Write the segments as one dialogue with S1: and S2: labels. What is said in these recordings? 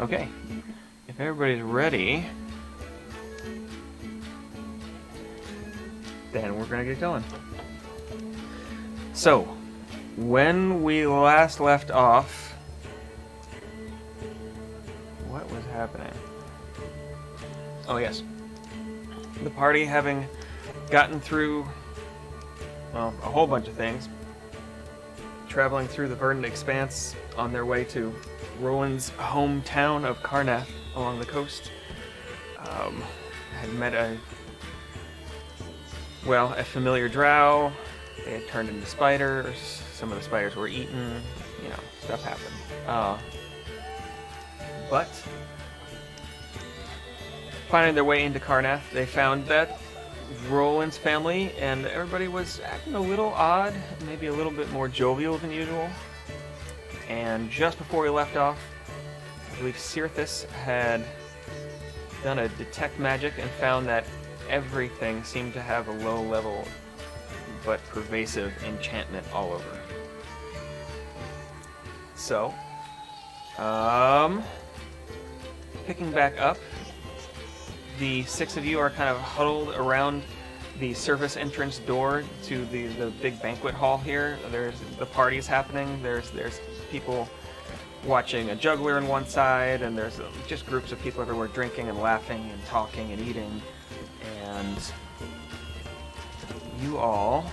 S1: Okay. If everybody's ready, then we're gonna get going. So, when we last left off, what was happening? Oh yes. The party having gotten through, well, a whole bunch of things, traveling through the verdant expanse on their way to Roland's hometown of Karnath along the coast, had met a familiar drow. They had turned into spiders. Some of the spiders were eaten. Stuff happened. But finding their way into Karnath, they found that Roland's family and everybody was acting a little odd, maybe a little bit more jovial than usual. And just before we left off, I believe Cirthus had done a detect magic and found that everything seemed to have a low level but pervasive enchantment all over. So, picking back up, the six of you are kind of huddled around the surface entrance door to the big banquet hall here. The party's happening. There's people watching a juggler on one side, and there's just groups of people everywhere drinking and laughing and talking and eating. And you all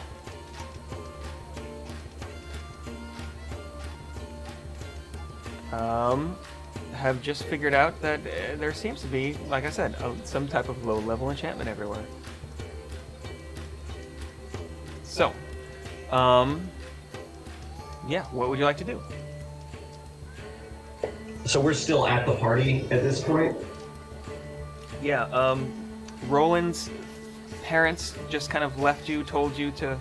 S1: have just figured out that there seems to be, like I said, some type of low-level enchantment everywhere. So, yeah, what would you like to do?
S2: So we're still at the party at this point?
S1: Yeah, Roland's parents just kind of left you, told you to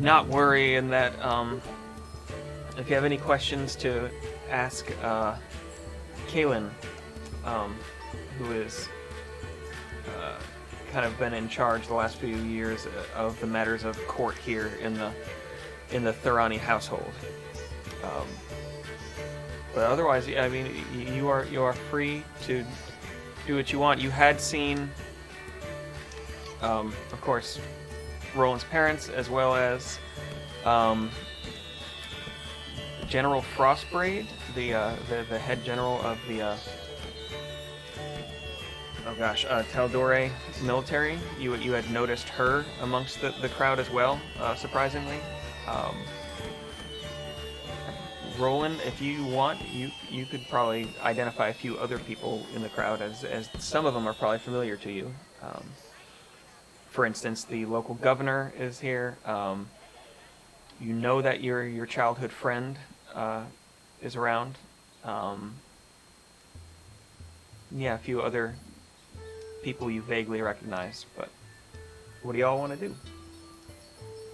S1: not worry, and that if you have any questions to ask Kaylin, who is kind of been in charge the last few years of the matters of court here in the Thurani household. But otherwise, I mean, you are free to do what you want. You had seen, of course, Roland's parents, as well as General Frostbraid, the head general of the Taldore military. You had noticed her amongst the crowd as well, surprisingly. Roland, if you want, you could probably identify a few other people in the crowd, as some of them are probably familiar to you. For instance, the local governor is here. You know that your childhood friend is around. Yeah, a few other people you vaguely recognize, but what do y'all want to do?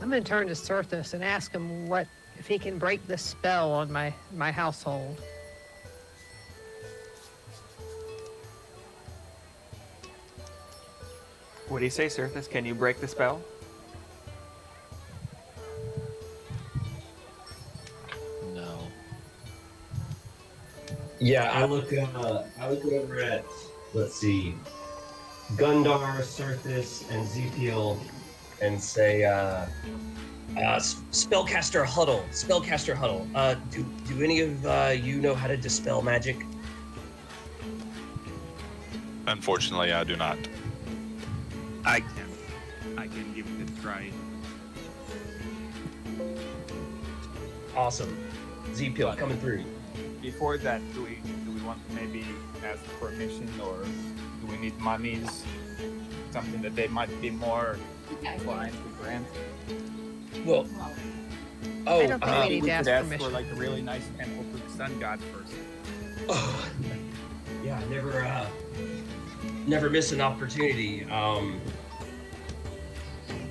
S3: I'm going to turn to Cirthus and ask him if he can break the spell on my household.
S1: What do you say, Cirthus? Can you break the spell?
S4: No.
S2: Yeah, I look over at, let's see, Gundar, Cirthus, and Zepiel, and say, Spellcaster Huddle. Do any of you know how to dispel magic?
S5: Unfortunately, I do not.
S6: I can give it a try.
S2: Awesome. Zepiel, coming through.
S6: Before that, do we want to maybe ask permission, or do we need monies? Something that they might be more inclined to grant.
S2: Well,
S3: I don't think we need
S6: we
S3: to
S6: could
S3: ask
S6: ask
S3: permission.
S6: for like a really nice temple to the sun god first.
S2: oh, yeah, never miss an opportunity.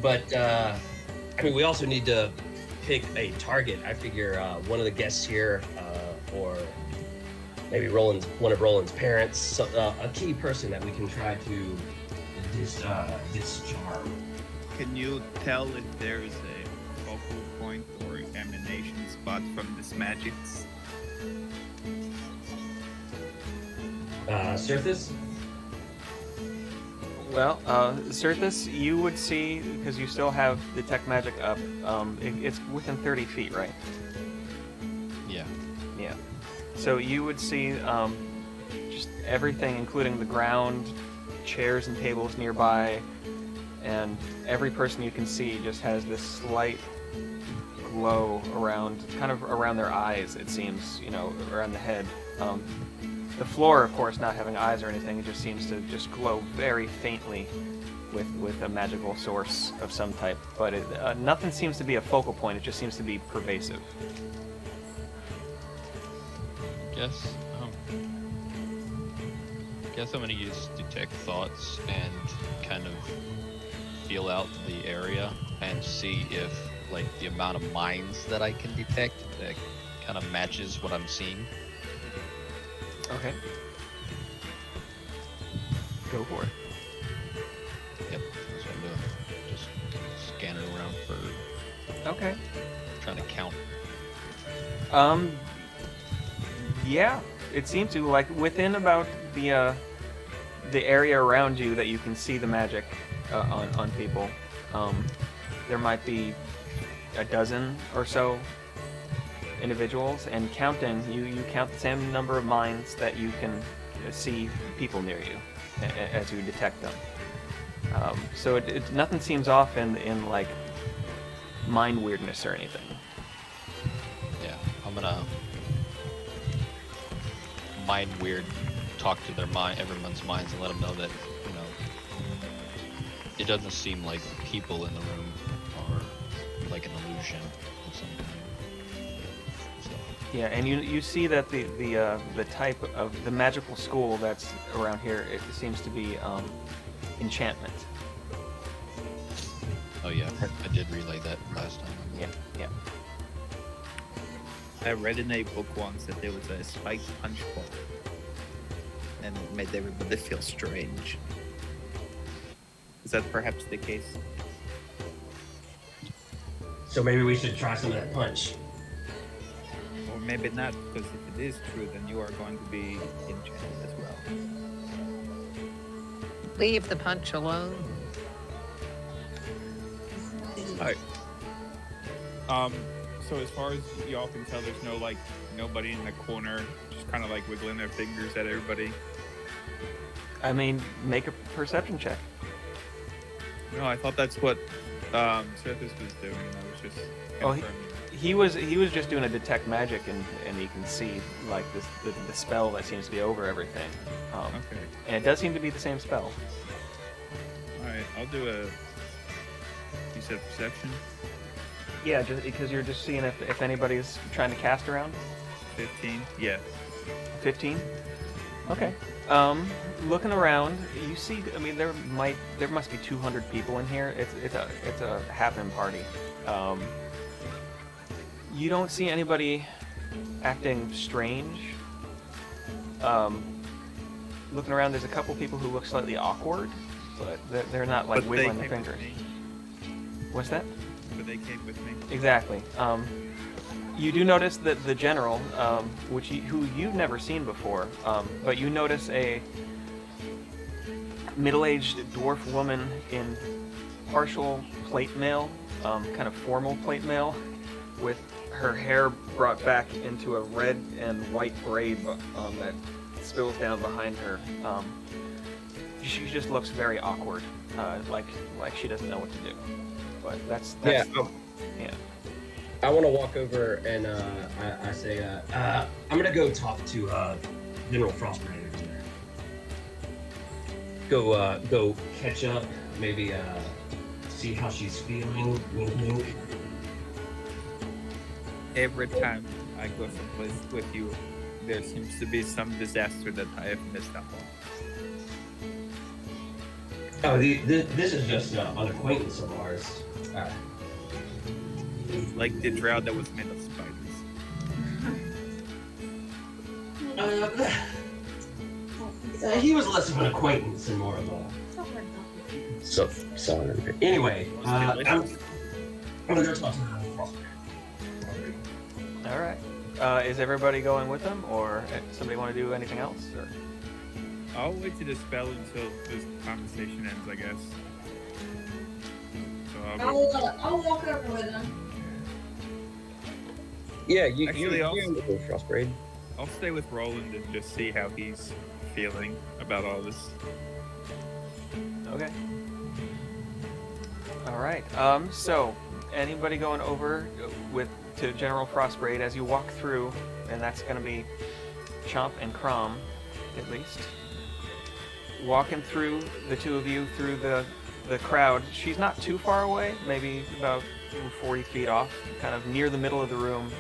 S2: But I mean, we also need to pick a target. I figure one of the guests here, or maybe one of Roland's parents, so, a key person that we can try to discharge.
S6: Can you tell if there is a focal point or emanation spot from this magic?
S2: Surface?
S1: Well, Surface, you would see, because you still have Detect Magic up, it's within 30 feet, right?
S5: Yeah.
S1: Yeah. So you would see just everything, including the ground, chairs and tables nearby, and every person you can see just has this slight glow around, kind of around their eyes, it seems, around the head. The floor, of course, not having eyes or anything, it just seems to just glow very faintly with a magical source of some type. But nothing seems to be a focal point, it just seems to be pervasive.
S5: Guess I'm gonna use detect thoughts and kind of feel out the area and see if like the amount of minds that I can detect that kind of matches what I'm seeing.
S1: Okay. Go for it.
S5: Yep, that's what I'm doing. Just scanning around for
S1: Okay.
S5: trying to count.
S1: Yeah, it seems to, like, within about the area around you that you can see the magic on people. There might be a dozen or so individuals, and counting, you count the same number of minds that you can see people near you as you detect them. So nothing seems off in like mind weirdness or anything.
S5: Yeah, I'm gonna mind weird, talk to everyone's minds, and let them know that it doesn't seem like people in the room or like an illusion of some kind. So,
S1: Yeah, and you see that the type of the magical school that's around here, it seems to be enchantment.
S5: oh yeah, I did relay that last time.
S1: Yeah.
S6: I read in a book once that there was a spiked punch bowl, and it made everybody feel strange. Is that perhaps the case?
S2: So maybe we should try some of that punch.
S6: Or maybe not, because if it is true, then you are going to be enchanted as well.
S3: Leave the punch alone.
S6: Alright. So as far as y'all can tell, there's nobody in the corner, just kind of like wiggling their fingers at everybody.
S1: I mean, make a perception check.
S6: No, I thought that's what Surface was doing, and I was just
S1: Oh,
S6: confirming.
S1: he was just doing a detect magic, and you can see like the spell that seems to be over everything.
S6: Okay.
S1: And it does seem to be the same spell.
S6: Alright, I'll do you said perception?
S1: Yeah, just because you're just seeing if anybody's trying to cast around.
S6: 15? Yeah.
S1: 15. Okay. Looking around, you see. I mean, there must be 200 people in here. It's a happening party. You don't see anybody acting strange. Looking around, there's a couple people who look slightly awkward, but they're not like
S6: But
S1: wiggling
S6: they
S1: their
S6: came with
S1: fingers.
S6: me.
S1: What's that?
S6: But they came with me.
S1: Exactly. You do notice that the general, who you've never seen before, but you notice a middle-aged dwarf woman in partial plate mail, kind of formal plate mail, with her hair brought back into a red and white braid that spills down behind her. She just looks very awkward, like she doesn't know what to do. But that's
S2: Yeah.
S1: yeah.
S2: I want to walk over and I say, I'm gonna go talk to General Frostbrand over there. Go catch up, maybe see how she's feeling. Wink, wink.
S6: Every time I go someplace with you, there seems to be some disaster that I have missed out on.
S2: Oh, this is just an acquaintance of ours.
S6: Like the drow that was made of spiders.
S2: He was less of an acquaintance and more of a. So anyway, I'm gonna go talk to General Frostbrand.
S1: All right. Is everybody going with them, or somebody want to do anything else? Or?
S6: I'll wait to dispel until this conversation ends, I guess. So
S4: I'll walk over with him.
S2: Yeah,
S6: Actually,
S2: you Frostbraid.
S6: I'll stay with Roland and just see how he's feeling about all this.
S1: Okay. All right. So anybody going over to General Frostbraid as you walk through, and that's going to be Chomp and Crom, at least. Walking through the two of you through the crowd. She's not too far away, maybe about 40 feet off, kind of near the middle of the room.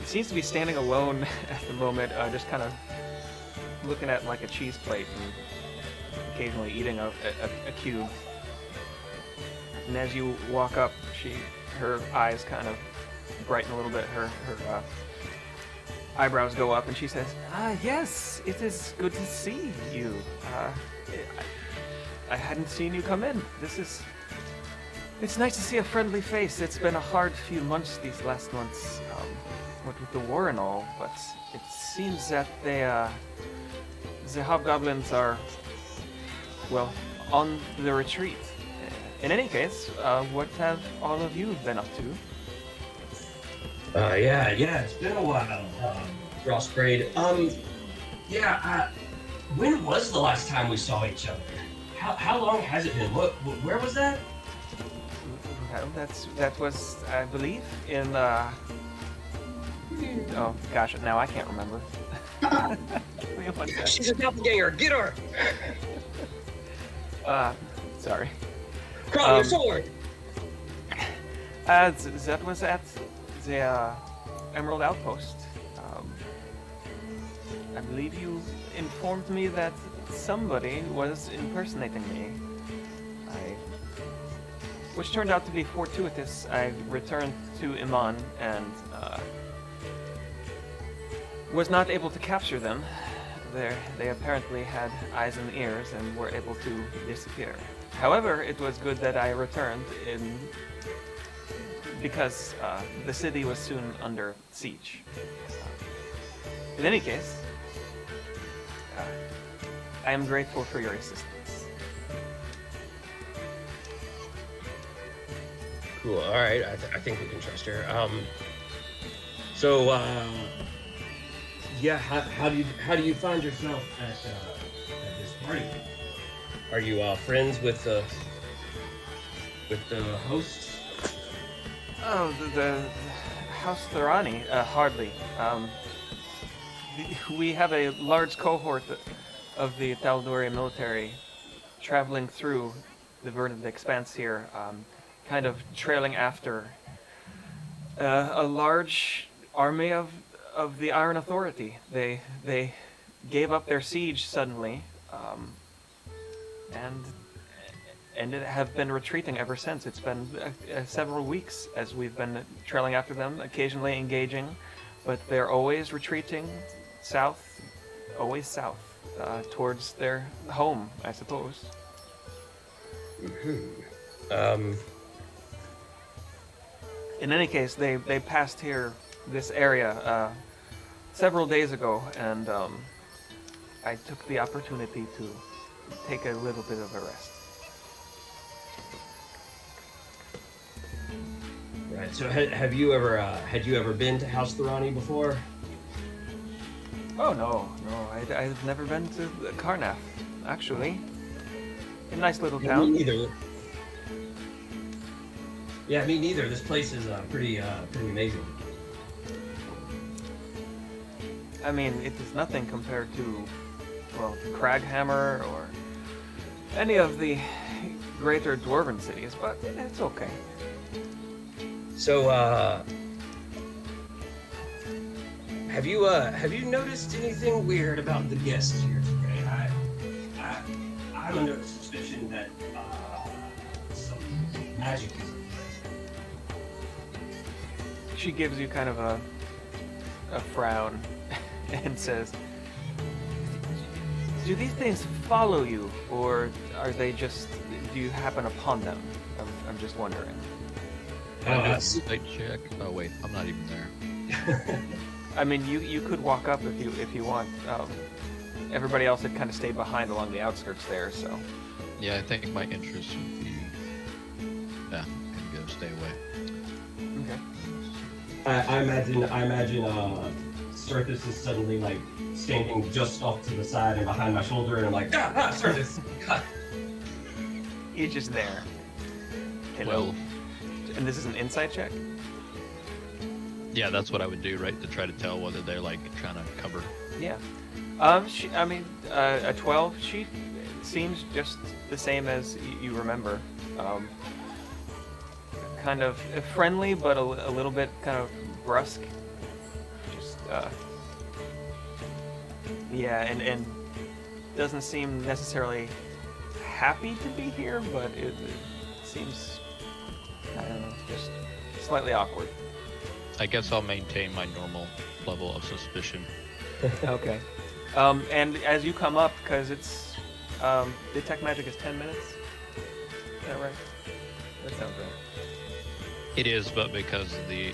S1: Seems to be standing alone at the moment, just kind of looking at like a cheese plate and occasionally eating a cube. And as you walk up, her eyes kind of brighten a little bit. Her eyebrows go up, and she says, yes, it is good to see you. I hadn't seen you come in. It's nice to see a friendly face. It's been a hard few months these last months, what with the war and all, but it seems that the hobgoblins are, well, on the retreat. In any case, what have all of you been up to?
S2: Yeah, it's been a while, Frostbraid. When was the last time we saw each other? How long has it been? Where was that?
S1: Well, that was, I believe, in, oh gosh, now I can't remember. Give me 1 second.
S2: She's a doppelganger, get her!
S1: Sorry.
S2: Crom, your sword!
S1: That was at the Emerald Outpost. I believe you informed me that somebody was impersonating me. Which turned out to be fortuitous. I returned to Iman and was not able to capture them. They apparently had eyes and ears and were able to disappear. However, it was good that I returned because the city was soon under siege. In any case, I am grateful for your assistance.
S2: Cool, alright, I think we can trust her. How do you find yourself at this party? Are you friends with the hosts?
S1: Oh, the House Thorani, hardly. We have a large cohort of the Taldori military traveling through the verdant expanse here, kind of trailing after a large army of the Iron Authority. They gave up their siege suddenly, and have been retreating ever since. It's been several weeks as we've been trailing after them, occasionally engaging, but they're always retreating south, always south, towards their home, I suppose. In any case, they passed here, this area, several days ago, and I took the opportunity to take a little bit of a rest.
S2: Right. So had you ever been to House Thorani before?
S1: Oh no, I've never been to Karnath, actually. A nice little town.
S2: Me neither. Yeah, me neither. This place is pretty amazing.
S1: I mean, it is nothing compared to, well, Craghammer or any of the greater dwarven cities, but it's okay.
S2: So, have you noticed anything weird about the guests here today? I'm under the suspicion that some magic is in place.
S1: She gives you kind of a frown and says, do these things follow you, or are they just, do you happen upon them? I'm just wondering.
S5: Insight check. Oh wait, I'm not even there.
S1: I mean, you could walk up if you want, everybody else had kind of stayed behind along the outskirts there. So
S5: Yeah, I think my interest would be. Yeah, I'm gonna stay away.
S1: okay.
S2: I imagine Cirthus is suddenly like standing just off to the side and behind my shoulder, and I'm like, Cirthus.
S1: He's just there. Hello.
S5: Well,
S1: And this is an insight check.
S5: yeah, that's what I would do, right? To try to tell whether they're like trying to cover.
S1: Yeah. A 12. She seems just the same as you remember. Kind of friendly, but a little bit kind of brusque. Just, yeah, and doesn't seem necessarily happy to be here, but it seems, I don't know, just slightly awkward.
S5: I guess I'll maintain my normal level of suspicion.
S1: Okay. And as you come up, because it's detect magic is 10 minutes. Is that right? That sounds right.
S5: It is, but because of the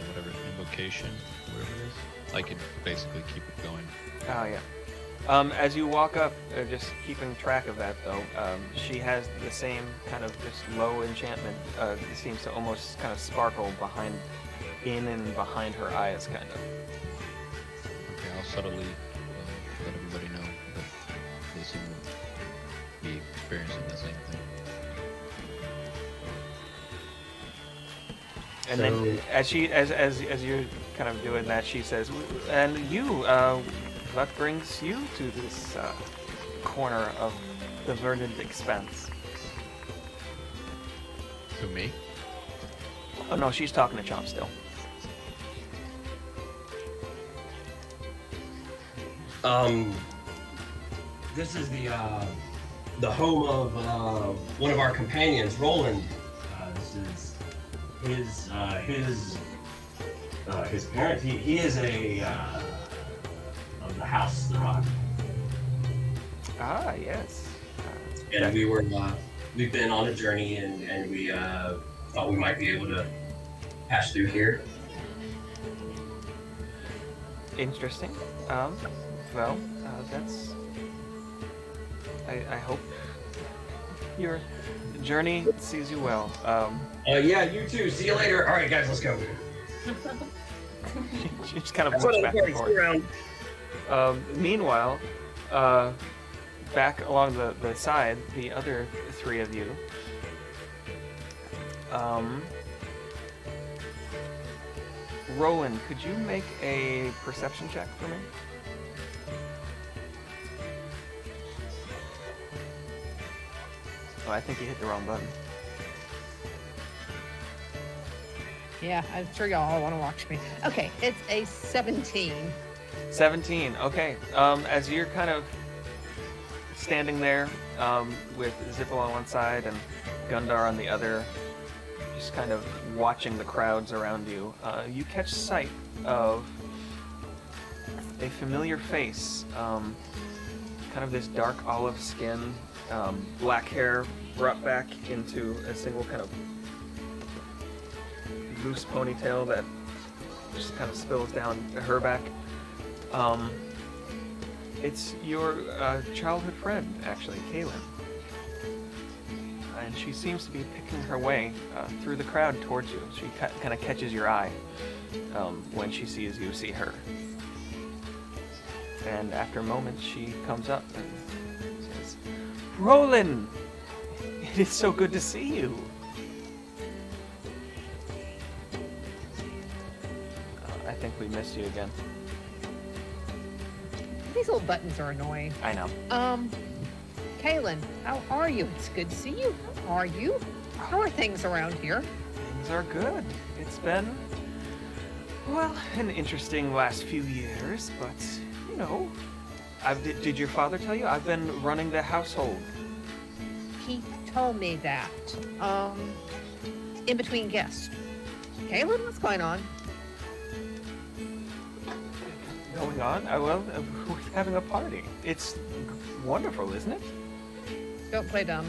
S5: whatever invocation, whatever it is, I could basically keep it going.
S1: Oh yeah. As you walk up, just keeping track of that though, she has the same kind of just low enchantment. It seems to almost kind of sparkle in and behind her eyes, kind of.
S5: Okay, I'll subtly let everybody know that they seem to be experiencing the same thing.
S1: And then as you're kind of doing that, she says, "And you, what brings you to this corner of the verdant expanse?"
S5: To me?
S1: Oh no, she's talking to Chomp still.
S2: This is the home of one of our companions, Roland. This is his parent. He is of the House the Rock.
S1: Ah, yes.
S2: And we've been on a journey, and we thought we might be able to pass through here.
S1: Interesting. Well, that's. I hope your journey sees you well.
S2: Yeah, you too. See you later. All right, guys, let's go.
S1: She just kind of
S2: That's
S1: looks
S2: what
S1: back
S2: I'm
S1: and
S2: going
S1: forth. Meanwhile, back along the side, the other three of you. Roland, could you make a perception check for me? Oh, I think you hit the wrong button.
S3: Yeah, I'm sure y'all all want to watch me. Okay, it's a 17.
S1: 17. Okay. As you're kind of standing there with Zippel on one side and Gundar on the other, just kind of watching the crowds around you, you catch sight of a familiar face. Kind of this dark olive skin, black hair brought back into a single kind of loose ponytail that just kind of spills down her back. It's your childhood friend, actually, Kaylin. And she seems to be picking her way through the crowd towards you. She kind of catches your eye when she sees you see her. And after a moment, she comes up and says, "Roland, it is so good to see you." I think we missed you again.
S3: These little buttons are annoying.
S1: I know.
S3: Kaylin, how are you? It's good to see you. How are you? How are things around here?
S1: Things are good. It's been, well, an interesting last few years, but, you know, did your father tell you? I've been running the household.
S3: He told me that. In between guests. Kaylin, what's going on?
S1: Going on? Well, we're having a party. It's wonderful, isn't it?
S3: Don't play dumb.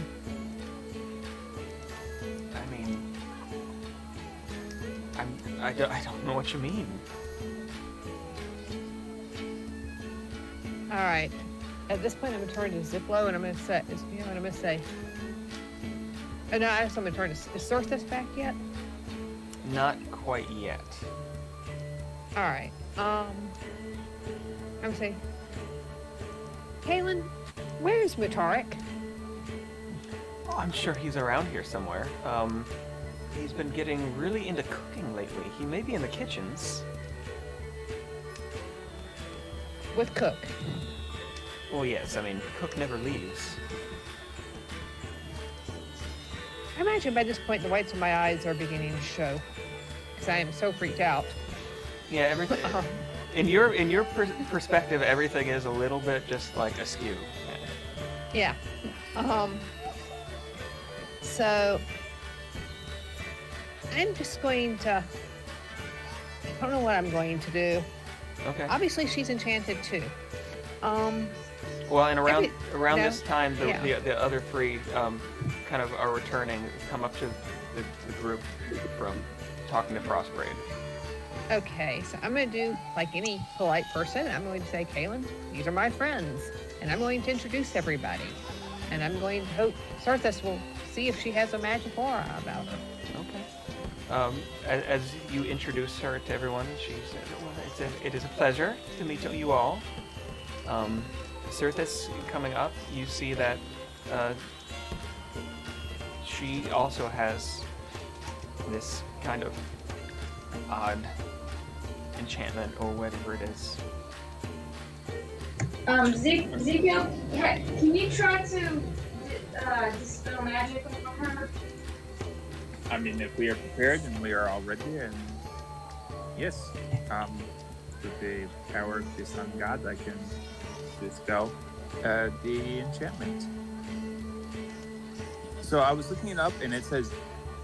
S1: I mean, I don't know what you mean.
S3: right. At this point, I'm gonna turn to Ziplo, and I'm gonna say, no, I'm gonna turn to. Is Sorthus back yet?
S1: Not quite yet.
S3: All right. I'm gonna say, Kaylin, where's Mutarik?
S1: Oh, I'm sure he's around here somewhere. He's been getting really into cooking lately. He may be in the kitchens.
S3: With Cook.
S1: Well, yes, I mean, Cook never leaves.
S3: I imagine by this point the whites of my eyes are beginning to show, because I am so freaked out.
S1: Yeah, everything. In your perspective, everything is a little bit just like askew.
S3: Yeah. So I'm just going to. I don't know what I'm going to do.
S1: Okay.
S3: Obviously, she's enchanted too.
S1: Well, and around
S3: no,
S1: this time,
S3: yeah.
S1: the other three kind of are returning, come up to the group from talking to Frostbraid.
S3: Okay, so I'm going to do like any polite person. I'm going to say, Kaylin, these are my friends, and I'm going to introduce everybody. And I'm going to hope Sorthus will see if she has a magic aura about her.
S1: Okay. As you introduce her to everyone, she said, it is a pleasure to meet you all. Sorthus coming up, you see that she also has this kind of odd enchantment or whatever it is.
S4: Ezekiel, can you try to dispel magic on her?
S6: I mean, if we are prepared and we are all ready, and yes, with the power of the sun god, I can dispel the enchantment. So I was looking it up, and it says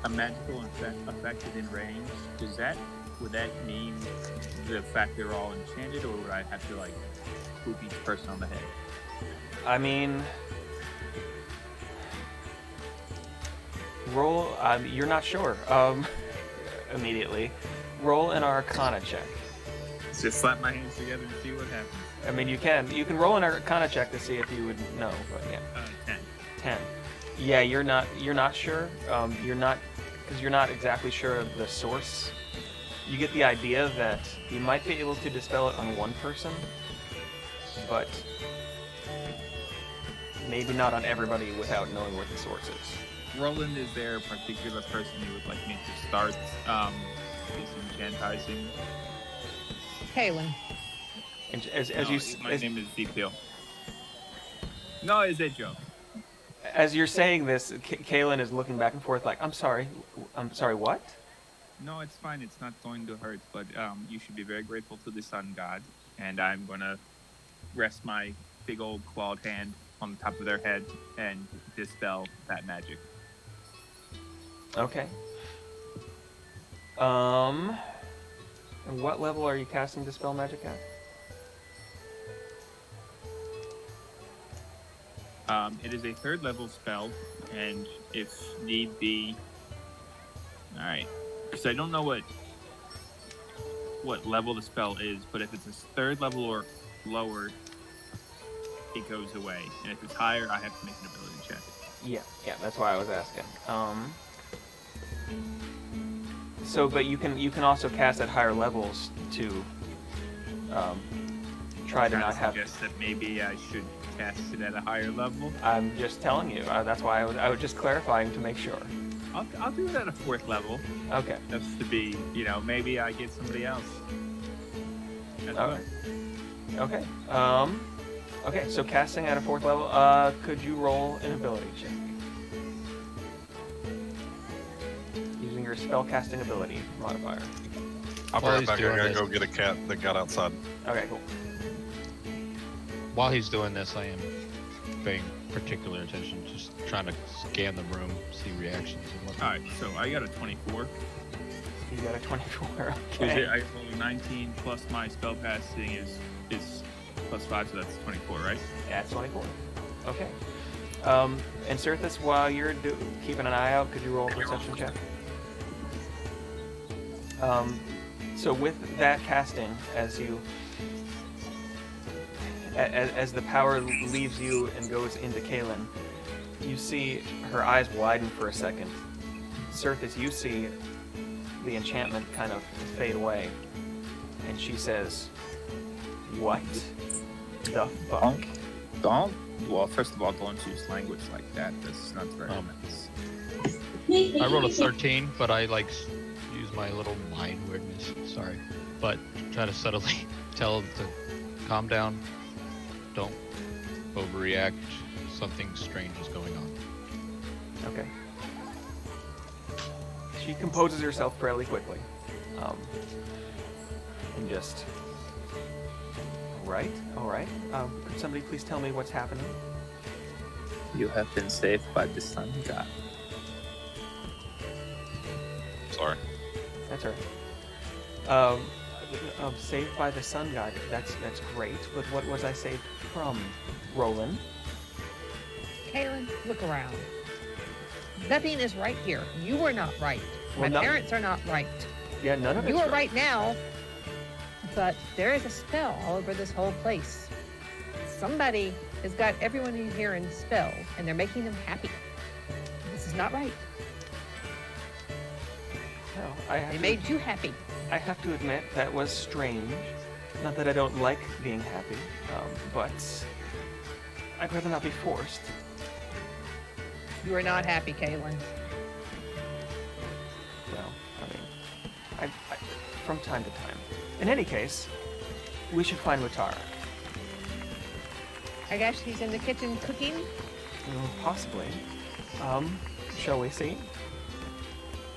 S6: a magical effect within range. Would that mean the fact they're all enchanted, or would I have to like swoop each person on the head?
S1: I mean, roll. You're not sure. Immediately, roll an Arcana check.
S6: Let's just slap my hands together and see what happens.
S1: I mean, you can roll an Arcana check to see if you would know, but yeah.
S6: 10.
S1: 10. Yeah, you're not sure. You're not exactly sure of the source. You get the idea that you might be able to dispel it on one person, but maybe not on everybody without knowing what the source is.
S6: Roland, is there a particular person you would like me to start disenchantizing?
S3: Kaylin.
S1: And
S6: my name is Deephill. No, it's a joke.
S1: As you're saying this, Kaylin is looking back and forth like, I'm sorry, what?
S6: No, it's fine. It's not going to hurt, but you should be very grateful to the sun god, and I'm going to rest my big old clawed hand on the top of their head and dispel that magic.
S1: Okay. And what level are you casting Dispel Magic at?
S6: It is a 3rd level spell, and if need be... Alright, because I don't know what level the spell is, but if it's a 3rd level or lower, it goes away. And if it's higher, I have to make an ability check.
S1: Yeah, that's why I was asking. So, but you can also cast at higher levels to try to not have.
S6: Suggest that maybe I should cast it at a higher level.
S1: I'm just telling you. That's why I was just clarifying to make sure.
S6: I'll do it at a 4th level.
S1: Okay.
S6: Just to be, maybe I get somebody else. That's fine.
S1: Okay. Okay. So casting at a 4th level. Could you roll an ability check using your spellcasting ability modifier?
S7: I'll be
S5: While
S7: right
S5: he's
S7: back. I
S5: doing
S7: gotta
S5: this-
S7: go get a cat that got outside.
S1: Okay. Cool.
S5: While he's doing this, I am paying particular attention, just trying to scan the room, see reactions and whatnot.
S6: Alright, so I got a 24.
S1: You got a 24.
S6: Is
S1: Okay.
S6: it, I rolled 19 plus my spellcasting is plus 5, so that's 24, right?
S1: Yeah, it's 24. Okay. And Cirthus, while you're keeping an eye out, could you roll a perception check? So with that casting, as you as the power leaves you and goes into Kaylin, you see her eyes widen for a second. Surface, you see the enchantment kind of fade away, and she says, "What the fuck?"
S6: Don't. Well, first of all, don't use language like that. That's not very nice.
S5: I rolled a 13, but I like use my little mind weirdness. Sorry, but try to subtly tell them to calm down. Don't overreact. Something strange is going on.
S1: Okay. She composes herself fairly quickly, and just, all right. Could somebody please tell me what's happening?
S6: You have been saved by the sun god.
S7: Sorry.
S1: That's all right. Saved by the sun god. That's great. But what was I saved from, Roland?
S3: Kaylin, look around. Nothing is right here. You are not right.
S1: Well,
S3: My parents are not right.
S1: Yeah, none of it.
S3: You are right now, but there is a spell all over this whole place. Somebody has got everyone in here in spell, and they're making them happy. This is not right.
S1: No,
S3: They made you happy.
S1: I have to admit that was strange. Not that I don't like being happy, but I'd rather not be forced.
S3: You are not happy, Kaylin.
S1: Well, I mean, I from time to time. In any case, we should find Mutara.
S3: I guess he's in the kitchen cooking.
S1: Possibly. Shall we see?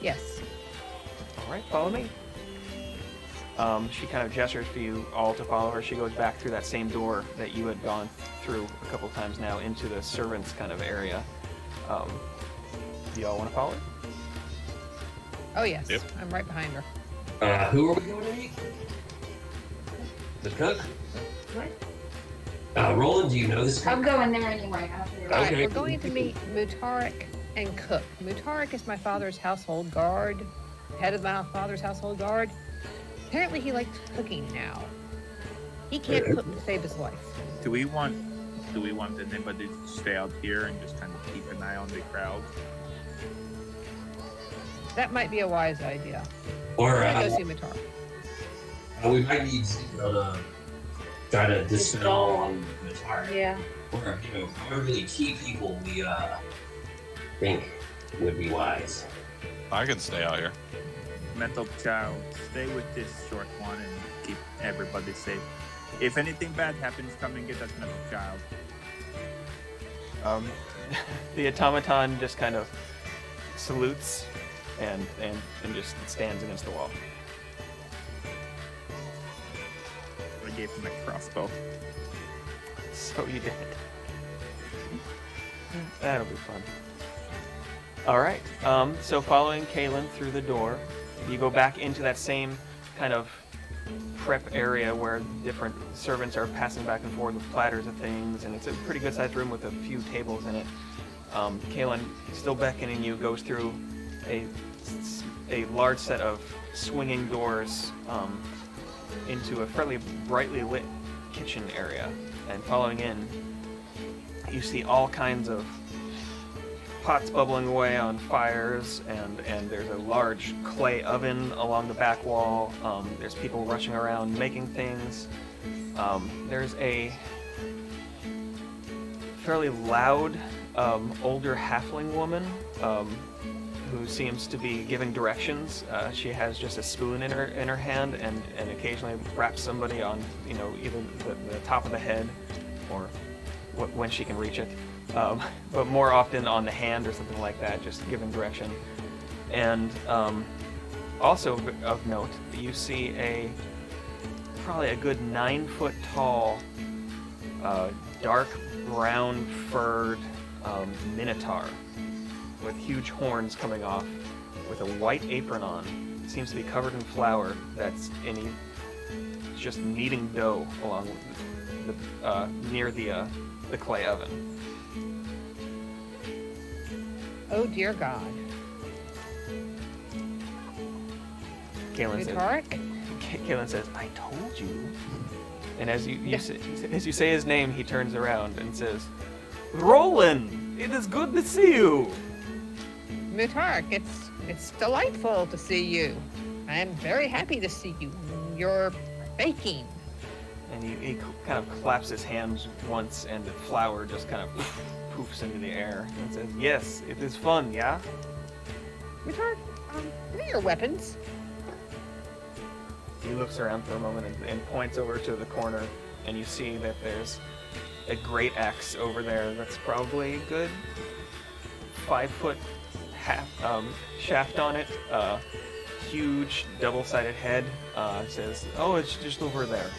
S3: Yes.
S1: All right, follow me. She kind of gestures for you all to follow her. She goes back through that same door that you had gone through a couple times now into the servants' kind of area. Do y'all want to follow her?
S3: Oh, yes.
S7: Yep.
S3: I'm right behind her.
S2: Who are we going to meet? The cook?
S4: What?
S2: Roland, do you know this
S4: I'm
S2: cook?
S4: going there anyway. After
S3: All right,
S2: Okay.
S3: we're going to meet Mutarik and Cook. Mutarik is my father's household guard, head of my father's household guard. Apparently he likes cooking now. He can't cook to save his life.
S6: Do we want anybody to stay out here and just kind of keep an eye on the crowd?
S3: That might be a wise idea.
S2: Or
S3: We're gonna go see Mutarik.
S2: we might need to try to dispel on the target.
S4: Yeah.
S2: Or, however many key people we think would be wise.
S7: I can stay out here.
S6: Mental child, stay with this short one and keep everybody safe. If anything bad happens, come and get that mental child.
S1: The automaton just kind of salutes and just stands against the wall.
S6: I gave him a crossbow.
S1: So you did. That'll be fun. All right. So following Kaylin through the door, you go back into that same kind of prep area where different servants are passing back and forth with platters of things, and it's a pretty good sized room with a few tables in it. Kaylin, still beckoning you, goes through a large set of swinging doors into a fairly brightly lit kitchen area, and following in, you see all kinds of pots bubbling away on fires, and there's a large clay oven along the back wall. There's people rushing around making things. There's a fairly loud older halfling woman who seems to be giving directions. She has just a spoon in her hand, and occasionally raps somebody on either the top of the head or when she can reach it. But more often on the hand or something like that, just giving direction. And also of note, you see probably a good 9-foot tall, dark brown furred minotaur with huge horns coming off, with a white apron on. Seems to be covered in flour that's just kneading dough along near the clay oven.
S3: Oh, dear God.
S1: Kaylin
S3: Mutarik?
S1: says, I told you. And as as you say his name, he turns around and says, "Roland, it is good to see you."
S3: Mutark, it's delightful to see you. I am very happy to see you. You're baking.
S1: And he kind of claps his hands once, and the flour just kind of poofs into the air and says, "Yes, it is fun, yeah?"
S3: Mutark, what are your weapons?
S1: He looks around for a moment and points over to the corner, and you see that there's a great axe over there that's probably a good 5-foot shaft on it. Huge double-sided head. Says, "Oh, it's just over there."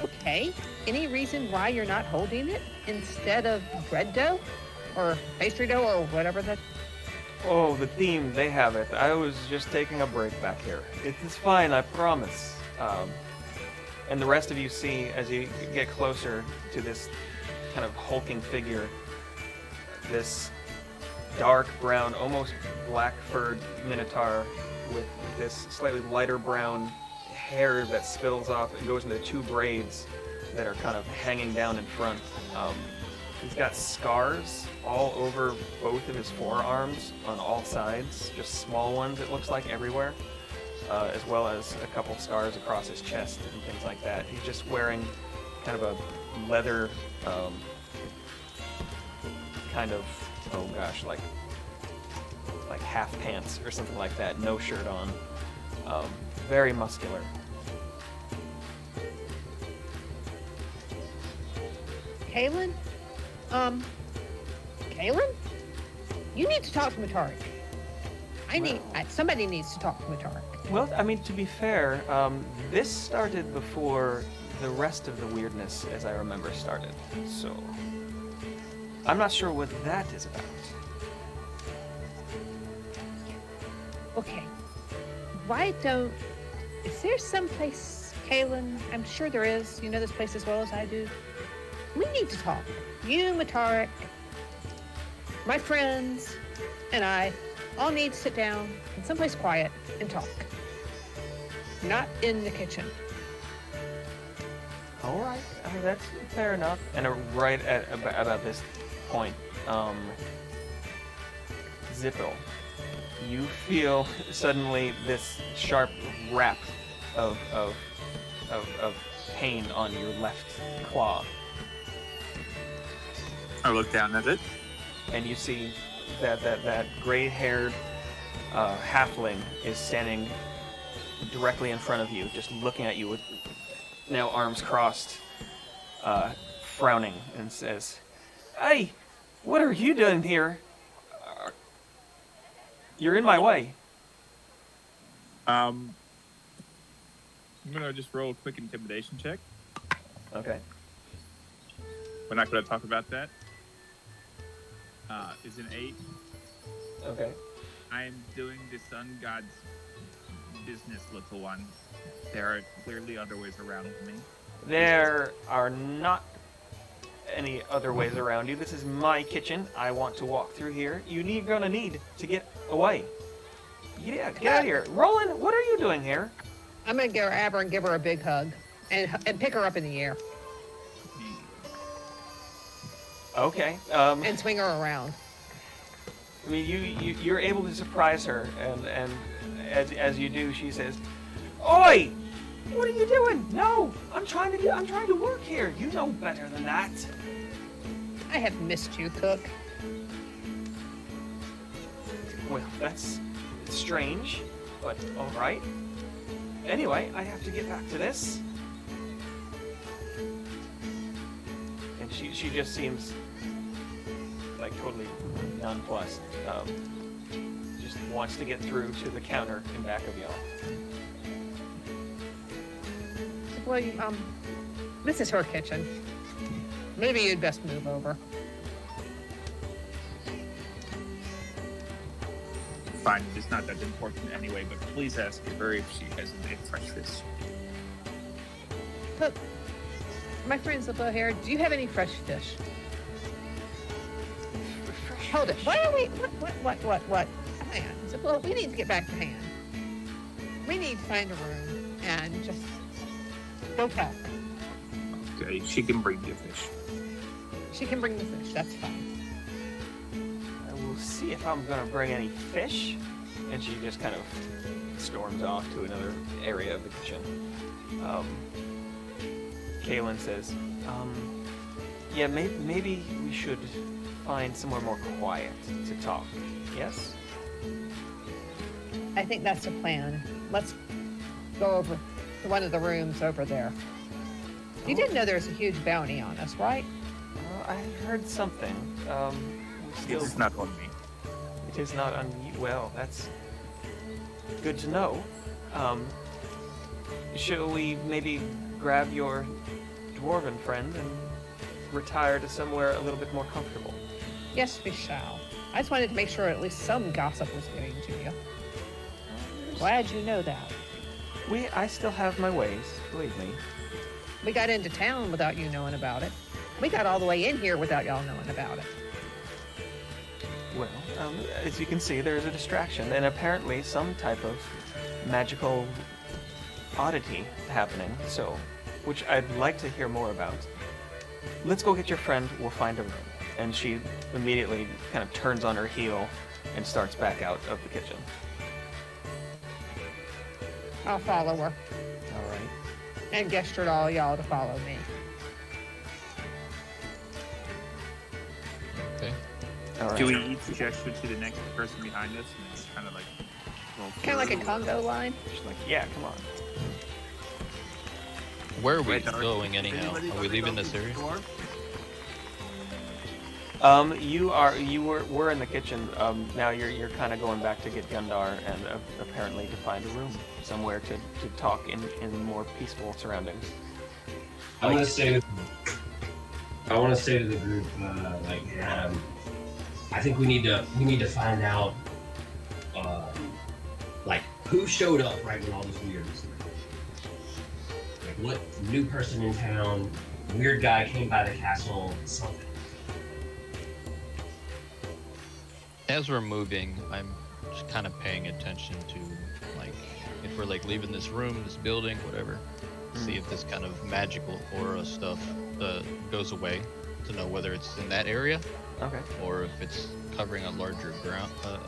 S3: Okay. Any reason why you're not holding it instead of bread dough or pastry dough or whatever that?
S1: Oh, the theme, they have it. I was just taking a break back here. It is fine, I promise. And the rest of you see, as you get closer to this kind of hulking figure, this dark brown, almost black-furred minotaur with this slightly lighter brown hair that spills off and goes into 2 braids that are kind of hanging down in front. He's got scars all over both of his forearms on all sides, just small ones, it looks like, everywhere, as well as a couple scars across his chest and things like that. He's just wearing kind of a leather, kind of, oh gosh, like half pants or something like that, no shirt on. Very muscular.
S3: Kaylin? Kaylin? You need to talk to Mutark. Somebody needs to talk to Mutark.
S1: Well, I mean, to be fair, this started before the rest of the weirdness, as I remember, started. So, I'm not sure what that is about.
S3: Okay. Is there some place, Kaylin? I'm sure there is. You know this place as well as I do. We need to talk. You, Mutark, my friends, and I all need to sit down in someplace quiet and talk. Not in the kitchen.
S1: All right, that's fair enough. And right at about this point, Zippel, you feel suddenly this sharp rap of pain on your left claw,
S6: I look down at it.
S1: and you see that gray-haired halfling is standing directly in front of you, just looking at you with now arms crossed, frowning, and says, "Hey, what are you doing here? You're in my way."
S6: I'm gonna just roll a quick intimidation check.
S1: Okay.
S6: We're not gonna talk about that. Is an 8.
S1: Okay.
S6: I am doing the sun god's business, little one. There are clearly other ways around me.
S1: There are not any other ways around you. This is my kitchen. I want to walk through here. You're gonna need to get away. Yeah, get out of here. Roland, what are you doing here?
S3: I'm gonna grab her and give her a big hug and pick her up in the air
S1: Okay.
S3: and swing her around.
S1: I mean, you're able to surprise her, and as you do, she says, "Oi! What are you doing? No, I'm trying to work here. You know better than that."
S3: I have missed you, Cook.
S1: Well, that's strange, but all right. Anyway, I have to get back to this. And she just seems like totally nonplussed. Just wants to get through to the counter in back of y'all.
S3: Well, this is her kitchen. Maybe you'd best move over.
S6: Fine, it's not that important anyway, but please ask her if she has any fresh fish.
S3: Cook, my friend Zippo here, do you have any fresh fish? Hold it. Why are we... What? Hang on. Zippo, we need to get back to hand. We need to find a room and just go tell her.
S6: Okay, she can bring the fish.
S3: She can bring the fish. That's fine.
S1: I will see if I'm gonna bring any fish. And she just kind of storms off to another area of the kitchen. Kaylin says, yeah, maybe we should find somewhere more quiet to talk. Yes?
S3: I think that's the plan. Let's go over to one of the rooms over there. You did know there's a huge bounty on us, right?
S1: I heard something. Still,
S6: It's not on me.
S1: it is not on you. Well, that's good to know. Shall we maybe grab your dwarven friend and retire to somewhere a little bit more comfortable?
S3: Yes, we shall. I just wanted to make sure at least some gossip was getting to you. Glad you know that.
S1: I still have my ways, believe me.
S3: We got into town without you knowing about it. We got all the way in here without y'all knowing about it.
S1: Well, as you can see, there's a distraction, and apparently some type of magical oddity happening, so, which I'd like to hear more about. Let's go get your friend, we'll find a room. And she immediately kind of turns on her heel and starts back out of the kitchen.
S3: I'll follow her
S1: All right.
S3: and gesture to all y'all to follow me.
S5: Okay.
S1: All right.
S6: Do we each gesture to the next person behind us and it's kind of like roll
S3: Kind of like a
S6: through?
S3: Congo line.
S1: She's like, yeah, come on.
S5: Where are we
S6: Wait,
S5: going anyhow? Are we leaving this area?
S1: We're in the kitchen. Now you're kind of going back to get Gundar and apparently to find a room somewhere to talk in more peaceful surroundings.
S2: I want to say to the group, I think we need to find out, like who showed up right when all this weirdness happened. Like what new person in town, weird guy came by the castle, something.
S5: As we're moving, I'm just kind of paying attention to, like, if we're like leaving this room, this building, whatever, see if this kind of magical aura stuff goes away, to know whether it's in that area
S1: Okay.
S5: or if it's covering a larger ground, the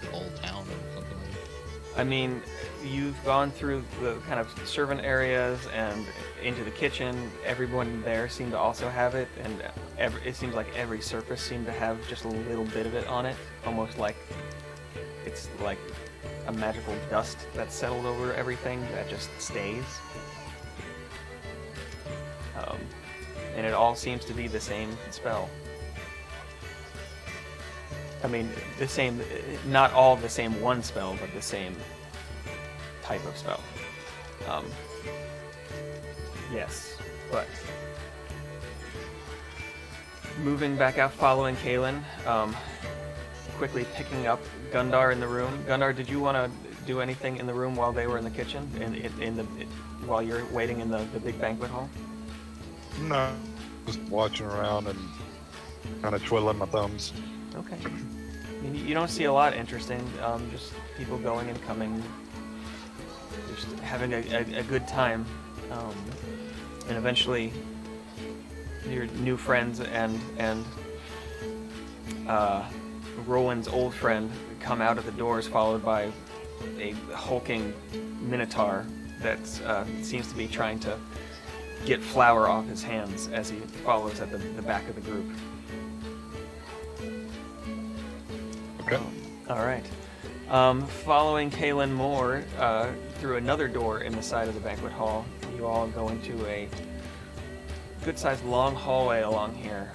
S5: whole town or something like that.
S1: I mean, you've gone through the kind of servant areas and into the kitchen. Everyone there seemed to also have it, and it seems like every surface seemed to have just a little bit of it on it, almost like it's like a magical dust that's settled over everything that just stays. And it all seems to be the same spell. I mean, the same, not all the same one spell, but the same type of spell. Yes, but moving back out, following Kaylin, quickly picking up Gundar in the room. Gundar, did you want to do anything in the room while they were in the kitchen, while you're waiting in the big banquet hall?
S7: No, just watching around and kind of twiddling my thumbs.
S1: Okay. I mean, you don't see a lot interesting. Just people going and coming, just having a good time, and eventually your new friends and Roland's old friend come out of the doors, followed by a hulking minotaur that seems to be trying to get flour off his hands as he follows at the back of the group.
S7: Okay.
S1: All right. Following Kaylin Moore through another door in the side of the banquet hall, you all go into a good-sized long hallway along here.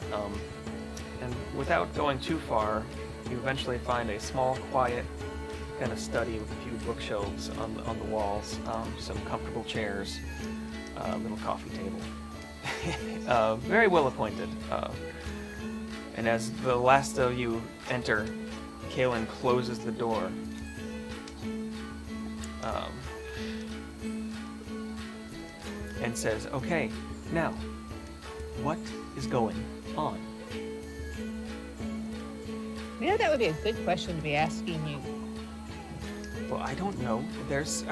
S1: And without going too far, you eventually find a small, quiet kind of study with a few bookshelves on the walls, some comfortable chairs, a little coffee table. Very well appointed. And as the last of you enter, Kaylin closes the door. And says, okay, now, what is going on?
S3: You know, that would be a good question to be asking you.
S1: Well, I don't know. There's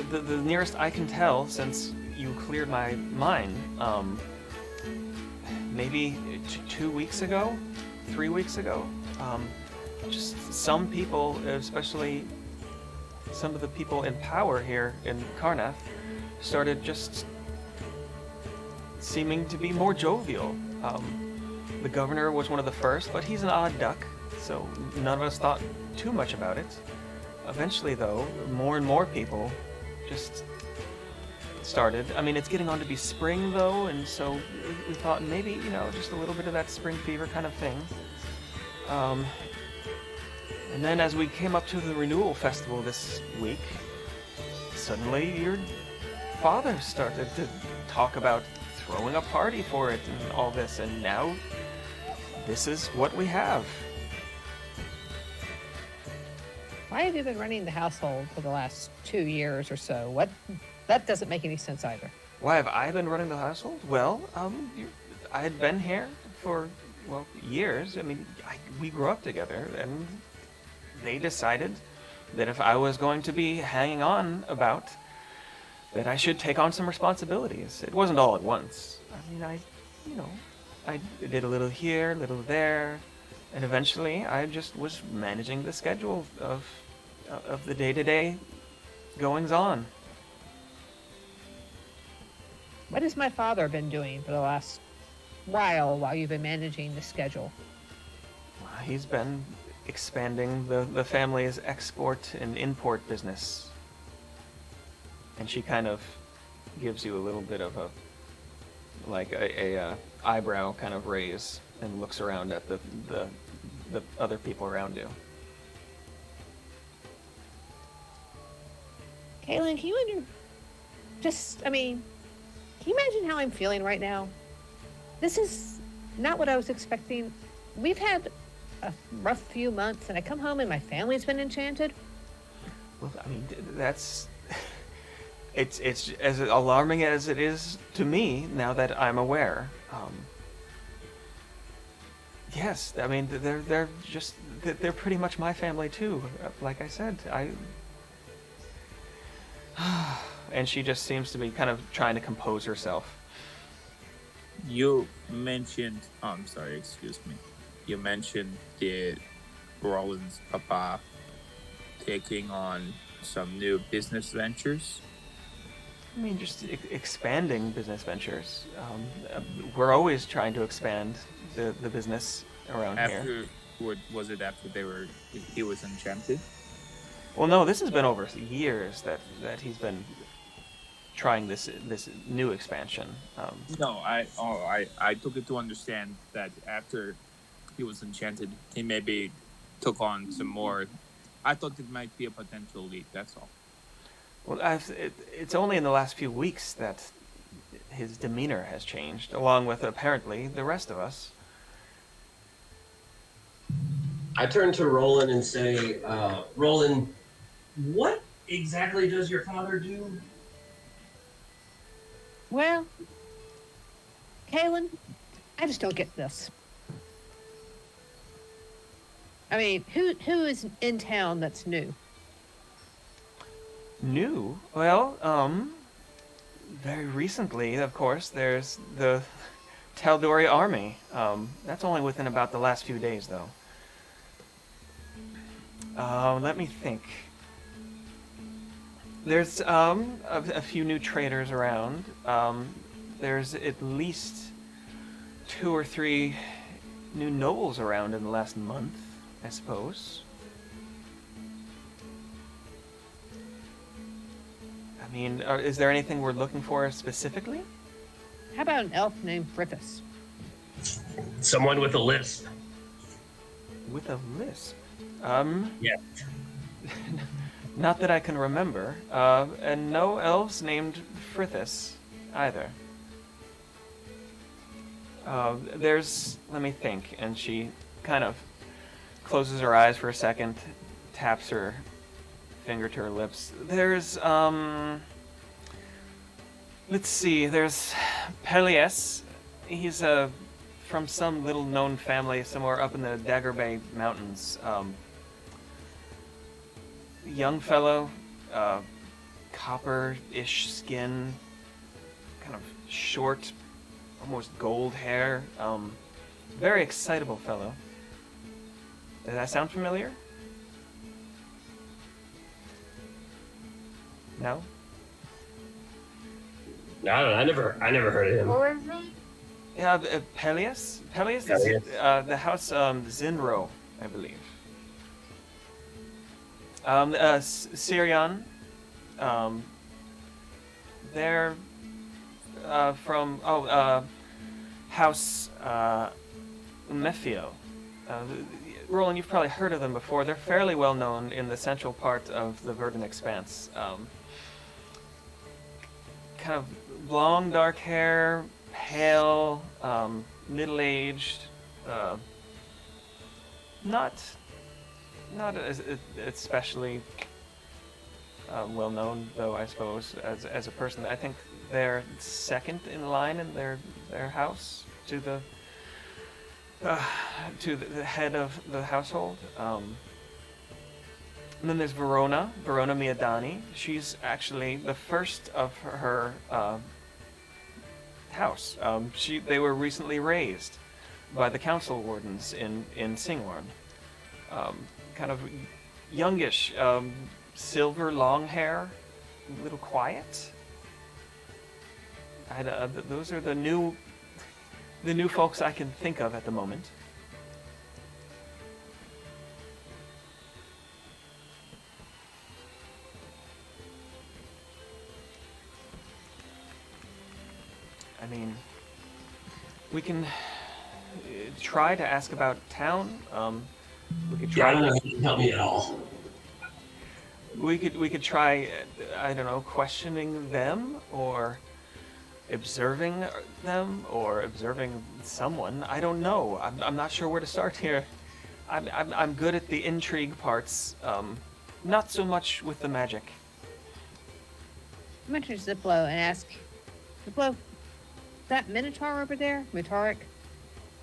S1: the nearest I can tell, since you cleared my mind, maybe 2 weeks ago, 3 weeks ago, just some people, especially some of the people in power here in Karnath, started just seeming to be more jovial. The governor was one of the first, but he's an odd duck, so none of us thought too much about it. Eventually, though, more and more people just started. I mean, it's getting on to be spring, though, and so we thought maybe, just a little bit of that spring fever kind of thing. And then as we came up to the renewal festival this week, suddenly your father started to talk about throwing a party for it and all this, and now this is what we have.
S3: Why have you been running the household for the last 2 years or so? That doesn't make any sense either.
S1: Why have I been running the household? Well, I had been here for, years. I mean, we grew up together, and they decided that if I was going to be hanging on about, that I should take on some responsibilities. It wasn't all at once. I mean, I did a little here, a little there, and eventually I just was managing the schedule of the day-to-day goings-on.
S3: What has my father been doing for the last while you've been managing the schedule?
S1: He's been expanding the family's export and import business. And she kind of gives you a little bit of a eyebrow kind of raise and looks around at the other people around you.
S3: Kaylin, can you imagine how I'm feeling right now? This is not what I was expecting. We've had a rough few months, and I come home and my family's been enchanted.
S1: Well, I mean, that's... It's as alarming as it is to me now that I'm aware. Yes, I mean, they're pretty much my family too. Like I said, and she just seems to be kind of trying to compose herself.
S6: You mentioned, I'm sorry, excuse me. You mentioned the Roland's papa taking on some new business ventures.
S1: I mean, just expanding business ventures. We're always trying to expand the business around here.
S6: Was it after he was enchanted?
S1: Well, no, this has been over years that he's been trying this new expansion.
S6: No, I took it to understand that after he was enchanted, he maybe took on some more. I thought it might be a potential lead, that's all.
S1: Well, it's only in the last few weeks that his demeanor has changed, along with apparently the rest of us.
S2: I turn to Roland and say, Roland, what exactly does your father do?
S3: Well, Kaylin, I just don't get this. I mean, who is in town that's new?
S1: New? Well, very recently, of course, there's the Taldori army. That's only within about the last few days, though. Let me think. There's a few new traders around. There's at least 2 or 3 new nobles around in the last month, I suppose. I mean, is there anything we're looking for specifically?
S3: How about an elf named Frithis?
S2: Someone with a lisp.
S1: With a lisp?
S2: Yeah.
S1: Not that I can remember. And no elves named Frithis either. Let me think. And she kind of closes her eyes for a second, taps her finger to her lips. There's, let's see, there's Pelias. He's from some little known family somewhere up in the Dagger Bay Mountains. Young fellow, copper-ish skin, kind of short, almost gold hair. Very excitable fellow. Does that sound familiar? No?
S2: No, I never heard of him.
S4: What was he?
S1: Yeah, Peleus? Peleus is the house Zinro, I believe. Syrian. They're from House Mephio. Roland, you've probably heard of them before. They're fairly well known in the central part of the Verdant Expanse. Kind of long, dark hair, pale, middle-aged, not especially well known, though, I suppose, as a person. I think they're second in line in their house to the head of the household. And then there's Verona Miadani. She's actually the first of her house. They were recently raised by the council wardens in Singorn. Kind of youngish, silver long hair, a little quiet. Those are the new folks I can think of at the moment. I mean, we can try to ask about town. We could try.
S2: I don't know if you can help me at all.
S1: We could try. I don't know, questioning them or observing them or observing someone. I don't know. I'm not sure where to start here. I'm good at the intrigue parts. Not so much with the magic.
S3: I'm going to Ziplo and ask, Ziplo, that Minotaur over there, Minotauric,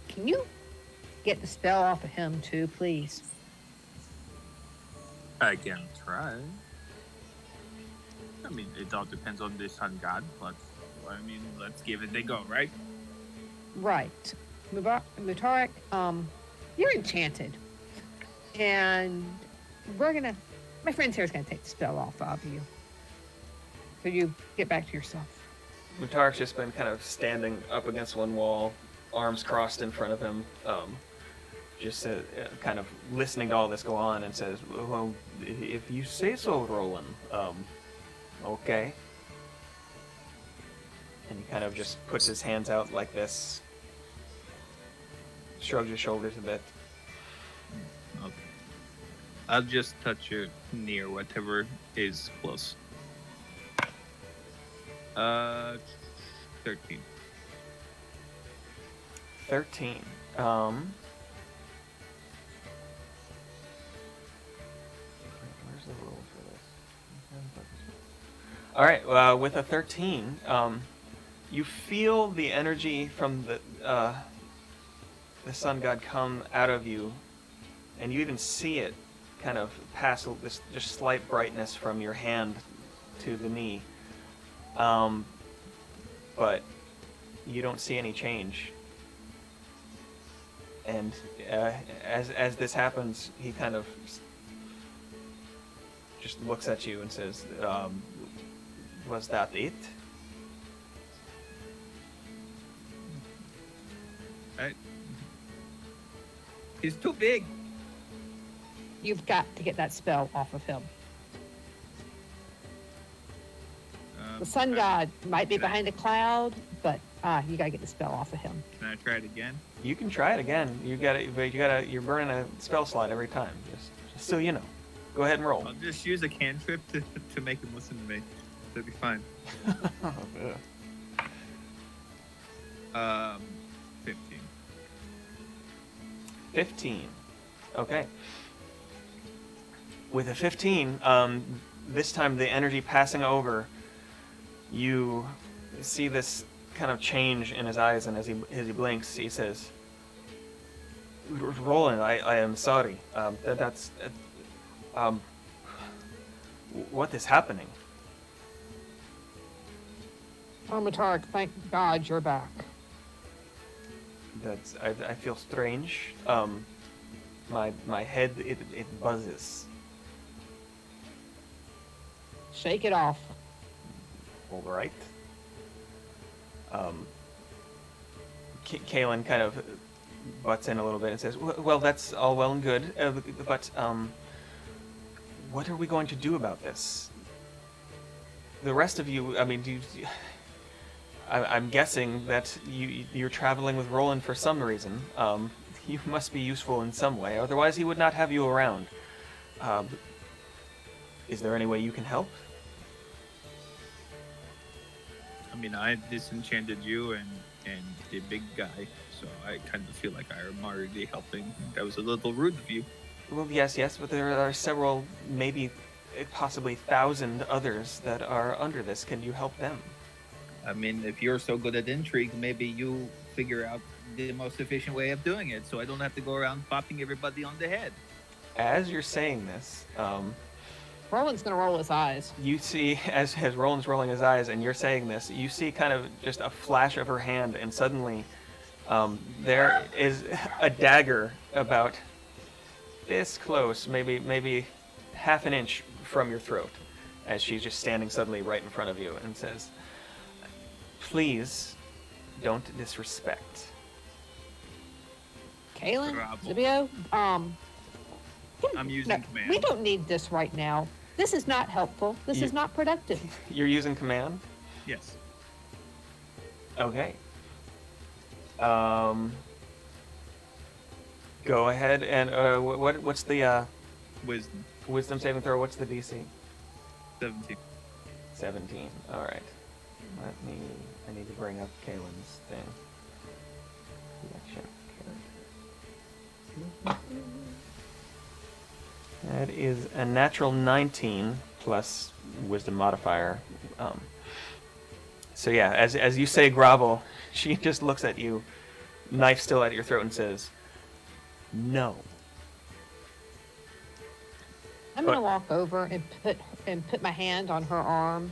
S3: can you get the spell off of him too, please?
S6: I can try. I mean, it all depends on the sun god, but let's give it a go, right?
S3: Right. Minotauric, you're enchanted. And my friend's here is going to take the spell off of you. So you get back to yourself.
S1: Mutarik's just been kind of standing up against one wall, arms crossed in front of him, just kind of listening to all this go on, and says, "Well, if you say so, Roland, okay." And he kind of just puts his hands out like this, shrugs his shoulders a bit.
S6: Okay. I'll just touch it near whatever is close. 13.
S1: 13. Where's the roll for this? All right, with a 13, you feel the energy from the sun god come out of you, and you even see it kind of pass this just slight brightness from your hand to the knee. But you don't see any change. And as this happens, he kind of just looks at you and says, "Was that it?"
S6: He's too big.
S3: You've got to get that spell off of him. The sun god might be behind a cloud, but you gotta get the spell off of him.
S6: Can I try it again?
S1: You can try it again. You're burning a spell slot every time. Just so you know. Go ahead and roll.
S6: I'll just use a cantrip to make him listen to me. That'll be fine. 15.
S1: 15. Okay. With a 15, this time the energy passing over, you see this kind of change in his eyes, and as he blinks, he says, "Roland, I am sorry. What is happening?"
S3: Oh, Matark, thank God you're back.
S1: I feel strange. My head it buzzes.
S3: Shake it off.
S1: All right. Kalen kind of butts in a little bit and says, "Well, that's all well and good, but what are we going to do about this? The rest of you, I mean, I'm guessing that you're traveling with Roland for some reason. You must be useful in some way, otherwise he would not have you around. Is there any way you can help?"
S6: I mean, I disenchanted you and the big guy, so I kind of feel like I'm already helping. That was a little rude of you.
S1: Well, yes, but there are several, maybe possibly 1,000 others that are under this. Can you help them?
S6: I mean, if you're so good at intrigue, maybe you figure out the most efficient way of doing it, so I don't have to go around popping everybody on the head.
S1: As you're saying this,
S3: Roland's gonna roll his eyes.
S1: you see, as Roland's rolling his eyes and you're saying this, you see kind of just a flash of her hand, and suddenly there is a dagger about this close, maybe half an inch from your throat, as she's just standing suddenly right in front of you and says, "Please don't disrespect."
S3: Kaylin,
S6: Bravo.
S3: Zibio,
S6: I'm using
S3: no,
S6: command.
S3: we don't need this right now. This is not helpful. This
S1: You-
S3: is not productive.
S1: You're using command?
S6: Yes.
S1: Okay. Go ahead and what's the
S6: Wisdom.
S1: wisdom saving throw? What's the DC?
S6: 17.
S1: 17. All right. I need to bring up Kaylin's thing. Collection character. That is a natural 19 plus wisdom modifier. So yeah, as you say grovel, she just looks at you, knife still at your throat, and says, "No."
S3: I'm gonna walk over and put my hand on her arm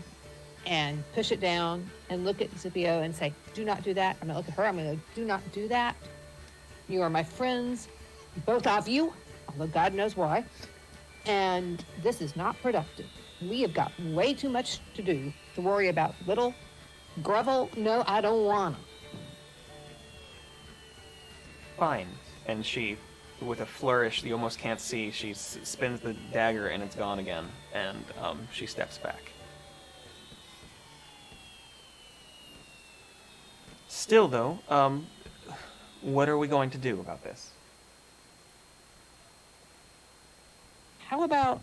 S3: and push it down and look at Zibio and say, "Do not do that." I'm gonna look at her. I'm gonna go, "Do not do that. You are my friends, both of you, although God knows why. And this is not productive. We have got way too much to do to worry about little grovel. No, I don't want to."
S1: Fine. And she, with a flourish you almost can't see, she spins the dagger and it's gone again. And she steps back. Still, though, what are we going to do about this?
S3: How about,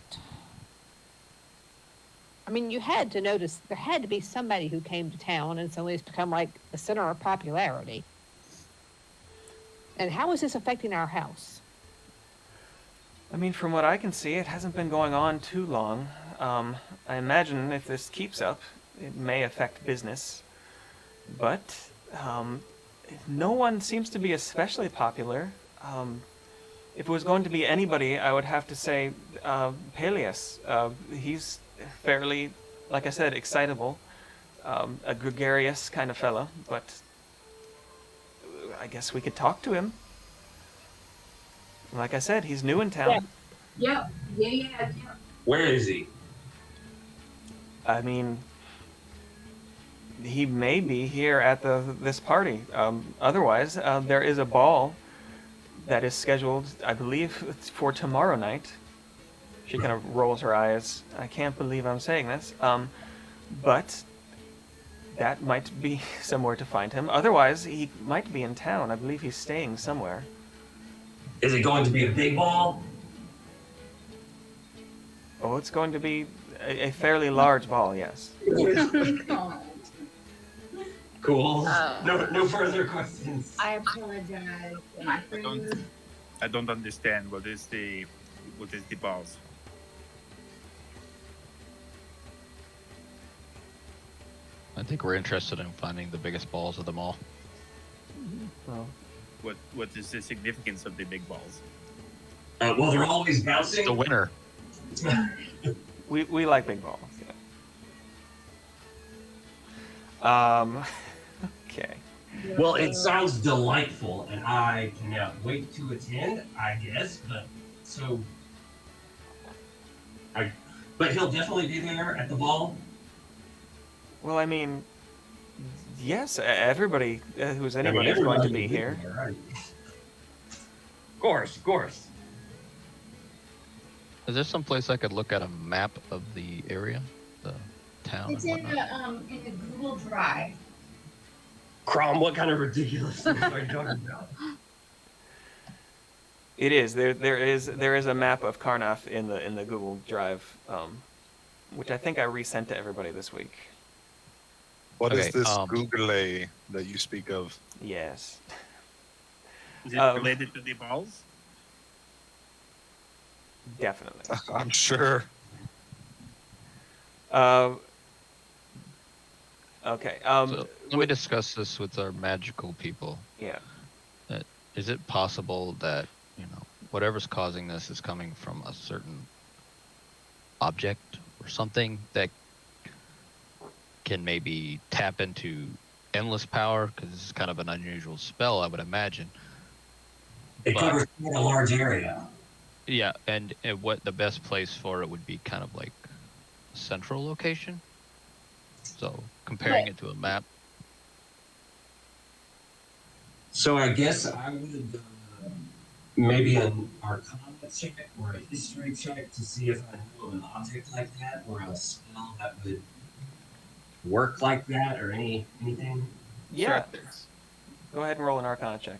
S3: I mean, you had to notice there had to be somebody who came to town and suddenly it's become like the center of popularity. And how is this affecting our house?
S1: I mean, from what I can see, it hasn't been going on too long. I imagine if this keeps up, it may affect business. But no one seems to be especially popular. If it was going to be anybody, I would have to say Peleus. He's fairly, like I said, excitable, a gregarious kind of fella, but I guess we could talk to him. Like I said, he's new in town.
S4: Yep. Yeah.
S2: Where is he?
S1: I mean, he may be here at this party. Otherwise, there is a ball that is scheduled, I believe, it's for tomorrow night. She kind of rolls her eyes. I can't believe I'm saying this. But that might be somewhere to find him. Otherwise, he might be in town. I believe he's staying somewhere.
S2: Is it going to be a big ball?
S1: Oh, it's going to be a fairly large ball, yes.
S2: Cool. No further questions.
S4: I apologize. My friends.
S6: I don't understand what is the balls.
S5: I think we're interested in finding the biggest balls of them all.
S1: Well,
S6: What is the significance of the big balls?
S2: Well, they're always bouncing.
S5: The winner.
S1: we like big balls. Um, okay.
S2: Well, it sounds delightful, and I cannot wait to attend. I guess, but so I. But he'll definitely be there at the ball.
S1: Well, I mean, yes, everybody who's
S2: I mean,
S1: anybody is going to
S2: everybody
S1: be
S2: will be
S1: here.
S2: there, right? Of course, of course.
S5: Is there some place I could look at a map of the area, the town
S4: It's
S5: and whatnot?
S4: in the Google Drive.
S2: Crom, what kind of ridiculous things are you talking about?
S1: It is there is a map of Karnath in the Google Drive, which I think I resent to everybody this week.
S7: What is
S5: Okay,
S7: this Google that you speak of?
S1: Yes.
S6: Is it
S1: Um,
S6: related to the balls?
S1: Definitely.
S7: I'm sure.
S1: Okay.
S5: So let me discuss this with our magical people.
S1: Yeah.
S5: Is it possible that, whatever's causing this is coming from a certain object or something that can maybe tap into endless power? Because this is kind of an unusual spell, I would imagine.
S2: It
S5: But-
S2: covers quite a large area.
S5: Yeah, and what the best place for it would be kind of like a central location. So comparing it to a map.
S2: So I guess I would maybe an Arcana check or a history check to see if I know of an object like that or a spell that would work like that or anything.
S1: Yeah.
S6: Sure.
S1: Go ahead and roll an Arcana check.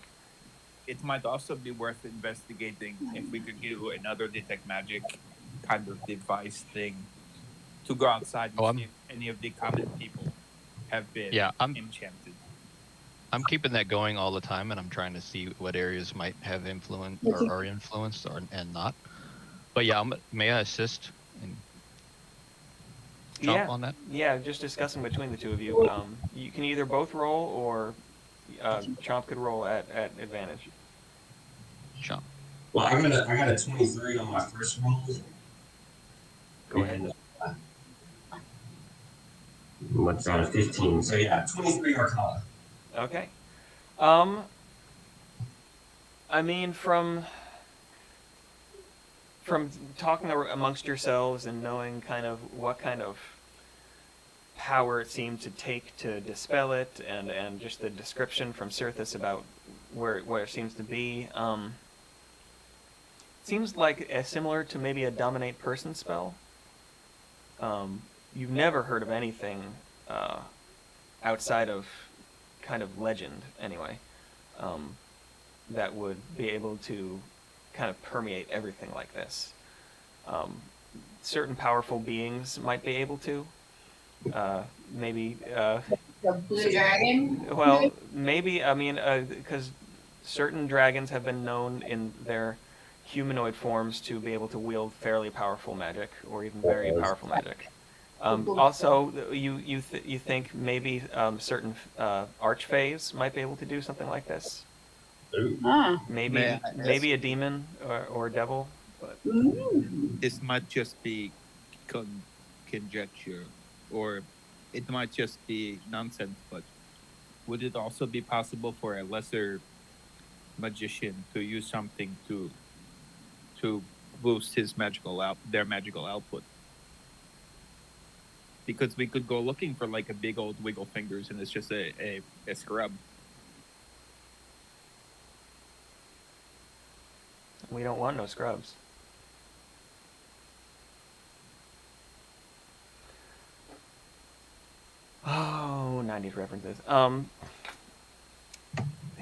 S6: It might also be worth investigating if we could do another detect magic kind of device thing to go outside and see if any of the common people have been enchanted.
S5: I'm keeping that going all the time, and I'm trying to see what areas might have influence or are influenced and not. But yeah, may I assist and jump on that?
S1: Yeah, just discussing between the two of you. You can either both roll, or Chomp could roll at advantage.
S5: Chomp.
S2: Well, I got a 23 on my first roll.
S1: Go ahead.
S2: What's on a 15? So yeah, 23 Arcana.
S1: Okay. I mean, from talking amongst yourselves and knowing kind of what kind of power it seemed to take to dispel it, and just the description from Cirthus about where it seems to be, seems like similar to maybe a dominate person spell. You've never heard of anything outside of kind of legend, anyway, that would be able to kind of permeate everything like this. Certain powerful beings might be able to. Maybe.
S4: The blue dragon?
S1: Well, maybe, I mean, because certain dragons have been known in their humanoid forms to be able to wield fairly powerful magic, or even very powerful magic. Also, you think maybe certain archfays might be able to do something like this. Maybe a demon or a devil. But
S6: This might just be conjecture, or it might just be nonsense, but would it also be possible for a lesser magician to use something to boost their magical output? Because we could go looking for like a big old wiggle fingers, and it's just a scrub.
S1: we don't want no scrubs. Oh, 90s references.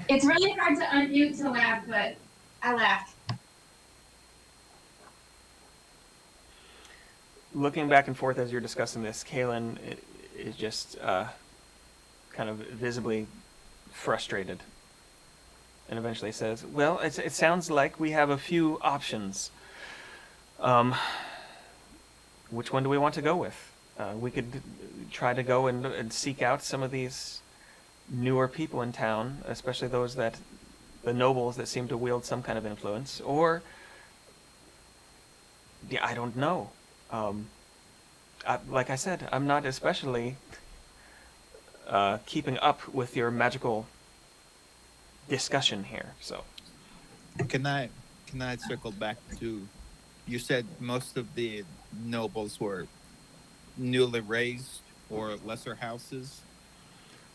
S4: It's really hard to unmute to laugh, but I laughed.
S1: Looking back and forth as you're discussing this, Kaylin is just kind of visibly frustrated, and eventually says, "Well, it sounds like we have a few options. Which one do we want to go with? We could try to go and seek out some of these newer people in town, especially the nobles that seem to wield some kind of influence, or yeah, I don't know. Like I said, I'm not especially keeping up with your magical discussion here. So,
S6: Can I circle back to? You said most of the nobles were newly raised or lesser houses.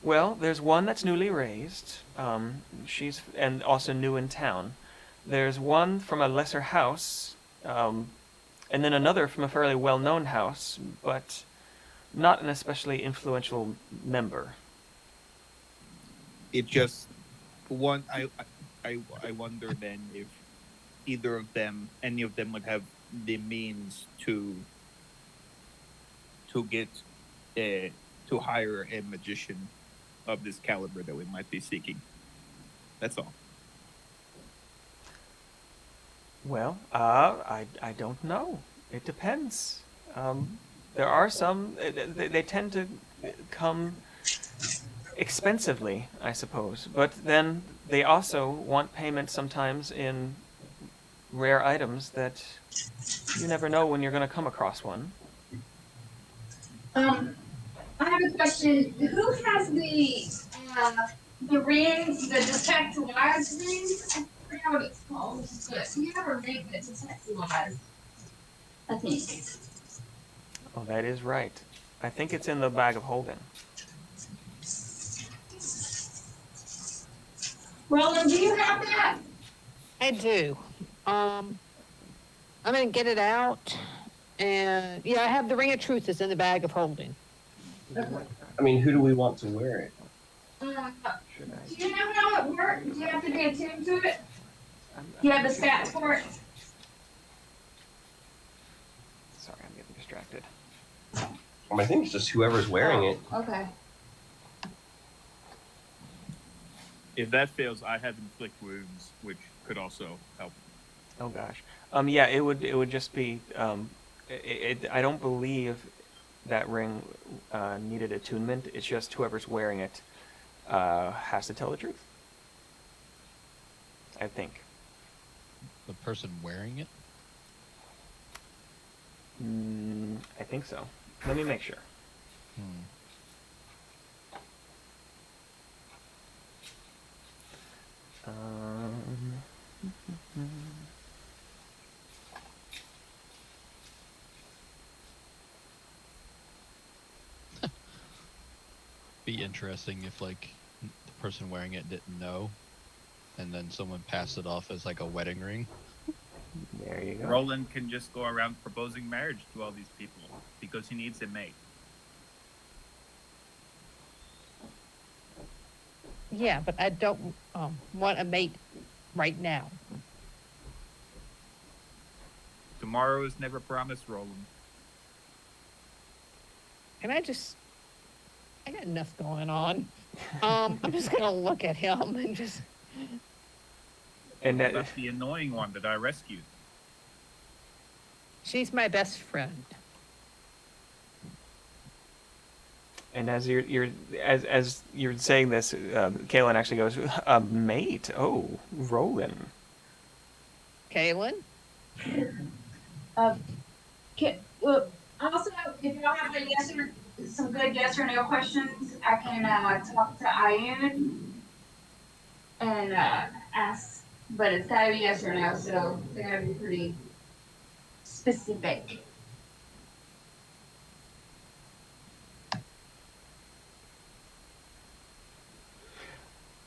S1: well, there's one that's newly raised. She's and also new in town. There's one from a lesser house, and then another from a fairly well-known house, but not an especially influential member.
S6: It just one. I wonder then if either of them, any of them, would have the means to get to hire a magician of this caliber that we might be seeking. That's all.
S1: Well, I don't know. It depends. There are some. They tend to come expensively, I suppose. But then they also want payment sometimes in rare items that you never know when you're going to come across one.
S4: I have a question. Who has the rings, the detect lies rings? I forgot what it's called, but we have a ring that detects lies. I think.
S1: Oh, that is right. I think it's in the bag of holding.
S4: Roland, do you have that?
S3: I do. I'm gonna get it out, and yeah, I have the ring of truth is in the bag of holding.
S2: I mean, who do we want to wear it?
S1: Should I?
S4: Do you know how it works? Do you have to be attuned to it? Do you have the stats for it?
S1: Sorry, I'm getting distracted.
S2: I think it's just whoever's wearing it.
S4: Okay.
S6: If that fails, I have inflict wounds, which could also help.
S1: Oh gosh. Yeah, it would just be. I don't believe that ring needed attunement. It's just whoever's wearing it has to tell the truth. I think.
S5: The person wearing it?
S1: I think so. Let me make sure. Um,
S5: Be interesting if like the person wearing it didn't know, and then someone passed it off as like a wedding ring.
S1: there you go.
S6: Roland can just go around proposing marriage to all these people because he needs a mate.
S3: Yeah, but I don't want a mate right now.
S6: Tomorrow is never promised, Roland.
S3: And I got enough going on. I'm just gonna look at him and just.
S1: And that,
S6: That's the annoying one that I rescued.
S3: She's my best friend.
S1: and as you're saying this, Kaylin actually goes, "Mate, oh, Roland."
S3: Kaylin?
S4: Also, if y'all have some good yes or no questions, I can talk to Ayun and ask, but it's gotta be yes or no, so they're gonna be pretty specific.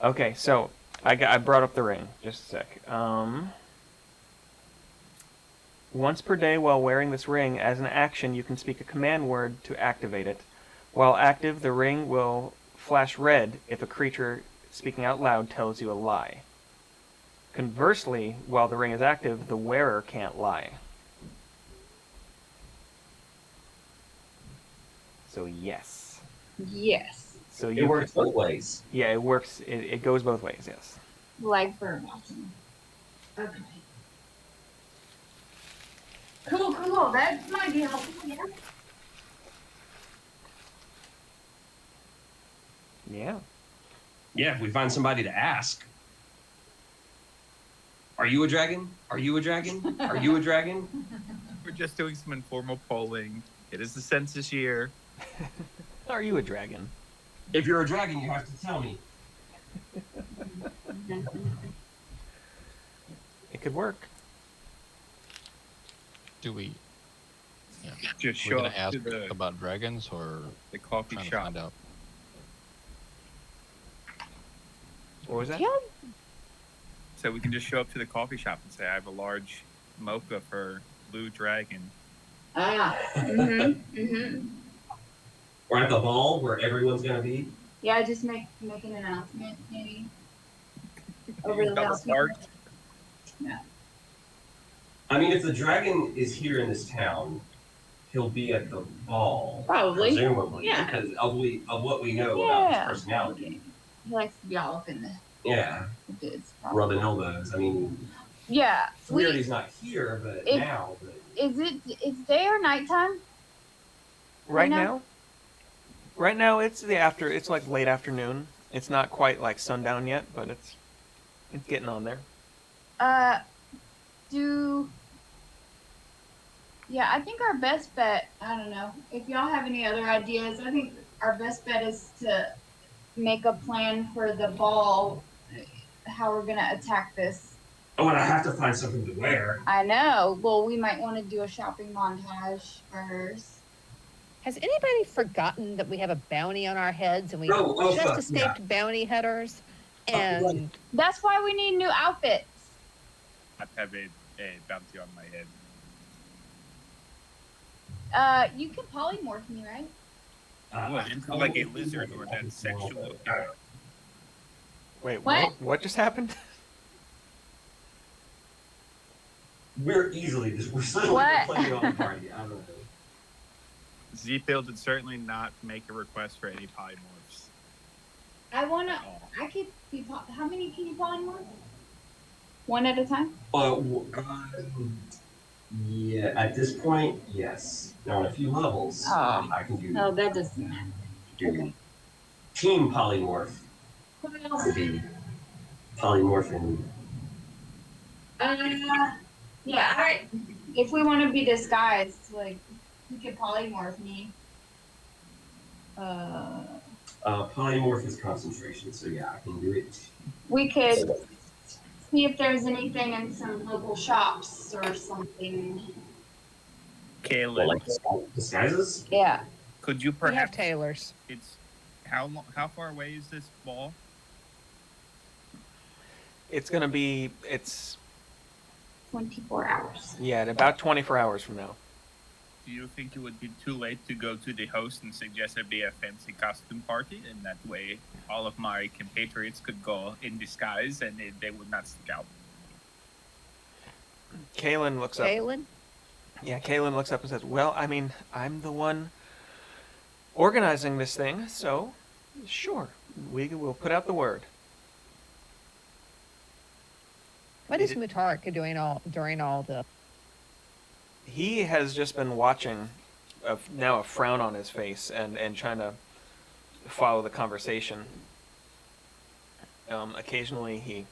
S1: Okay, so I brought up the ring. Just a sec. Once per day while wearing this ring, as an action, you can speak a command word to activate it. While active, the ring will flash red if a creature speaking out loud tells you a lie. Conversely, while the ring is active, the wearer can't lie. So yes.
S4: Yes.
S1: So
S2: It works both ways.
S1: Yeah, it works. It goes both ways. Yes.
S4: Like for watching. Okay. Cool. That might be helpful, yeah.
S1: Yeah.
S2: Yeah, if we find somebody to ask. Are you a dragon? Are you a dragon? Are you a dragon?
S6: We're just doing some informal polling. It is the census year.
S1: Are you a dragon?
S2: If you're a dragon, you have to tell me.
S1: It could work.
S5: Do we? Yeah.
S6: Just
S5: We're
S6: show
S5: gonna
S6: up
S5: ask
S6: to the
S5: about dragons or
S6: coffee
S5: trying to
S6: shop.
S5: find out.
S1: What was that?
S3: Yeah.
S6: So we can just show up to the coffee shop and say, I have a large mocha for Blue Dragon.
S2: Or at the ball where everyone's gonna be.
S4: Yeah, just make an announcement, maybe. Over the
S6: Double
S4: loudspeaker.
S6: parked.
S2: I mean, if the dragon is here in this town, he'll be at the ball.
S4: Probably.
S2: Presumably.
S4: Yeah.
S2: Because of what we know about his
S4: Yeah.
S2: personality.
S4: He likes to be all up in the
S2: Yeah.
S4: biz.
S2: Rubbing elbows. I mean,
S4: Yeah.
S2: it's weird he's not here, but now. But...
S4: Is day or nighttime?
S1: Right
S4: now?
S1: now? Right now, it's it's like late afternoon. It's not quite like sundown yet, but it's getting on there.
S4: Yeah, I think our best bet, I don't know, if y'all have any other ideas, I think our best bet is to make a plan for the ball, how we're going to attack this.
S2: Oh, and I have to find something to wear.
S4: I know. Well, we might want to do a shopping montage first.
S3: Has anybody forgotten that we have a bounty on our heads and we just escaped bounty hunters? And
S4: that's why we need new outfits.
S6: I have a bounty on my head.
S4: You can polymorph me, right?
S6: Into like a lizard or that sexual.
S1: Wait,
S4: What?
S1: What just happened?
S2: We're still
S4: What?
S2: playing on the party. I don't know.
S6: Z-Field did certainly not make a request for any polymorphs.
S4: I could be, how many can you polymorph? One at a time?
S2: Yeah, at this point, yes. Now, on a few levels, I can do.
S4: No, that doesn't matter.
S2: Do team polymorph.
S4: What else?
S2: Would be polymorphing.
S4: Yeah, alright. If we want to be disguised, like, you could polymorph me.
S2: Polymorph is concentration, so yeah, I can do it.
S4: We could see if there's anything in some local shops or something.
S6: Kaylin,
S2: Well, like disguises?
S4: Yeah.
S6: could you
S3: we have
S6: perhaps?
S3: tailors.
S6: It's how How far away is this ball?
S1: It's gonna be
S4: 24 hours.
S1: in about 24 hours from now.
S6: Do you think it would be too late to go to the host and suggest it be a fancy costume party, and that way all of my compatriots could go in disguise and they would not stick out?
S1: Kaylin looks up.
S3: Kaylin?
S1: Yeah, Kaylin looks up and says, "Well, I mean, I'm the one organizing this thing, so sure, we will put out the word."
S3: What is Mutark doing during all the...
S1: He has just been watching, now a frown on his face, and trying to follow the conversation. Occasionally, he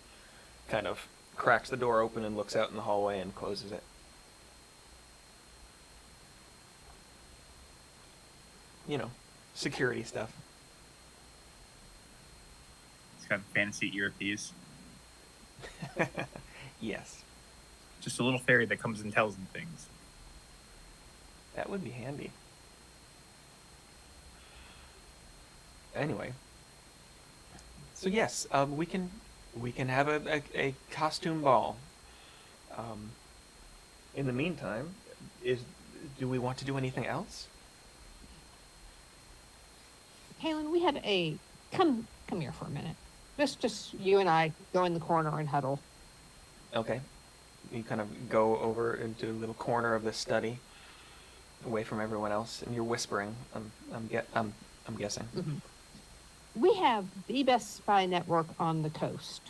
S1: kind of cracks the door open and looks out in the hallway and closes it. You know, security stuff.
S6: It's got a fancy earpiece.
S1: Yes,
S6: Just a little fairy that comes and tells them things.
S1: that would be handy. Anyway, so yes, we can have a costume ball. In the meantime, do we want to do anything else?
S3: Kaylin, we had a... Come here for a minute. Just you and I go in the corner and huddle.
S1: Okay. You kind of go over into a little corner of the study, away from everyone else, and you're whispering. I'm guessing.
S3: Mm-hmm. We have the best spy network on the coast.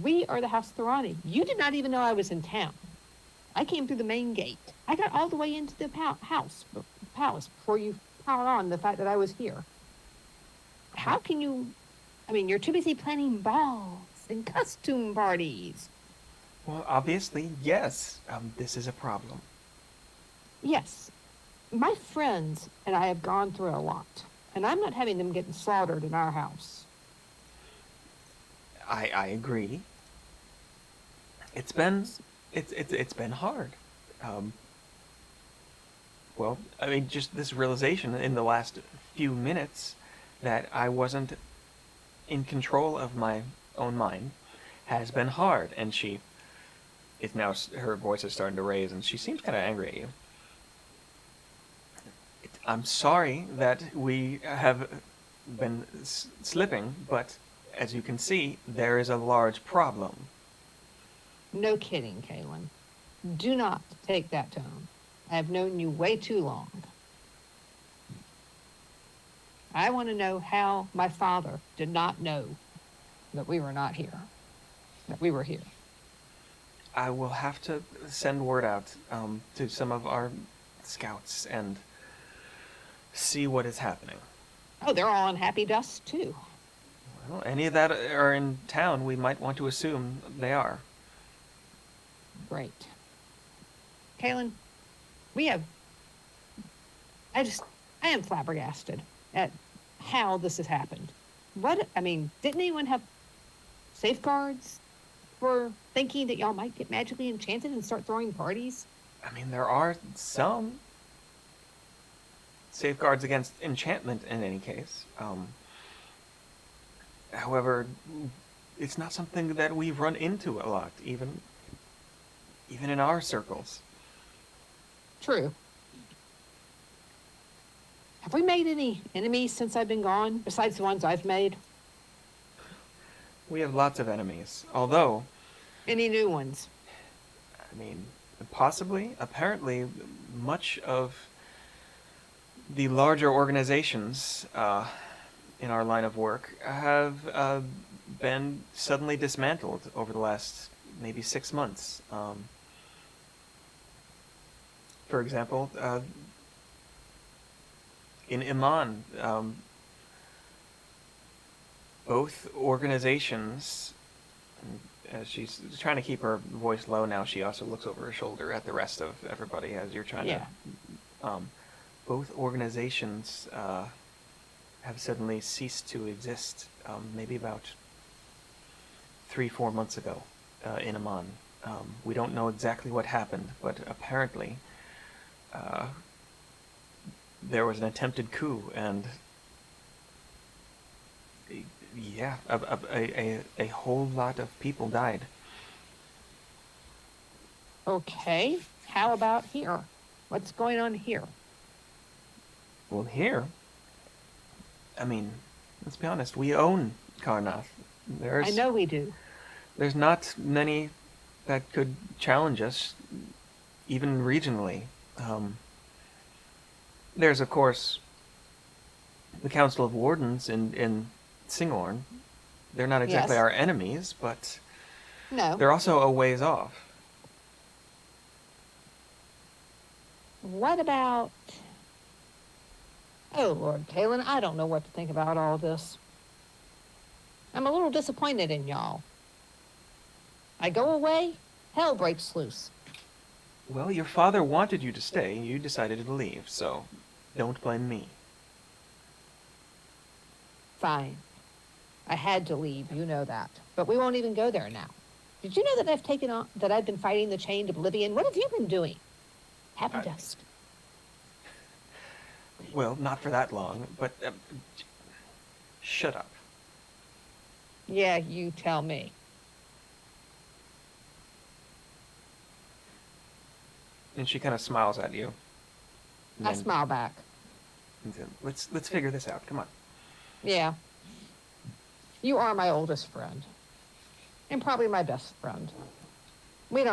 S3: We are the House Thorani. You did not even know I was in town. I came through the main gate. I got all the way into the palace before you power on the fact that I was here. How can you... I mean, you're too busy planning balls and costume parties.
S1: Well, obviously, yes. This is a problem.
S3: Yes. My friends and I have gone through a lot. And I'm not having them getting slaughtered in our house.
S1: I agree. It's been it's been hard. Um, well, I mean, just this realization in the last few minutes that I wasn't in control of my own mind has been hard. And she is now, her voice is starting to raise, and she seems kind of angry at you. I'm sorry that we have been slipping, but as you can see, there is a large problem.
S3: No kidding, Kaylin. Do not take that tone. I have known you way too long. I want to know how my father did not know that we were not here, that we were here.
S1: I will have to send word out to some of our scouts and see what is happening.
S3: Oh, they're all on happy dust, too.
S1: Well, any of that are in town, we might want to assume they are.
S3: Great. Kaylin, we have... I am flabbergasted at how this has happened. Didn't anyone have safeguards for thinking that y'all might get magically enchanted and start throwing parties?
S1: I mean, there are some safeguards against enchantment in any case. However, it's not something that we run into a lot, even in our circles.
S3: True. Have we made any enemies since I've been gone, besides the ones I've made?
S1: We have lots of enemies, although,
S3: Any new ones?
S1: I mean, possibly, apparently, much of the larger organizations in our line of work have been suddenly dismantled over the last maybe 6 months. For example, in Iman, both organizations, as she's trying to keep her voice low now, she also looks over her shoulder at the rest of everybody as you're trying
S3: Yeah.
S1: to... both organizations have suddenly ceased to exist, maybe about 3-4 months ago in Amman. We don't know exactly what happened, but apparently there was an attempted coup, and yeah, a whole lot of people died.
S3: Okay. How about here? What's going on here?
S1: Well, here, I mean, let's be honest, we own Karnath.
S3: I know we do.
S1: There's not many that could challenge us, even regionally. There's, of course, the Council of Wardens in Singorn. They're not exactly
S3: Yes.
S1: our enemies, but
S3: No.
S1: they're also a ways off.
S3: What about... Oh, Lord, Kaylin, I don't know what to think about all this. I'm a little disappointed in y'all. I go away, hell breaks loose.
S1: Well, your father wanted you to stay, and you decided to leave, so don't blame me.
S3: Fine. I had to leave, you know that. But we won't even go there now. Did you know that I've been fighting the chained oblivion? What have you been doing? Happy dust.
S1: Well, not for that long, but shut up.
S3: Yeah, you tell me.
S1: And she kind of smiles at you. And
S3: I
S1: then-
S3: smile back.
S1: and then, let's figure this out. Come on.
S3: Yeah. You are my oldest friend. And probably my best friend. We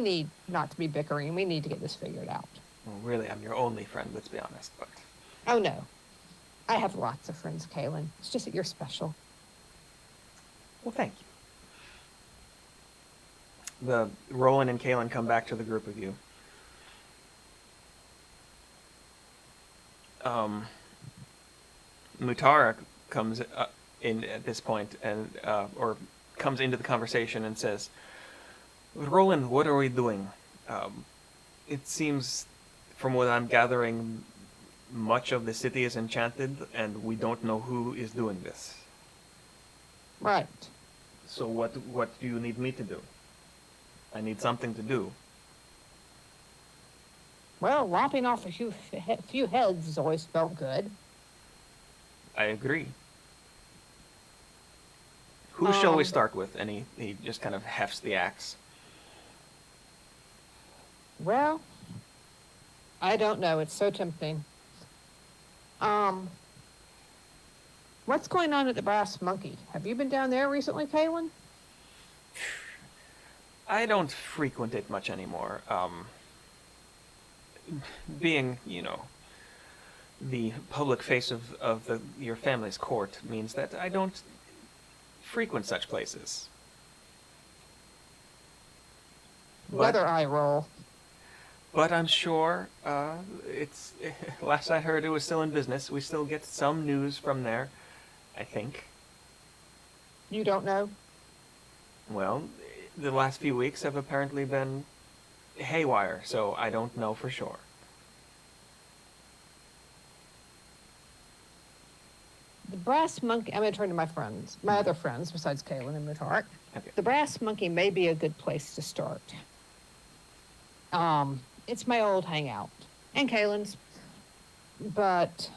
S3: need not to be bickering. We need to get this figured out.
S1: Well, really, I'm your only friend. Let's be honest. But
S3: Oh, no. I have lots of friends, Kaylin. It's just that you're special.
S1: well, thank you. The Roland and Kalen come back to the group of you. Mutara comes in at this point and or comes into the conversation and says, "Roland, what are we doing? It seems, from what I'm gathering, much of the city is enchanted, and we don't know who is doing this.
S3: Right.
S1: So what do you need me to do? I need something to do.
S3: Well, lopping off a few heads has always felt good.
S1: I agree. Who shall we
S3: Um,
S1: start with? And he just kind of hefts the axe.
S3: Well, I don't know. It's so tempting. What's going on at the Brass Monkey? Have you been down there recently, Kaylin?
S1: I don't frequent it much anymore. Being, the public face of your family's court means that I don't frequent such places.
S3: Whether I roll.
S1: But I'm sure it's. Last I heard, it was still in business. We still get some news from there, I think.
S3: You don't know?
S1: Well, the last few weeks have apparently been haywire, so I don't know for sure.
S3: The Brass Monkey, I'm going to turn to my friends, my other friends besides Kaylin and Mutark.
S1: Okay.
S3: The Brass Monkey may be a good place to start. It's my old hangout, and Kaylin's, but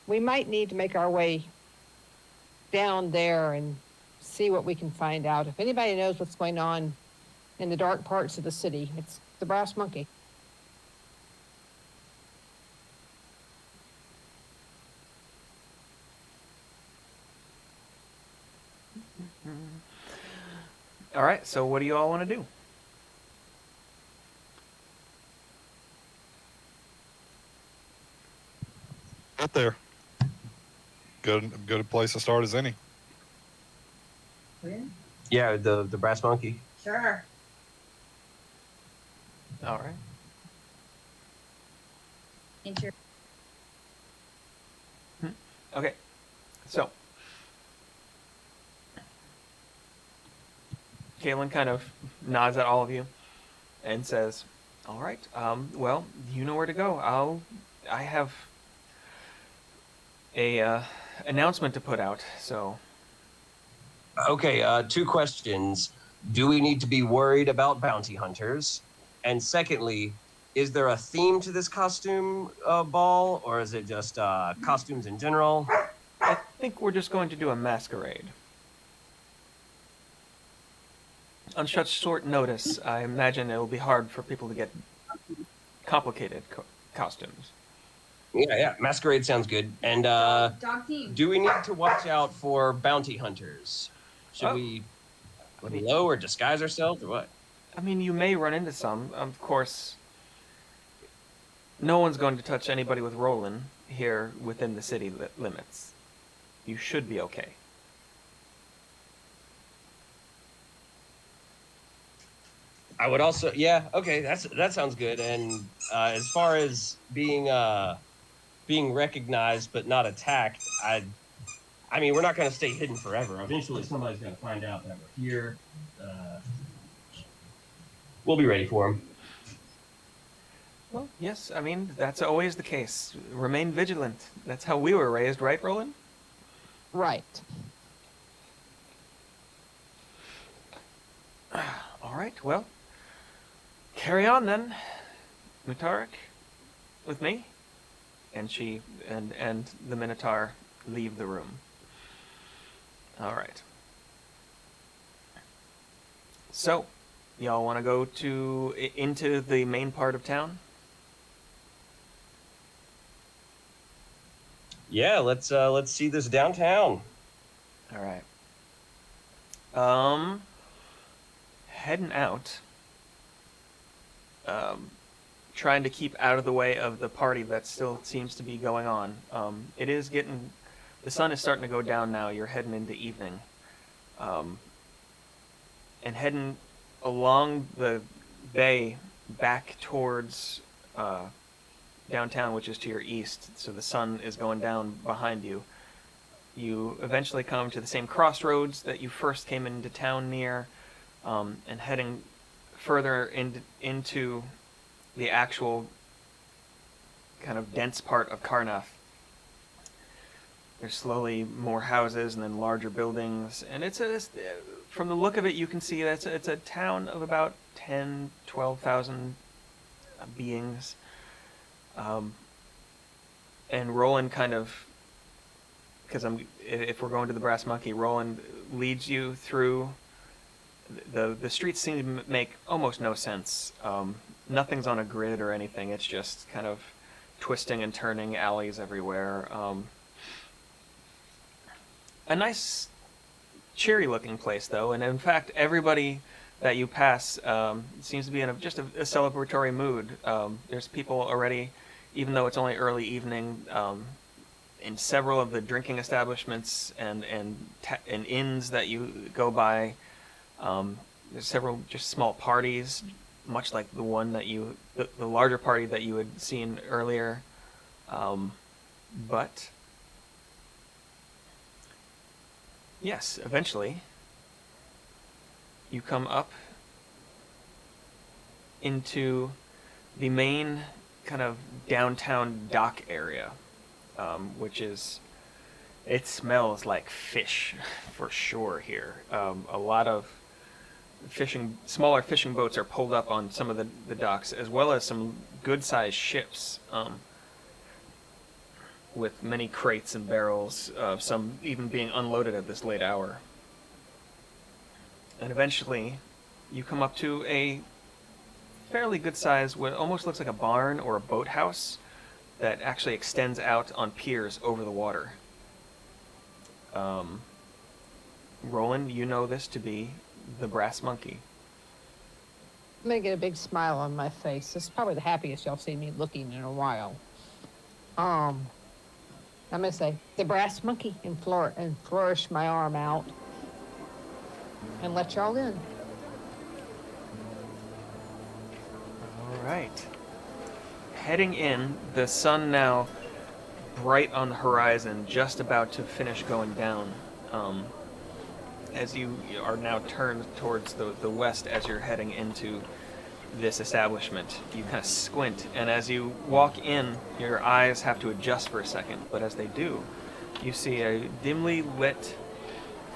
S3: we might need to make our way down there and see what we can find out. If anybody knows what's going on in the dark parts of the city, it's the Brass Monkey.
S1: All right, so what do you all want to do?
S7: Get there. Good place to start as any.
S2: Yeah, the Brass Monkey.
S8: Sure.
S1: All right. Okay, so Kaylin kind of nods at all of you and says, "All right, well, you know where to go. I have a announcement to put out, so."
S2: Okay, 2 questions. Do we need to be worried about bounty hunters? And secondly, is there a theme to this costume ball, or is it just costumes in general?
S1: I think we're just going to do a masquerade. On such short notice, I imagine it will be hard for people to get complicated costumes.
S2: Yeah, masquerade sounds good. And
S4: Dog team.
S2: do we need to watch out for bounty hunters? Should
S1: Oh.
S2: we low or disguise ourselves or what?
S1: I mean, you may run into some. Of course, no one's going to touch anybody with Roland here within the city limits. You should be okay.
S2: I would also, yeah, okay, that sounds good. And as far as being recognized but not attacked, I mean, we're not going to stay hidden forever. Eventually, somebody's going to find out that we're here. We'll be ready for them.
S1: Well, yes, I mean, that's always the case. Remain vigilant. That's how we were raised, right, Roland?
S3: Right.
S1: All right, well, carry on then, Mutarik, with me. And she and the Minotaur leave the room. All right. So, y'all want to go into the main part of town?
S2: Yeah, let's see this downtown.
S1: All right. Heading out. Trying to keep out of the way of the party that still seems to be going on. It is getting, the sun is starting to go down now. You're heading into evening. And heading along the bay back towards downtown, which is to your east. So the sun is going down behind you. You eventually come to the same crossroads that you first came into town near, and heading further into the actual kind of dense part of Karnath. There's slowly more houses and then larger buildings, and from the look of it, you can see that it's a town of about 10, 12,000 beings. And Roland kind of, because if we're going to the Brass Monkey, Roland leads you through. The streets seem to make almost no sense. Nothing's on a grid or anything. It's just kind of twisting and turning alleys everywhere. A nice, cheery-looking place, though, and in fact, everybody that you pass seems to be in just a celebratory mood. There's people already, even though it's only early evening, in several of the drinking establishments and inns that you go by. There's several just small parties, much like the one that the larger party that you had seen earlier. But yes, eventually you come up into the main kind of downtown dock area, which it smells like fish for sure here. A lot of smaller fishing boats are pulled up on some of the docks, as well as some good-sized ships, with many crates and barrels, some even being unloaded at this late hour. And eventually, you come up to a fairly good size, what almost looks like a barn or a boathouse that actually extends out on piers over the water. Roland, you know this to be the Brass Monkey.
S3: I'm gonna get a big smile on my face. This is probably the happiest y'all see me looking in a while. I'm gonna say the Brass Monkey and flourish my arm out and let y'all in.
S1: All right. Heading in, the sun now bright on the horizon, just about to finish going down. As you are now turned towards the west as you're heading into this establishment, you kind of squint, and as you walk in, your eyes have to adjust for a second, but as they do, you see a dimly lit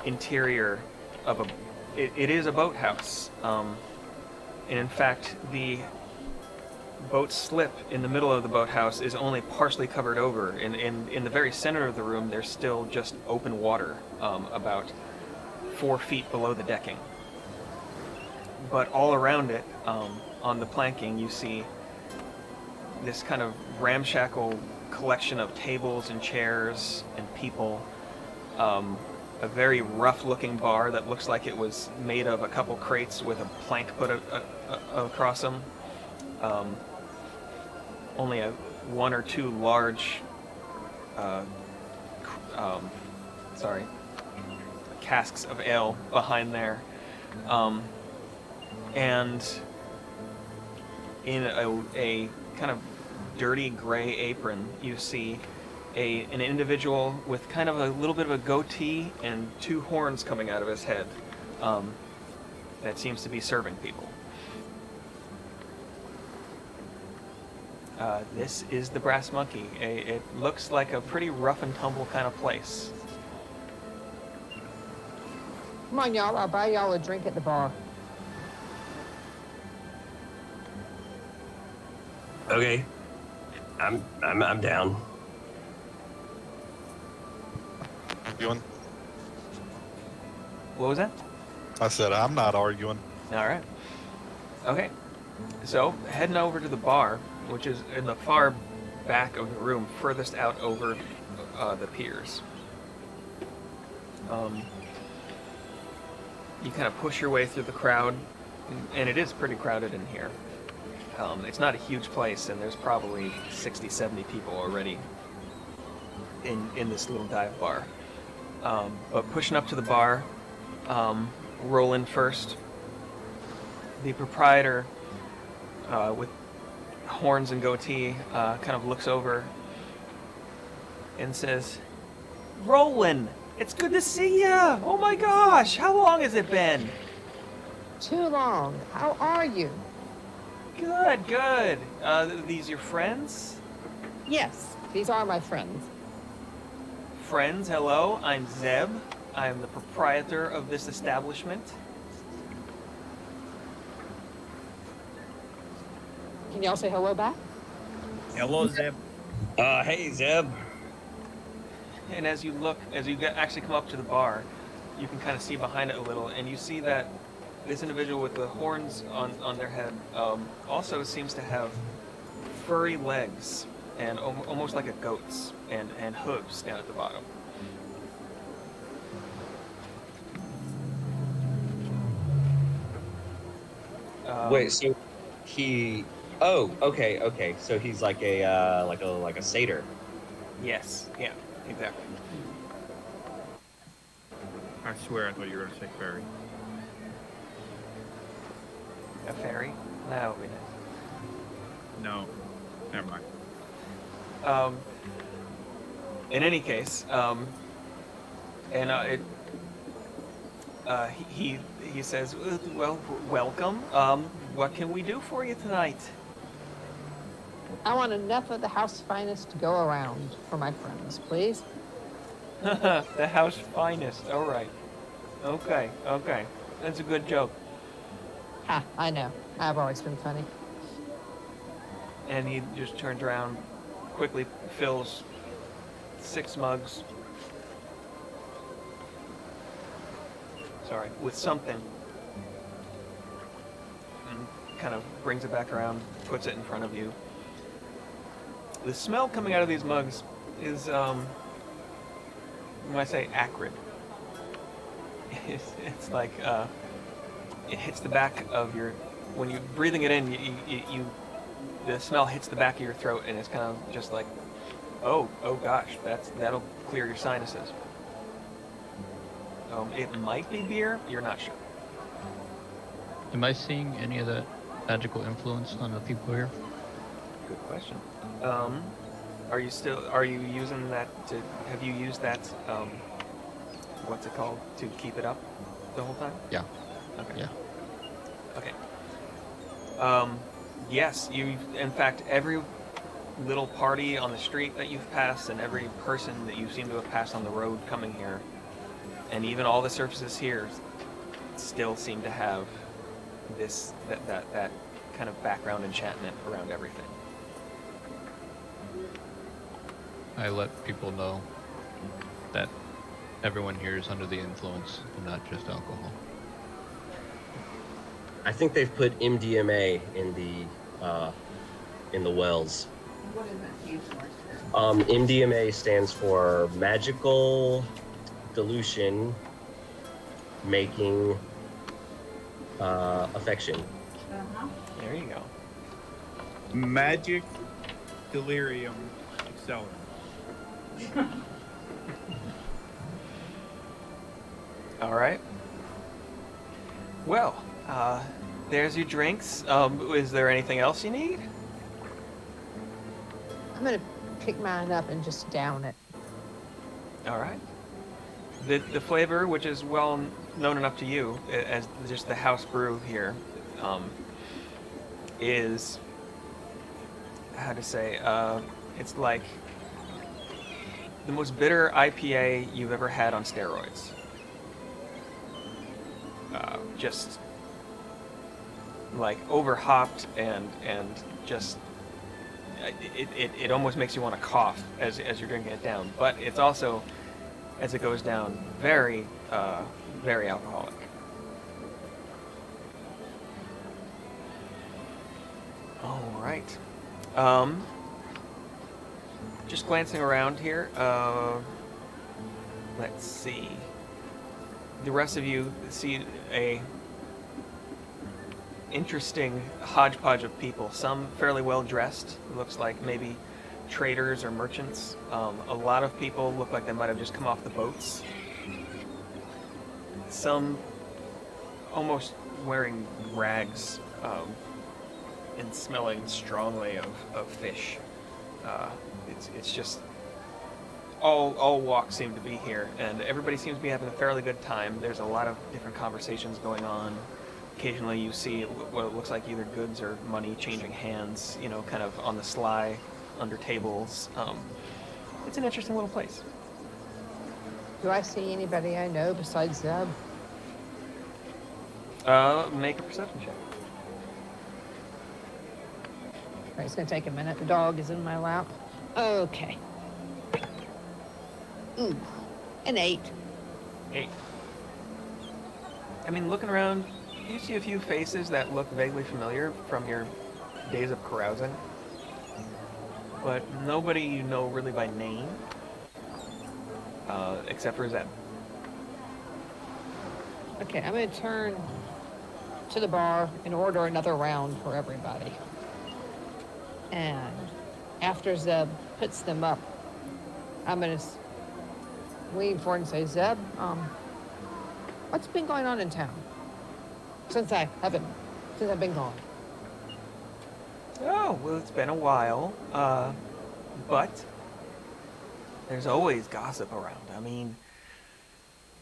S1: interior of it is a boathouse. And in fact, the boat slip in the middle of the boathouse is only partially covered over. In the very center of the room, there's still just open water, about 4 feet below the decking. But all around it, on the planking, you see this kind of ramshackle collection of tables and chairs and people. A very rough-looking bar that looks like it was made of a couple crates with a plank put across them. Only one or two large, casks of ale behind there, and in a kind of dirty gray apron, you see an individual with kind of a little bit of a goatee and two horns coming out of his head, that seems to be serving people. This is the Brass Monkey. It looks like a pretty rough and tumble kind of place.
S3: Come on, y'all. I'll buy y'all a drink at the bar.
S2: Okay, I'm down.
S7: Arguing.
S1: What was that?
S7: I said I'm not arguing.
S1: All right. Okay. So, heading over to the bar, which is in the far back of the room, furthest out over the piers. You kind of push your way through the crowd, and it is pretty crowded in here. It's not a huge place, and there's probably 60, 70 people already in this little dive bar. But pushing up to the bar, Roland first. The proprietor, with horns and goatee, kind of looks over and says, "Roland, it's good to see ya! Oh my gosh, how long has it been?"
S3: Too long. How are you?
S1: Good, good. These your friends?
S3: Yes, these are my friends.
S1: Friends, hello. I'm Zeb. I'm the proprietor of this establishment.
S3: Can y'all say hello back?
S6: Hello, Zeb.
S2: Hey, Zeb.
S1: And as you actually come up to the bar, you can kind of see behind it a little, and you see that this individual with the horns on their head also seems to have furry legs and almost like a goat's and hooves down at the bottom.
S2: Wait, so he? Oh, okay. So he's like a satyr.
S1: Yes, yeah, exactly.
S6: I swear I thought you were going to say fairy.
S1: A fairy? That would be nice.
S6: No, never mind.
S1: In any case, he says, well, welcome. What can we do for you tonight?
S3: I want enough of the house finest to go around for my friends, please.
S1: The house finest. All right. Okay. That's a good joke.
S3: Ha, I know. I've always been funny.
S1: And he just turns around, quickly fills 6 mugs. Sorry, with something. And kind of brings it back around, puts it in front of you. The smell coming out of these mugs is, when I say acrid, it's like, it hits the back of your, when you're breathing it in, the smell hits the back of your throat, and it's kind of just like, oh gosh, that'll clear your sinuses. It might be beer, you're not sure.
S5: Am I seeing any of that magical influence on the people here?
S1: Good question. Are you using that have you used that, what's it called, to keep it up the whole time?
S5: Yeah.
S1: Okay.
S5: Yeah.
S1: Okay. Yes, in fact, every little party on the street that you've passed and every person that you seem to have passed on the road coming here, and even all the surfaces here still seem to have that kind of background enchantment around everything.
S5: I let people know that everyone here is under the influence and not just alcohol.
S2: I think they've put MDMA in the wells.
S3: What does that stand for?
S2: MDMA stands for magical dilution making affection.
S3: Uh-huh.
S1: There you go.
S6: Magic delirium accelerant.
S1: All right. Well, there's your drinks. Is there anything else you need?
S3: I'm gonna pick mine up and just down it.
S1: All right. The flavor, which is well known enough to you as just the house brew here, is, how to say, it's like the most bitter IPA you've ever had on steroids. Just like over hopped and just it almost makes you want to cough as you're drinking it down. But it's also, as it goes down, very very alcoholic. All right. Just glancing around here. Let's see. The rest of you see a interesting hodgepodge of people. Some fairly well dressed. Looks like maybe traders or merchants. A lot of people look like they might have just come off the boats. Some almost wearing rags and smelling strongly of fish. It's just all walks seem to be here, and everybody seems to be having a fairly good time. There's a lot of different conversations going on. Occasionally you see what looks like either goods or money changing hands, kind of on the sly. under tables. It's an interesting little place.
S3: Do I see anybody I know besides Zeb?
S1: Make a perception check.
S3: Right, it's gonna take a minute. The dog is in my lap. Okay. Ooh, an 8.
S1: 8. I mean, looking around, you see a few faces that look vaguely familiar from your days of carousing, but nobody you know really by name, except for Zeb.
S3: Okay, I'm gonna turn to the bar and order another round for everybody. And after Zeb puts them up, I'm gonna lean forward and say, Zeb, what's been going on in town since I've been gone?
S1: Oh, well, it's been a while, but there's always gossip around. I mean,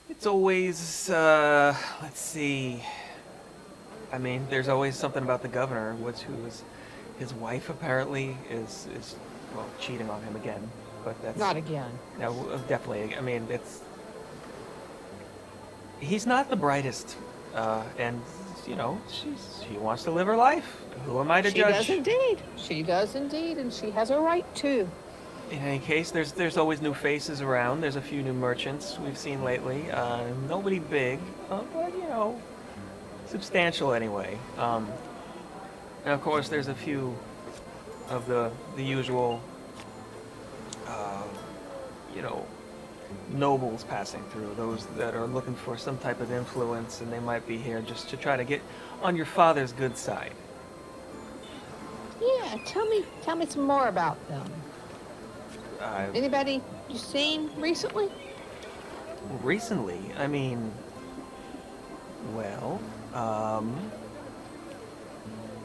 S1: it's always, let's see. I mean, there's always something about the governor, his wife apparently is well, cheating on him again. But that's
S3: Not again.
S1: no, definitely. I mean, he's not the brightest, and you know, she wants to live her life. Who am I to judge?
S3: She does indeed. She does indeed, and she has a right to.
S1: In any case, there's always new faces around. There's a few new merchants we've seen lately. Nobody big, but you know, substantial anyway. And of course, there's a few of the usual, you know, nobles passing through. Those that are looking for some type of influence, and they might be here just to try to get on your father's good side.
S3: Yeah, tell me some more about them. Anybody you seen recently?
S1: Recently, I mean, well,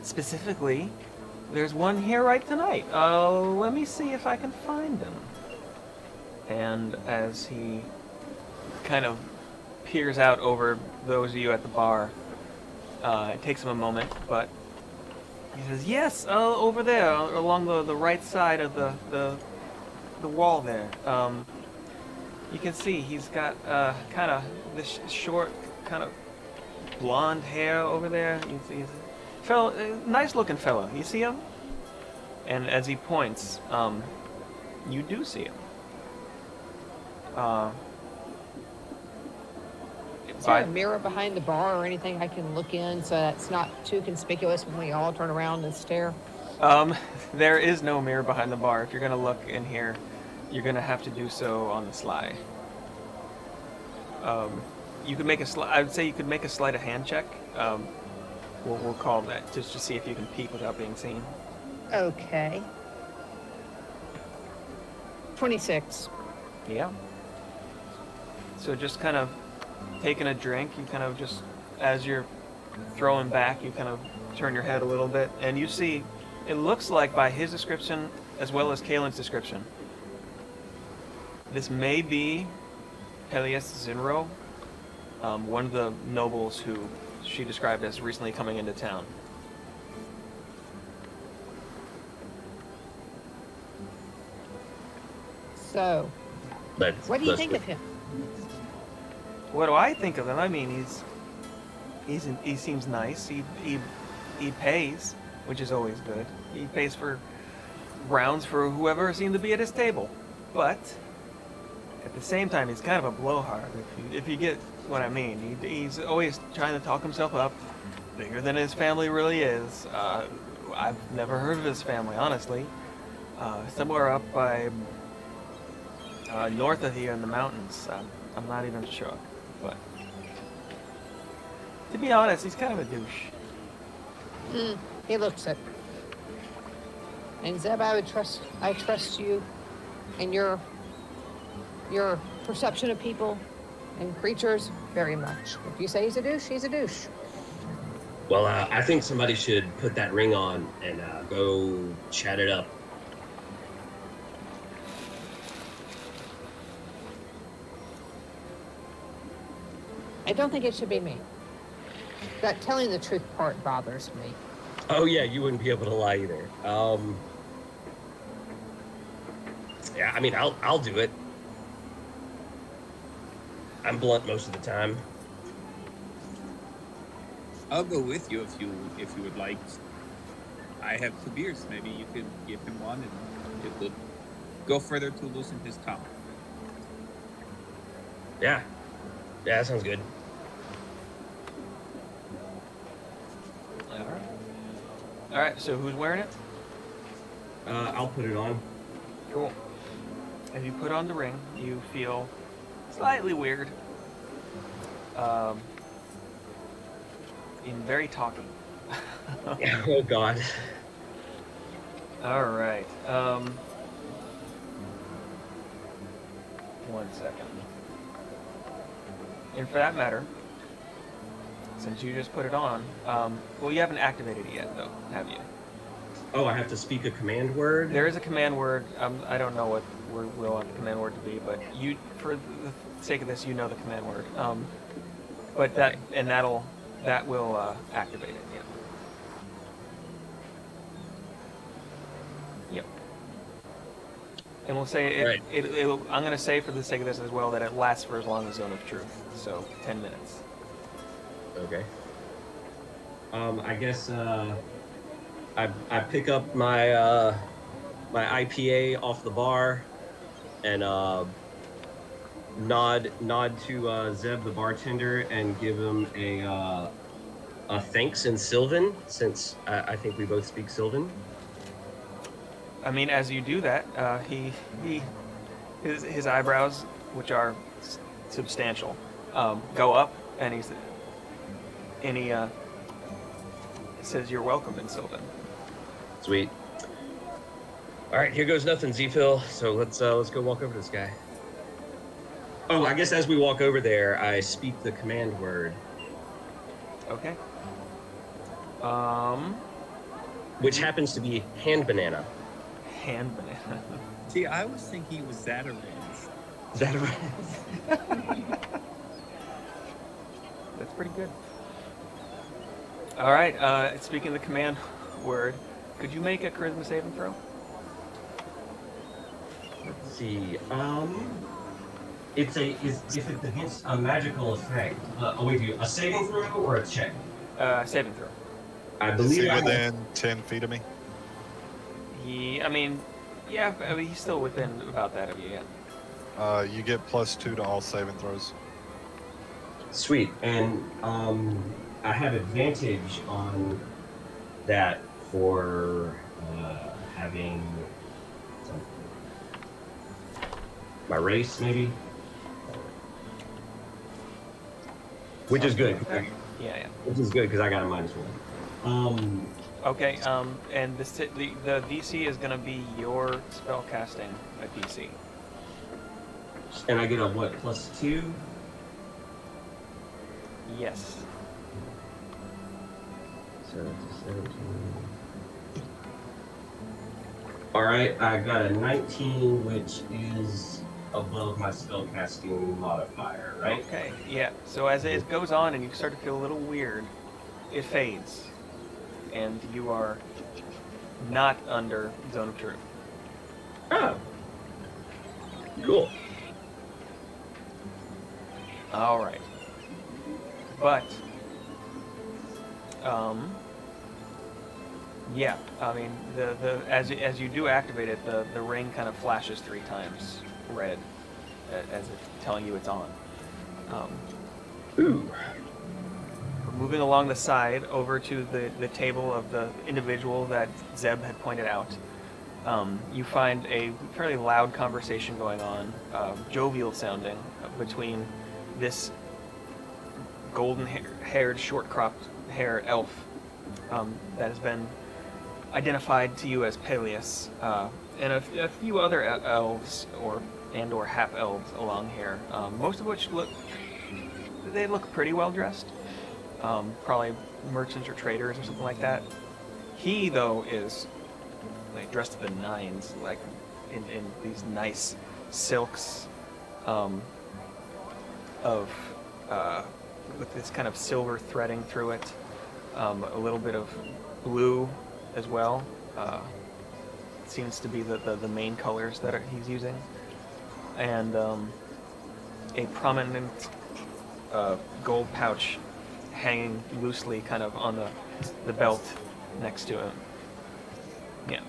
S1: specifically, there's one here right tonight. Let me see if I can find him. And as he kind of peers out over those of you at the bar, it takes him a moment, but he says, yes, over there, along the right side of the wall there. You can see he's got kind of this short, kind of blonde hair over there. He's nice looking fellow. You see him? And as he points, you do see him.
S3: Is there a mirror behind the bar or anything I can look in so that's not too conspicuous when we all turn around and stare?
S1: There is no mirror behind the bar. If you're gonna look in here, you're gonna have to do so on the sly. You could make I would say you could make a sleight of hand check. We'll call that just to see if you can peek without being seen.
S3: Okay. 26.
S1: Yeah. So just kind of taking a drink, you kind of just, as you're throwing back, you kind of turn your head a little bit, and you see, it looks like by his description, as well as Kalen's description, this may be Pelias Zinro, one of the nobles who she described as recently coming into town.
S3: So, what do you think of him?
S1: What do I think of him? I mean, he seems nice. He pays, which is always good. He pays for rounds for whoever seemed to be at his table, but at the same time, he's kind of a blowhard. If you get what I mean, he's always trying to talk himself up, bigger than his family really is. I've never heard of his family, honestly. Somewhere up by north of here in the mountains. I'm not even sure, but to be honest, he's kind of a douche.
S3: He looks it. And Zeb, I trust you and your perception of people and creatures very much. If you say he's a douche, he's a douche.
S2: Well, I think somebody should put that ring on and go chat it up.
S3: I don't think it should be me. That telling the truth part bothers me.
S2: Oh yeah, you wouldn't be able to lie either. Yeah, I mean, I'll do it. I'm blunt most of the time.
S6: I'll go with you if you would like. I have 2 beers. Maybe you could give him one, and it would go further to loosen his tongue.
S2: Yeah, that sounds good.
S1: All right. So who's wearing it?
S2: I'll put it on.
S1: Cool. As you put on the ring, you feel slightly weird. In very talky.
S2: Oh God.
S1: All right. One second. And for that matter, since you just put it on, well, you haven't activated it yet, though, have you?
S2: Oh, I have to speak a command word?
S1: There is a command word. I don't know what we want the command word to be, but you, for the sake of this, you know the command word. But that
S2: Okay.
S1: and that will activate it. Yeah. Yep. And we'll say it.
S2: Right.
S1: It'll, I'm going to say for the sake of this as well that it lasts for as long as Zone of Truth, so 10 minutes.
S2: Okay. I guess I pick up my my IPA off the bar and nod to Zeb the bartender and give him a thanks in Sylvan, since I think we both speak Sylvan.
S1: I mean, as you do that, his eyebrows, which are substantial, go up, and he says, "You're welcome in Sylvan."
S2: Sweet. All right, here goes nothing, Z-Phil. So let's go walk over to this guy. Oh, I guess as we walk over there, I speak the command word,
S1: Okay.
S2: which happens to be hand banana.
S1: Hand banana.
S6: See, I was thinking it was Zatarans.
S2: Is that right?
S1: That's pretty good. All right. Speaking the command word, could you make a charisma saving throw?
S2: Let's see. It's if it's against a magical effect. A saving throw or a check?
S1: Saving throw.
S2: I
S7: Is
S2: believe
S7: he
S2: I
S7: within 10 feet of me?
S1: Yeah, I mean, he's still within about that of you, yeah.
S7: You get +2 to all saving throws.
S2: Sweet, and I have advantage on that for having my race, maybe, which is good.
S1: Yeah.
S2: Which is good because I got a -1.
S1: Okay, and the DC is going to be your spell casting DC.
S2: And I get a what, +2?
S1: Yes.
S2: So it's a 17. All right, I got a 19, which is above my spellcasting modifier, right?
S1: Okay, yeah. So as it goes on and you start to feel a little weird, it fades. And you are not under Zone of Truth.
S2: Oh, cool.
S1: All right. But, yeah. I mean, as you do activate it, the ring kind of flashes 3 times red, as it's telling you it's on.
S2: Ooh.
S1: Moving along the side over to the table of the individual that Zeb had pointed out, you find a fairly loud conversation going on, jovial sounding, between this golden-haired, short-cropped hair elf that has been identified to you as Peleus, and a few other elves or half-elves along here, most of which look pretty well dressed. Probably merchants or traders or something like that. He, though, is like dressed to the nines, like in these nice silks with this kind of silver threading through it, a little bit of blue as well. seems to be the main colors that he's using, and a prominent gold pouch hanging loosely kind of on the belt next to him. Yeah.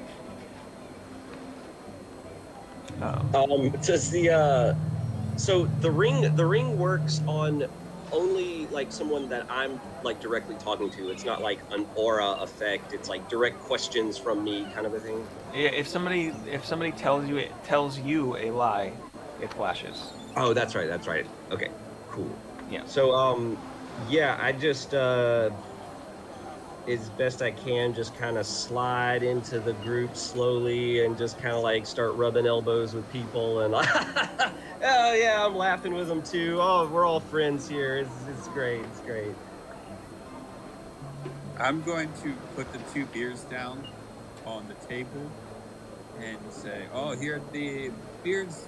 S2: Does the so the ring works on only like someone that I'm like directly talking to. It's not like an aura effect. It's like direct questions from me kind of a thing.
S1: Yeah, if somebody tells you a lie, it flashes.
S2: Oh, that's right. That's right. Okay, cool.
S1: Yeah.
S2: So yeah, I just as best I can just kind of slide into the group slowly and just kind of like start rubbing elbows with people and oh yeah, I'm laughing with them too. Oh, we're all friends here. It's great. It's great.
S6: I'm going to put the 2 beers down on the table and say, "Oh, here are the beers.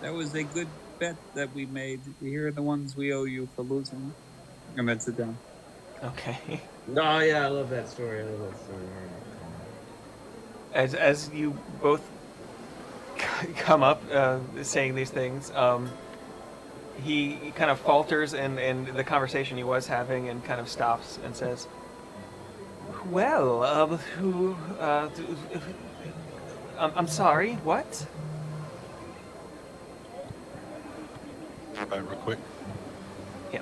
S6: That was a good bet that we made. Here are the ones we owe you for losing." And then sit down.
S1: Okay.
S2: Oh yeah, I love that story.
S1: As you both come up saying these things, he kind of falters in the conversation he was having and kind of stops and says, "Well, I'm sorry, what?"
S7: All right, real quick.
S1: Yeah.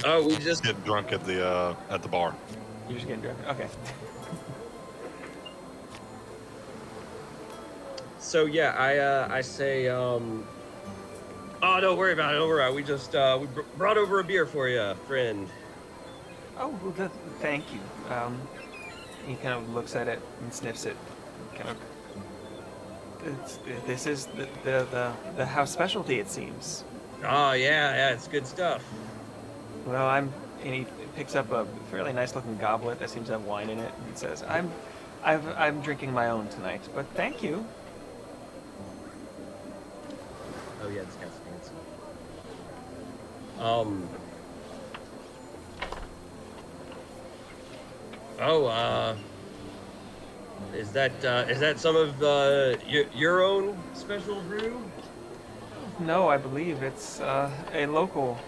S2: Oh, we just
S7: Getting drunk at the bar.
S1: You're just getting drunk. Okay.
S2: so yeah, I say oh, don't worry about it. Don't worry about it. We just brought over a beer for you, friend.
S1: Oh, well, thank you. He kind of looks at it and sniffs it. Kind of. This is the house specialty, it seems.
S2: Oh yeah, it's good stuff.
S1: Well, and he picks up a fairly nice-looking goblet that seems to have wine in it, and says, I'm drinking my own tonight, but thank you."
S2: Oh yeah, this guy's fancy. Is that some of your own special brew?
S1: No, I believe it's a local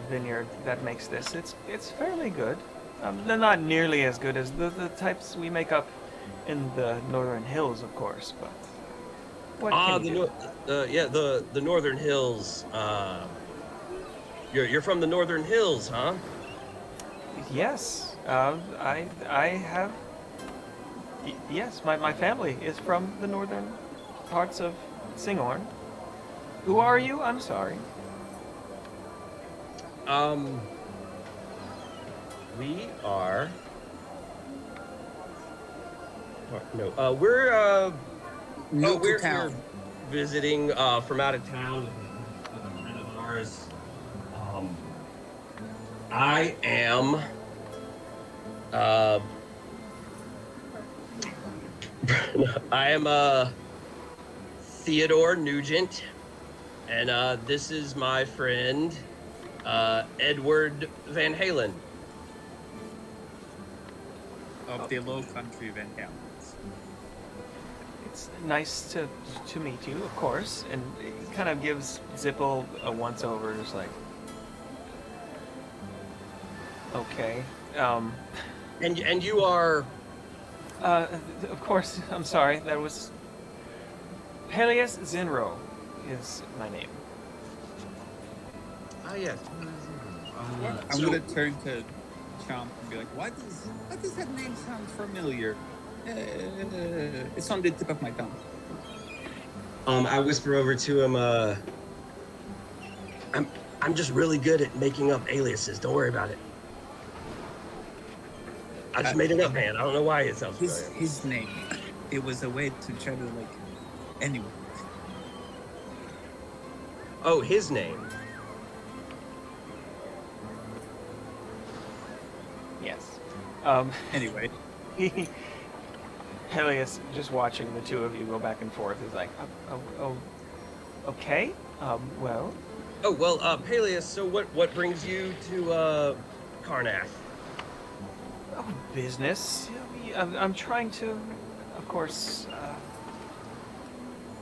S1: vineyard that makes this. It's fairly good. They're not nearly as good as the types we make up in the northern hills, of course, but what can you do?
S2: The Northern Hills. You're from the Northern Hills, huh?
S1: Yes, I have. Yes, my family is from the northern parts of Singhorn. Who are you? I'm sorry.
S2: We are. No, we're we're
S6: town.
S2: here visiting from out of town. With a friend of ours. I am. I am Theodore Nugent, and this is my friend Edward Van Halen.
S6: Of the Low Country Van Halens.
S1: It's nice to meet you, of course. And he kind of gives Zipple a once over, just like, okay.
S2: And you are.
S1: Of course, I'm sorry. That was Peleus Zinro is my name.
S2: Oh yes.
S6: I'm gonna turn to Chomp and be like, why does that name sound familiar? It's on the tip of my tongue.
S2: I whisper over to him. I'm just really good at making up aliases. Don't worry about it. I just made it up, man. I don't know why it sounds familiar.
S6: His name. It was a way to try to like. Anyway.
S2: Oh, his name.
S1: Yes.
S6: Anyway.
S1: Peleus, just watching the two of you go back and forth, is like, oh, okay. Well.
S2: Oh well, Peleus. So what brings you to Karnath?
S1: Oh, business. I'm trying to, of course,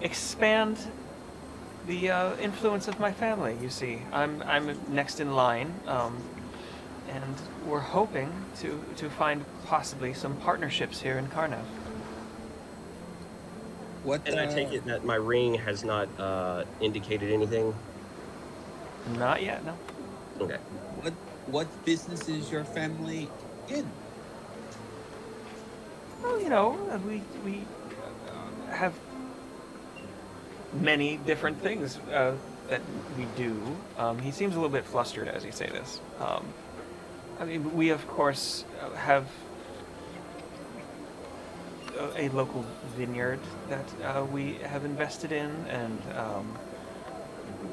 S1: expand the influence of my family. You see, I'm next in line, and we're hoping to find possibly some partnerships here in Karnav.
S8: What
S2: And I take it that my ring has not indicated anything.
S1: Not yet, no.
S2: Okay.
S8: what business is your family in?
S1: Well, we have many different things that we do. He seems a little bit flustered as you say this. I mean, we of course have a local vineyard that we have invested in, and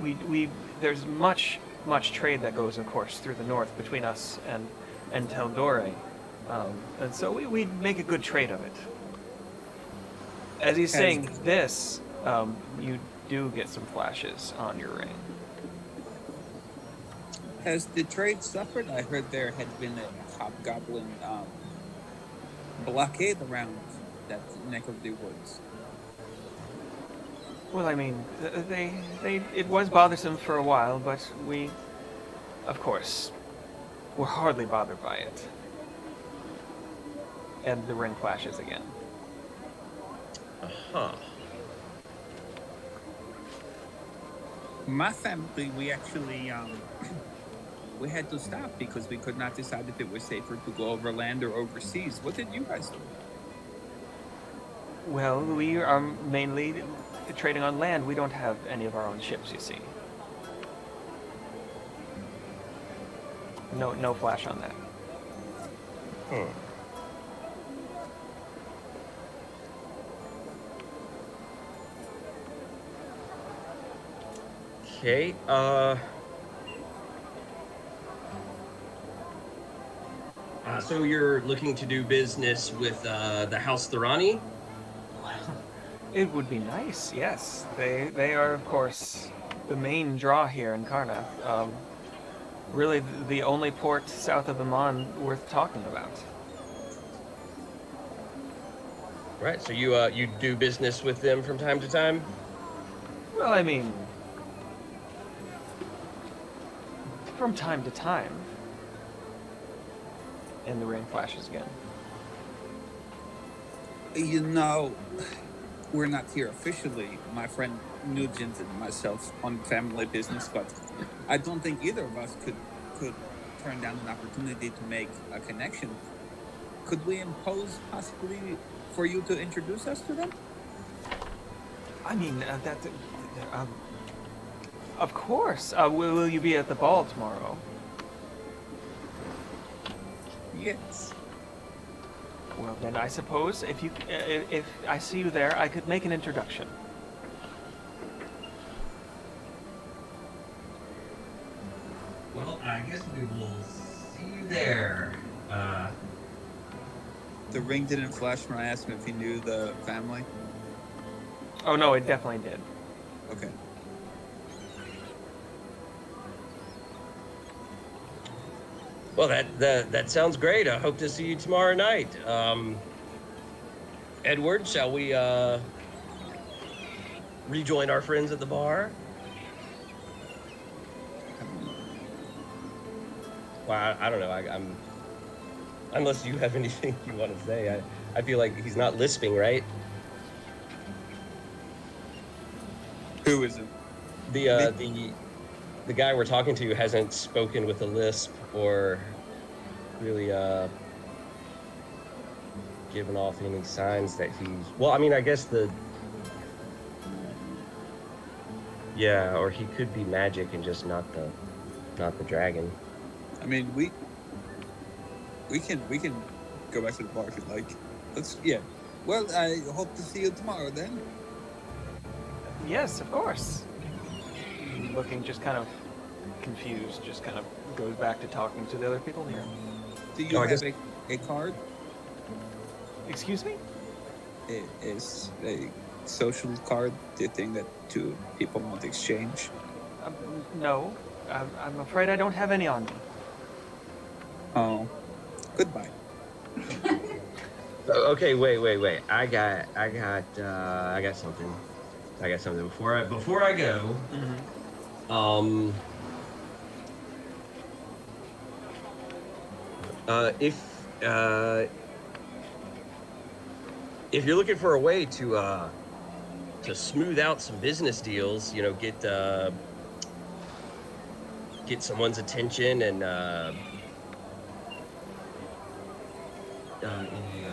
S1: we there's much trade that goes, of course, through the north between us and Teldore, and so we make a good trade of it. As he's saying this, you do get some flashes on your ring.
S8: Has the trade suffered? I heard there had been a hobgoblin blockade around that neck of the woods.
S1: Well, I mean, it was bothersome for a while, but we, of course, were hardly bothered by it. And the ring flashes again.
S2: Uh-huh.
S8: My family, we actually we had to stop because we could not decide if it was safer to go over land or overseas. What did you guys do?
S1: Well, we are mainly trading on land. We don't have any of our own ships, you see. No flash on that.
S2: Okay. So you're looking to do business with the House Thorani?
S1: It would be nice, yes. They are, of course, the main draw here in Karna. Really, the only port south of Amman worth talking about.
S2: Right. So you do business with them from time to time?
S1: Well, I mean, from time to time. And the rain flashes again.
S8: You know, we're not here officially, my friend Nugent and myself, on family business, but I don't think either of us could turn down an opportunity to make a connection. Could we impose possibly for you to introduce us to them?
S1: I mean, of course. Will you be at the ball tomorrow?
S8: Yes.
S1: Well, then I suppose if I see you there, I could make an introduction.
S2: Well, I guess we will see you there.
S8: The ring didn't flash when I asked him if he knew the family.
S1: Oh no, it definitely did.
S8: Okay.
S2: Well, that sounds great. I hope to see you tomorrow night. Edward, shall we rejoin our friends at the bar? Well, I don't know. I'm unless you have anything you want to say. I feel like he's not lisping, right?
S8: Who is it?
S2: The guy we're talking to hasn't spoken with a lisp or really given off any signs that he's. Well, I mean, I guess yeah, or he could be magic and just not the dragon.
S8: I mean, we can go back to the bar if you'd like. Yeah. Well, I hope to see you tomorrow then.
S1: Yes, of course. Looking just kind of confused, just kind of goes back to talking to the other people here.
S8: Do you have a card?
S1: Excuse me?
S8: Is a social card the thing that two people want to exchange?
S1: No, I'm afraid I don't have any on me.
S8: Oh, goodbye.
S2: Okay, wait. I got something. Before I go.
S1: Mm-hmm.
S2: Um. If you're looking for a way to smooth out some business deals, get someone's attention and any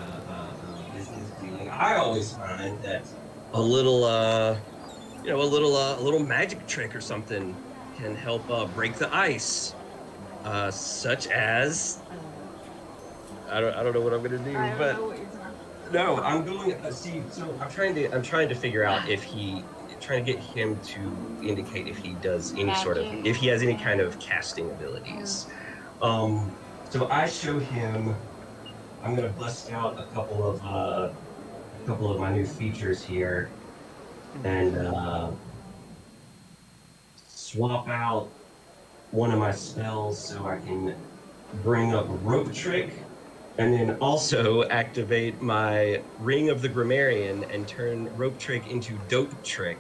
S2: business dealing, I always find that a little a little magic trick or something can help break the ice, such as I don't know what I'm gonna do,
S4: I don't
S2: but
S4: know what you're talking
S2: no, I'm going. See, so I'm trying to figure out if trying to get him to indicate if he does if he has any kind of casting abilities. So I show him. I'm gonna bust out a couple of my new features here, and swap out one of my spells so I can bring up rope trick, and then also activate my ring of the grammarian and turn rope trick into dope trick,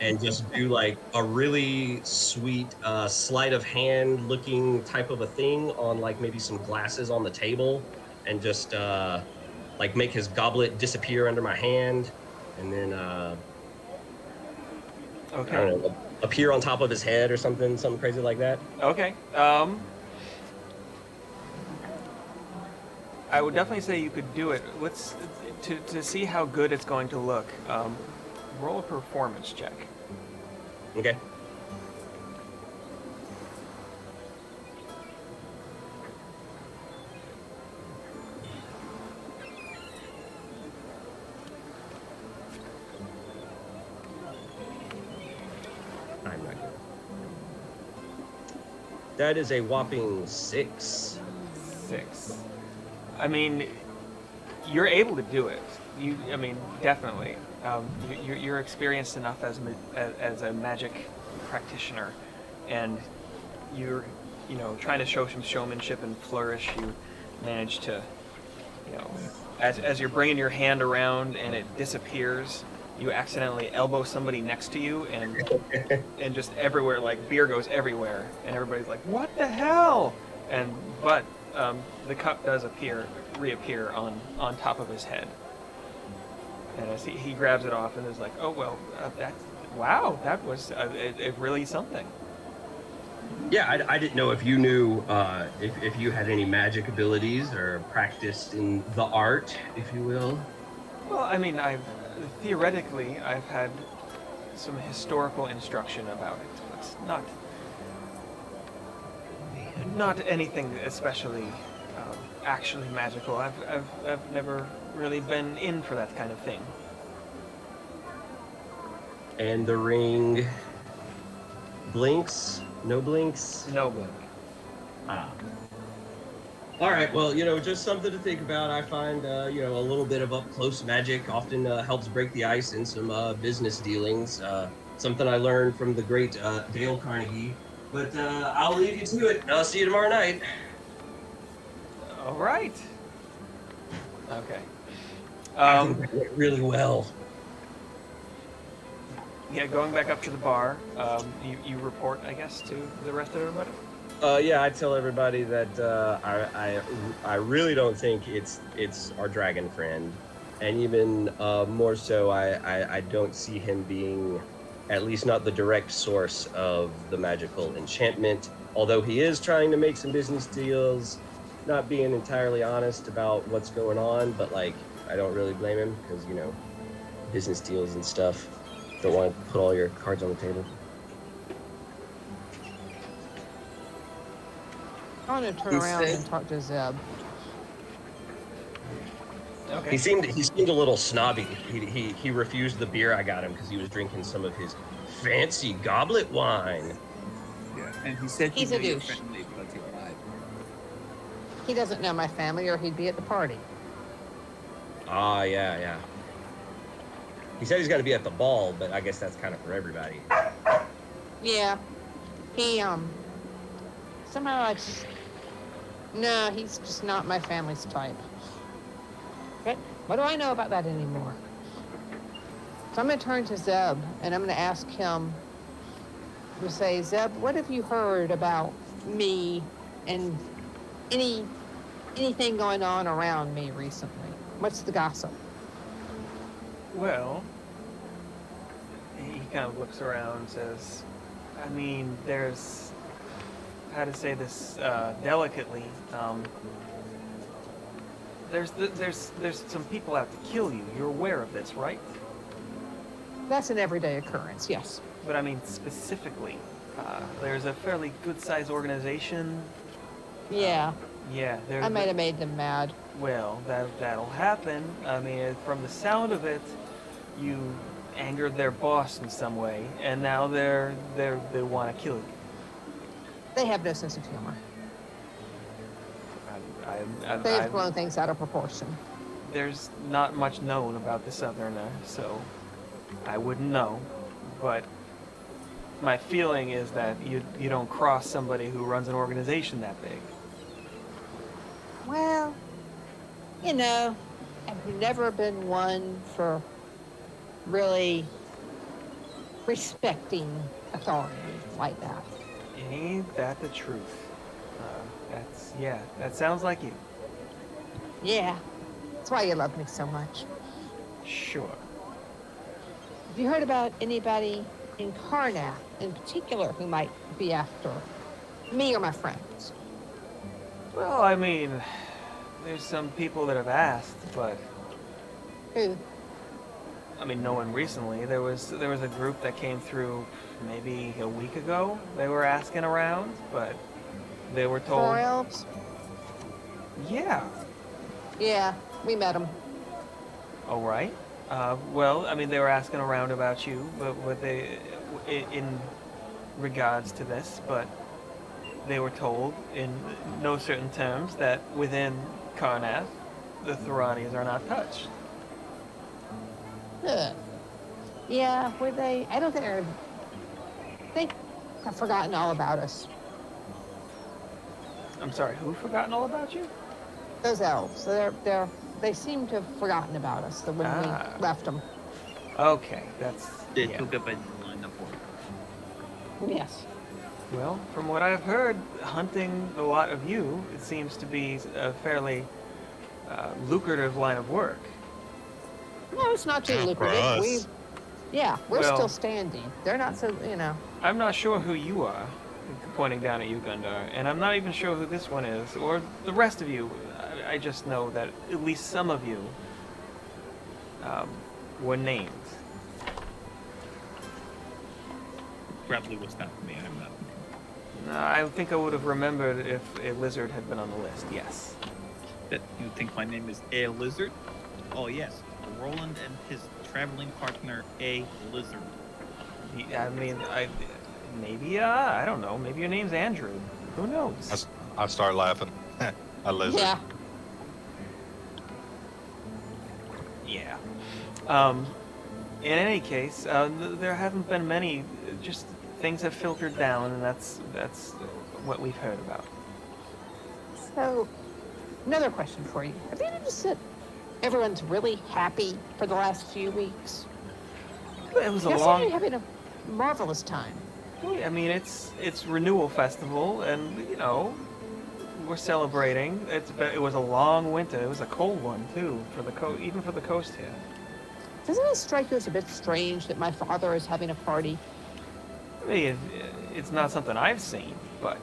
S2: and just do like a really sweet sleight of hand looking type of a thing on like maybe some glasses on the table, and just like make his goblet disappear under my hand, and then I
S1: Okay.
S2: don't know, appear on top of his head or something crazy like that.
S1: Okay. I would definitely say you could do it. Let's to see how good it's going to look. Roll a performance check.
S2: Okay. I'm not good. That is a whopping 6.
S1: 6. I mean, you're able to do it. I mean, definitely. You're experienced enough as a magic practitioner, and you're, trying to show some showmanship and flourish. You manage to, as you're bringing your hand around and it disappears, you accidentally elbow somebody next to you, and just everywhere, like beer goes everywhere, and everybody's like, "What the hell?" But the cup does reappear on top of his head, and as he grabs it off and is like, "Oh well, that was it really something."
S2: Yeah, I didn't know if you knew if you had any magic abilities or practiced in the art, if you will.
S1: Well, I mean, theoretically I've had some historical instruction about it, but not anything especially actually magical. I've never really been in for that kind of thing.
S2: And the ring blinks? No blinks?
S1: No blink.
S2: Ah. All right, well, just something to think about. I find, a little bit of up-close magic often helps break the ice in some business dealings. Something I learned from the great Dale Carnegie. But I'll leave you to it, and I'll see you tomorrow night.
S1: All right. Okay.
S2: I think that went really well.
S1: Yeah, going back up to the bar, you report, I guess, to the rest of everybody?
S2: Yeah, I tell everybody that I really don't think it's our dragon friend, and even more so, I don't see him being, at least not the direct source of the magical enchantment. Although he is trying to make some business deals, not being entirely honest about what's going on, but like I don't really blame him because business deals and stuff. Don't want to put all your cards on the table.
S3: I want to turn around and talk to Zeb.
S1: Okay.
S2: He seemed a little snobby. He refused the beer I got him because he was drinking some of his fancy goblet wine.
S8: Yeah, and he said
S3: He's
S8: he
S3: a
S8: knew your
S3: douche.
S8: family, but he lied.
S3: He doesn't know my family, or he'd be at the party.
S2: Ah, yeah. He said he's going to be at the ball, but I guess that's kind of for everybody.
S3: Yeah, he somehow No, he's just not my family's type. But what do I know about that anymore? So I'm going to turn to Zeb, and I'm going to ask him to say, Zeb, what have you heard about me and anything going on around me recently? What's the gossip?
S1: Well, he kind of looks around and says, I mean, there's, how to say this delicately, there's some people out to kill you. You're aware of this, right?
S3: That's an everyday occurrence, yes.
S1: But I mean specifically, there's a fairly good-sized organization.
S3: Yeah,
S1: Yeah, there's.
S3: I might have made them mad.
S1: Well, that'll happen. I mean, from the sound of it, you angered their boss in some way, and now they want to kill you.
S3: They have no sense of humor.
S1: I've
S3: They've blown things out of proportion.
S1: there's not much known about the Southerner, so I wouldn't know. But my feeling is that you don't cross somebody who runs an organization that big.
S3: Well, you know, I've never been one for really respecting authority like that.
S1: Ain't that the truth? That sounds like you.
S3: Yeah, that's why you love me so much.
S1: Sure.
S3: Have you heard about anybody in Karnath in particular who might be after me or my friends?
S1: Well, I mean, there's some people that have asked, but
S3: Who?
S1: I mean, no one recently. There was a group that came through maybe a week ago. They were asking around, but they were told.
S3: Four elves?
S1: Yeah.
S3: Yeah, we met them.
S1: All right. Well, I mean, they were asking around about you, but what they, in regards to this, but they were told in no certain terms that within Karnath, the Thoranians are not touched.
S3: Ugh. Yeah, were they? I don't think they have forgotten all about us.
S1: I'm sorry, who forgotten all about you?
S3: Those elves. They seem to have forgotten about us when we left them.
S1: Okay, that's
S6: They
S1: yeah.
S6: took up a line of work.
S3: Yes.
S1: Well, from what I've heard, hunting the lot of you, it seems to be a fairly lucrative line of work.
S3: No, it's not too
S7: For
S3: lucrative.
S7: us.
S3: We're
S1: Well-
S3: still standing. They're not so, you know.
S1: I'm not sure who you are, pointing down at you, Gundar, and I'm not even sure who this one is, or the rest of you. I just know that at least some of you were named.
S6: Probably was not me. I'm not.
S1: I think I would have remembered if a lizard had been on the list, yes.
S6: That you think my name is A Lizard? Oh yes, Roland and his traveling partner A Lizard.
S1: I mean, maybe, I don't know, maybe your name's Andrew. Who knows?
S7: I start laughing. A lizard.
S3: Yeah.
S1: Yeah. In any case, there haven't been many. Just things have filtered down, and that's what we've heard about.
S3: So, another question for you. Have you noticed that everyone's really happy for the last few weeks?
S1: It was a
S3: Yes,
S1: long.
S3: you're having a marvelous time.
S1: I mean, it's renewal festival, and you know, we're celebrating. It was a long winter. It was a cold one too for the even for the coast here.
S3: Doesn't it strike you as a bit strange that my father is having a party?
S1: I mean, it's not something I've seen, but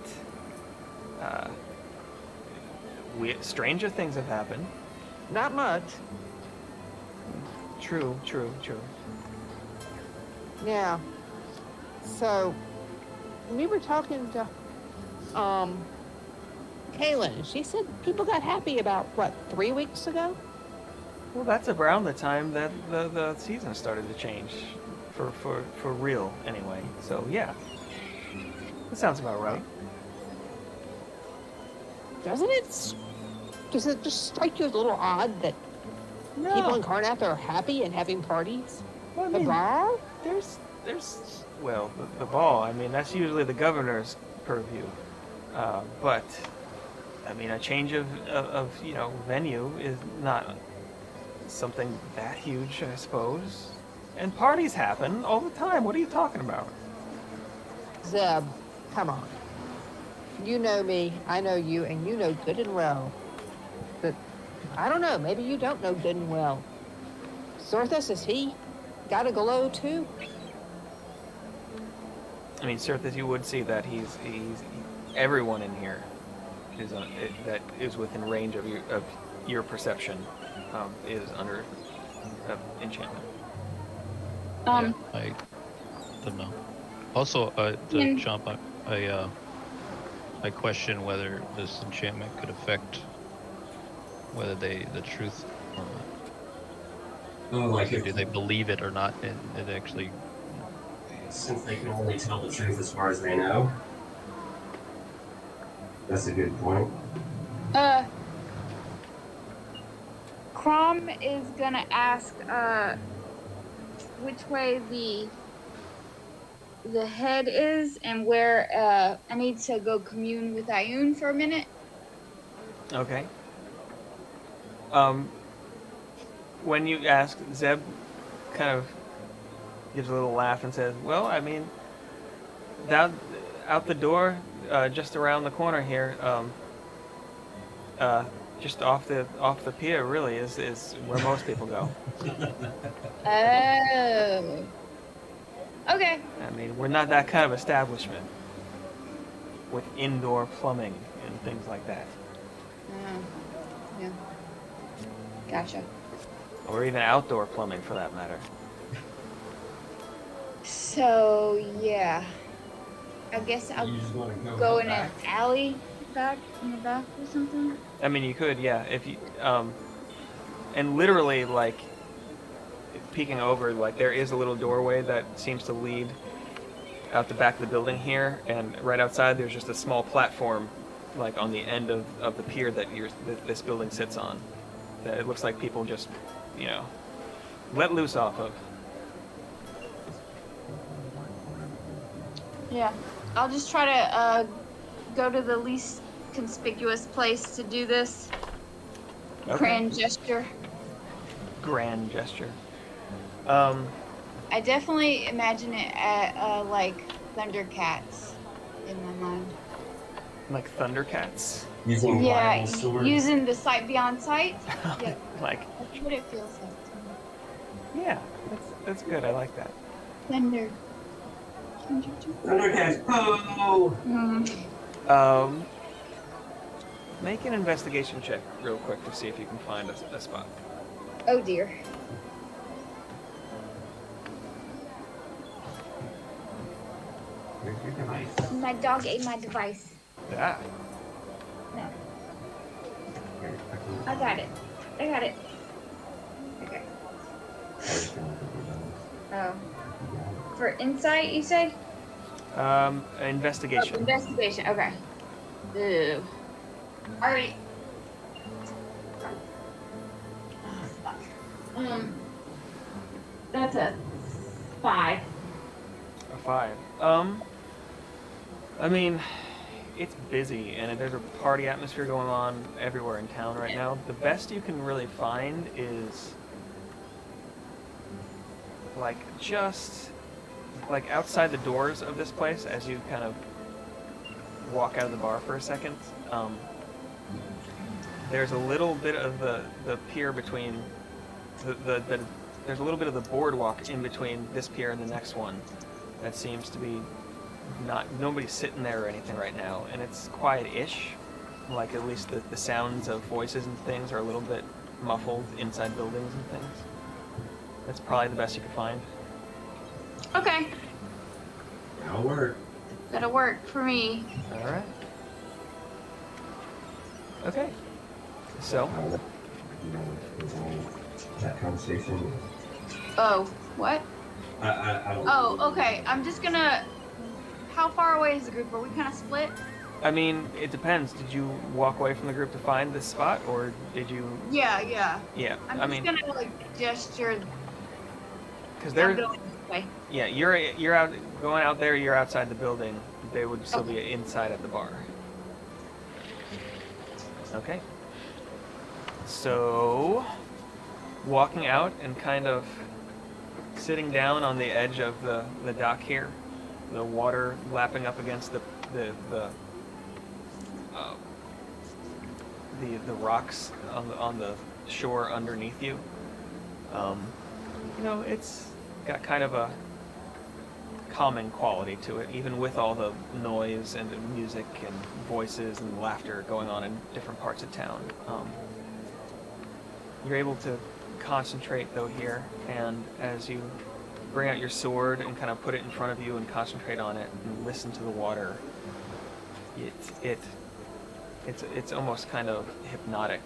S1: stranger things have happened.
S3: Not much.
S1: True.
S3: Yeah. So, we were talking to, Kaylin. She said people got happy about, 3 weeks ago?
S1: Well, that's around the time that the season started to change, for real anyway. So yeah, that sounds about right.
S3: Does it just strike you as a little odd that people in Karnath are happy and having parties?
S1: Well, I
S3: The
S1: mean,
S3: bar?
S1: there's well, the ball. I mean, that's usually the governor's purview, but I mean, a change of venue is not something that huge, I suppose. And parties happen all the time. What are you talking about?
S3: Zeb, come on. You know me, I know you, and you know good and well that, I don't know, maybe you don't know good and well. Sorthus, is he got a glow too?
S1: I mean, Sirthus, you would see that he's everyone in here is that is within range of your perception is under enchantment.
S5: Yeah, I don't know. Also, to
S4: Mm.
S5: jump, I question whether this enchantment could affect whether the truth or not.
S2: Oh, like
S5: Do they believe it or not? And it actually.
S2: since they can only tell the truth as far as they know. That's a good point.
S4: Crom is gonna ask which way the head is and where I need to go commune with Ayun for a minute.
S1: Okay. When you ask, Zeb kind of gives a little laugh and says, "Well, I mean, down out the door, just around the corner here, just off the pier, really is where most people go.
S4: Oh. Okay.
S1: I mean, we're not that kind of establishment with indoor plumbing and things like that,
S4: Yeah. Gotcha.
S1: or even outdoor plumbing for that matter.
S4: So yeah, I guess I'll
S2: You just want to
S4: go in
S2: back.
S4: an alley back in the back or something.
S1: I mean, you could, yeah, if you, and literally, like, peeking over, like, there is a little doorway that seems to lead out the back of the building here, and right outside there's just a small platform, like, on the end of the pier that this building sits on, that it looks like people just, let loose off of.
S4: Yeah, I'll just try to go to the least conspicuous place to do this.
S1: Okay.
S4: Grand gesture.
S1: Grand gesture.
S4: I definitely imagine it at like Thundercats in my mind.
S1: Like Thundercats.
S2: Using
S4: Yeah,
S2: Lionel's sword.
S4: using the sight beyond sight. Yeah,
S1: Like,
S4: that's what it feels like to me.
S1: yeah, that's good. I like that.
S4: Thunder.
S2: Thundercats. Oh!
S1: Make an investigation check real quick to see if you can find a spot.
S4: Oh dear.
S2: Where's your device?
S4: My dog ate my device.
S1: Ah,
S4: No, I got it. Okay. Oh. For insight, you said?
S1: investigation.
S4: Oh, investigation. Okay. Ew. All right. That's a 5.
S1: A 5. I mean, it's busy and there's a party atmosphere going on everywhere in town right now. The best you can really find is like just like outside the doors of this place as you kind of walk out of the bar for a second. There's a little bit of the pier between there's a little bit of the boardwalk in between this pier and the next one that seems to be nobody's sitting there or anything right now, and it's quiet-ish. Like at least the sounds of voices and things are a little bit muffled inside buildings and things. That's probably the best you can find.
S4: Okay.
S2: That'll work.
S4: That'll work for me.
S1: All right. Okay. So,
S2: That conversation.
S4: Oh, what?
S2: I don't.
S4: Oh, okay. I'm just gonna. How far away is the group? Are we kind of split?
S1: I mean, it depends. Did you walk away from the group to find this spot, or did you?
S4: Yeah.
S1: Yeah.
S4: I'm
S1: I
S4: just
S1: mean,
S4: gonna like gesture.
S1: because
S4: I'm
S1: they're
S4: going this way.
S1: yeah, you're out going out there. You're outside the building. They would still be inside at the bar. Okay. So, walking out and kind of sitting down on the edge of the dock here, the water lapping up against uh, the rocks on the shore underneath you. It's got kind of a calming quality to it, even with all the noise and the music and voices and laughter going on in different parts of town. You're able to concentrate though here, and as you bring out your sword and kind of put it in front of you and concentrate on it and listen to the water, it's almost kind of hypnotic.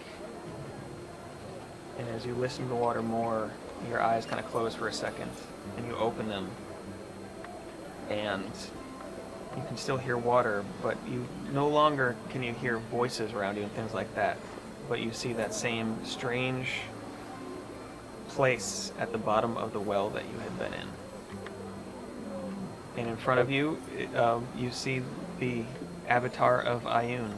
S1: And as you listen to the water more, your eyes kind of close for a second, and you open them, and you can still hear water, but you no longer can you hear voices around you and things like that. But you see that same strange place at the bottom of the well that you had been in. And in front of you, you see the avatar of Ayun,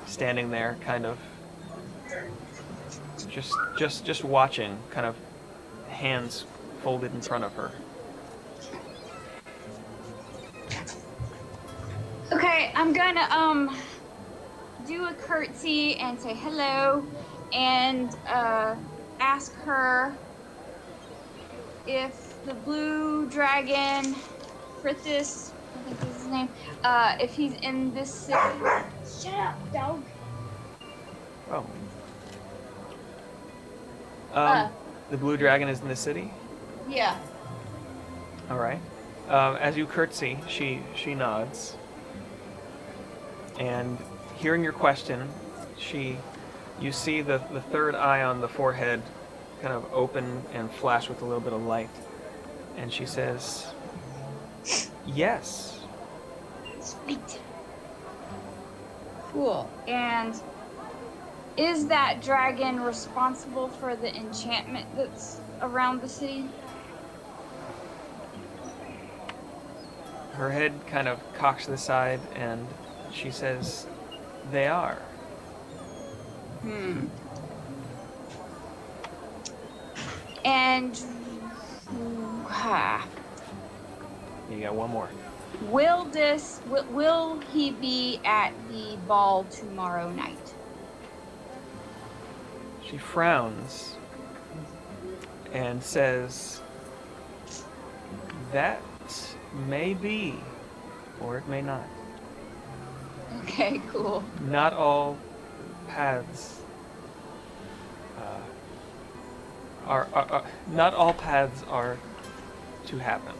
S1: standing there, kind of just watching, kind of hands folded in front of her.
S9: Okay, I'm gonna do a curtsy and say hello and ask her if the blue dragon, Frithis, I think is his name, if he's in this city. Shut up, dog.
S1: Oh. The blue dragon is in the city?
S9: Yeah.
S1: All right. As you curtsy, she nods. And hearing your question, you see the third eye on the forehead kind of open and flash with a little bit of light. And she says, yes.
S9: Sweet. Cool. And is that dragon responsible for the enchantment that's around the city?
S1: Her head kind of cocks to the side, and she says, they are.
S9: And
S1: You got one more.
S9: will he be at the ball tomorrow night?
S1: She frowns and says, that may be, or it may not.
S9: Okay, cool.
S1: Not all paths not all paths are to happen.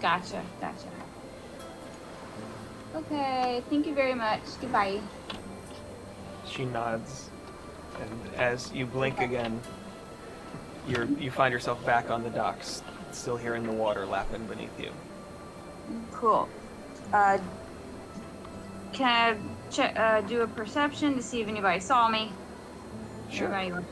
S9: Gotcha. Okay, thank you very much. Goodbye.
S1: She nods, and as you blink again, you find yourself back on the docks, still hearing the water lapping beneath you.
S9: Cool. Can I do a perception to see if anybody saw me?
S1: Sure.
S9: Everybody...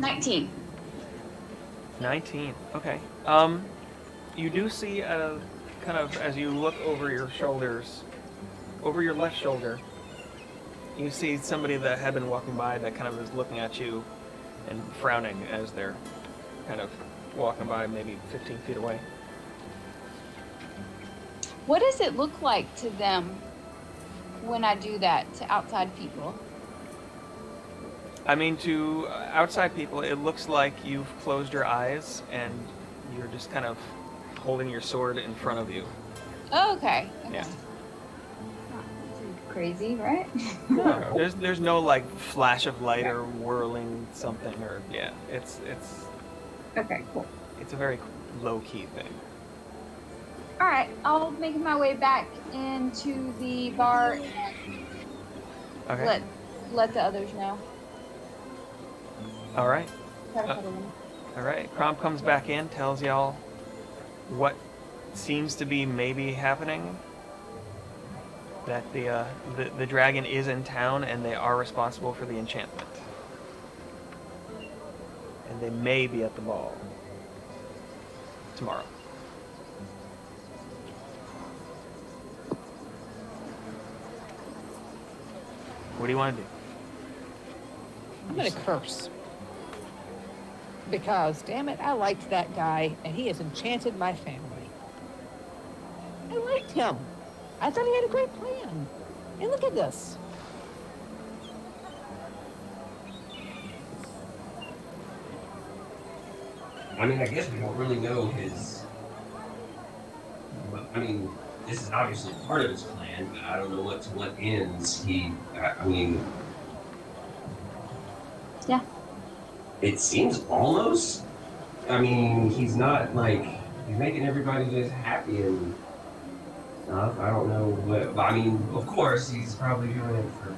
S9: 19.
S1: 19. Okay. You do see kind of as you look over your shoulders, over your left shoulder, you see somebody that had been walking by that kind of is looking at you and frowning as they're kind of walking by, maybe 15 feet away.
S9: What does it look like to them when I do that to outside people?
S1: I mean, to outside people, it looks like you've closed your eyes and you're just kind of holding your sword in front of you.
S9: Oh, okay.
S1: Yeah.
S9: Not too crazy, right?
S1: No, there's no like flash of light or whirling something, or it's
S9: Okay, cool.
S1: it's a very low key thing.
S9: All right, I'll make my way back into the bar and
S1: Okay.
S9: let the others know.
S1: All right.
S9: Try to cuddle them.
S1: All right. Crom comes back in, tells y'all what seems to be maybe happening. That the dragon is in town and they are responsible for the enchantment. and they may be at the ball tomorrow. What do you want to do?
S3: I'm gonna curse. Because, damn it, I liked that guy, and he has enchanted my family. I liked him. I thought he had a great plan. And look at this.
S2: I mean, I guess we don't really know his. I mean, this is obviously part of his plan, but I don't know to what ends he. I mean,
S9: Yeah.
S2: it seems almost. I mean, he's not like he's making everybody just happy and stuff. I don't know what. I mean, of course, he's probably doing it for.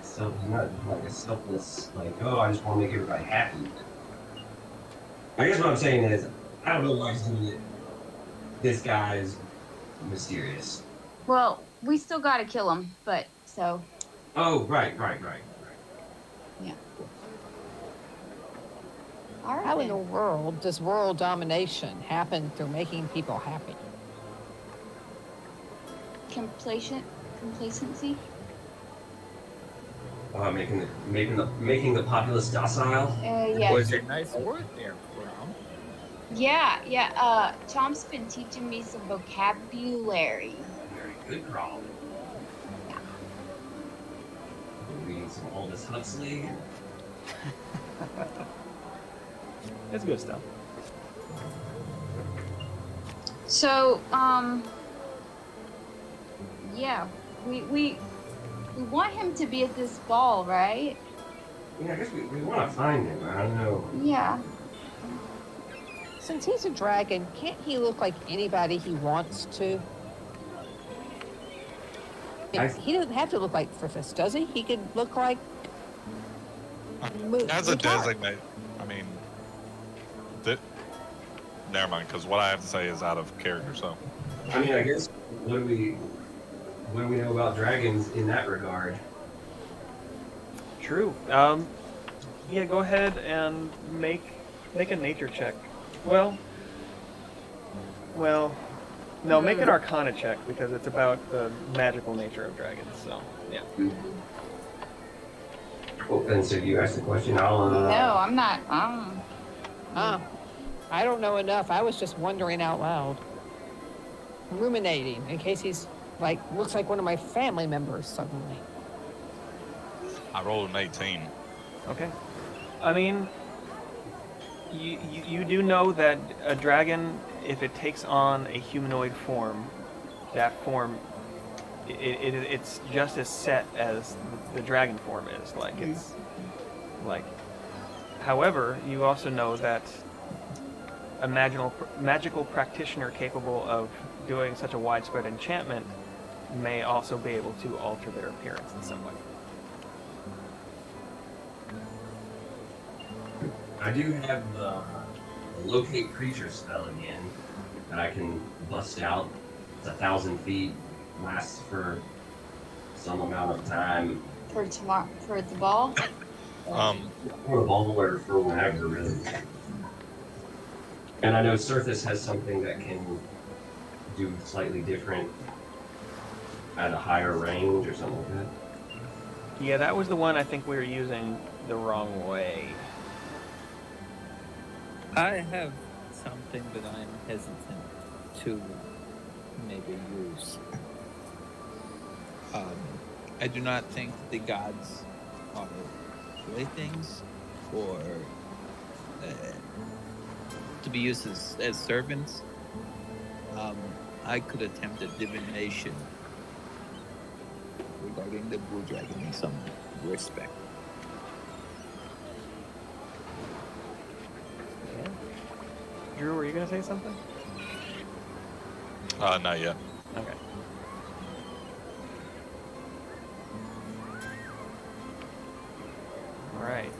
S2: So he's not like a selfless, like, oh, I just want to make everybody happy. I guess what I'm saying is, I don't know why he's doing it. This guy is mysterious.
S9: Well, we still gotta kill him, but so.
S2: Oh, right.
S9: Yeah. All right.
S3: How in the
S9: then.
S3: world does world domination happen through making people happy?
S9: Complacency.
S2: Making the populace docile.
S9: Yeah.
S6: Was a nice word there, Brown.
S9: Yeah. Tom's been teaching me some vocabulary.
S2: Very good, Crawl. Reading some Aldous Huxley.
S1: It's good stuff.
S9: So, yeah, we want him to be at this ball, right?
S2: Yeah, I guess we want to find him. I don't know.
S9: Yeah.
S3: Since he's a dragon, can't he look like anybody he wants to? He doesn't have to look like Frithis, does he? He could look like...
S7: As a
S3: Mutard.
S7: designate, I mean, never mind, because what I have to say is out of character. So,
S2: I mean, I guess what do we know about dragons in that regard?
S1: True. Yeah, go ahead and make a nature check. Well, no, make an Arcana check because it's about the magical nature of dragons. So, yeah.
S2: Well, and so you asked the question.
S9: No, I'm not.
S3: I don't know enough. I was just wondering out loud. Ruminating, in case he's, looks like one of my family members suddenly.
S7: I rolled an 18.
S1: Okay. I mean, you do know that a dragon, if it takes on a humanoid form, that form, it's just as set as the dragon form is. However, you also know that a magical practitioner capable of doing such a widespread enchantment may also be able to alter their appearance in some way.
S2: I do have the locate creature spell again that I can bust out. It's 1,000 feet, lasts for some amount of time.
S9: For tomorrow, for the ball.
S2: For the ball or for whenever, really. And I know Surface has something that can do slightly different at a higher range or something like that.
S1: Yeah, that was the one I think we were using the wrong way.
S8: I have something that I'm hesitant to maybe use. I do not think the gods are playthings or to be used as servants. I could attempt a divination regarding the blue dragon in some respect.
S1: Yeah. Drew, were you gonna say something?
S7: Not yet.
S1: Okay. All right.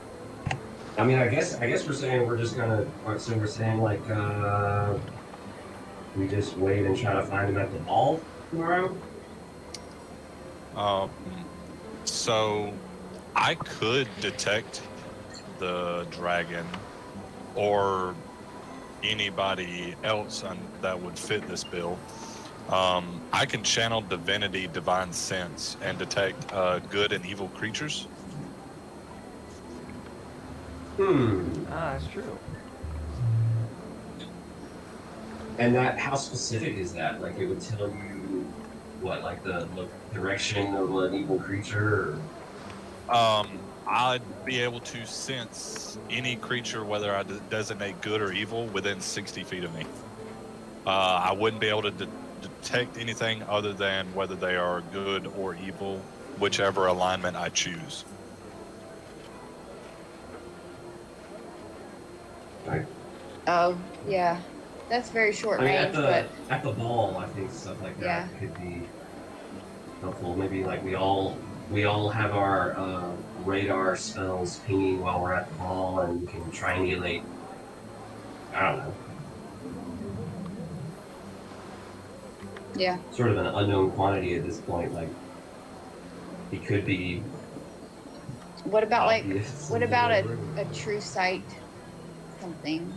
S2: I mean, I guess we're saying we're just gonna. So we're saying we just wait and try to find him at the ball tomorrow.
S7: So I could detect the dragon or anybody else that would fit this bill, I can channel divinity, divine sense, and detect good and evil creatures.
S1: Ah, that's true.
S2: And that, how specific is that? Like, it would tell you what, like the direction of an evil creature?
S7: I'd be able to sense any creature, whether I designate good or evil, within 60 feet of me. I wouldn't be able to detect anything other than whether they are good or evil, whichever alignment I choose.
S2: Right.
S9: Oh, yeah. That's very short
S2: I mean,
S9: range, but
S2: at the ball, I think stuff like that
S9: Yeah.
S2: could be helpful. Maybe like we all have our radar spells pinging while we're at the ball, and we can triangulate. I don't know,
S9: yeah.
S2: sort of an unknown quantity at this point. Like, it could be.
S9: What about
S2: obvious
S9: what
S2: in
S9: about
S2: the
S9: a
S2: room.
S9: true sight something?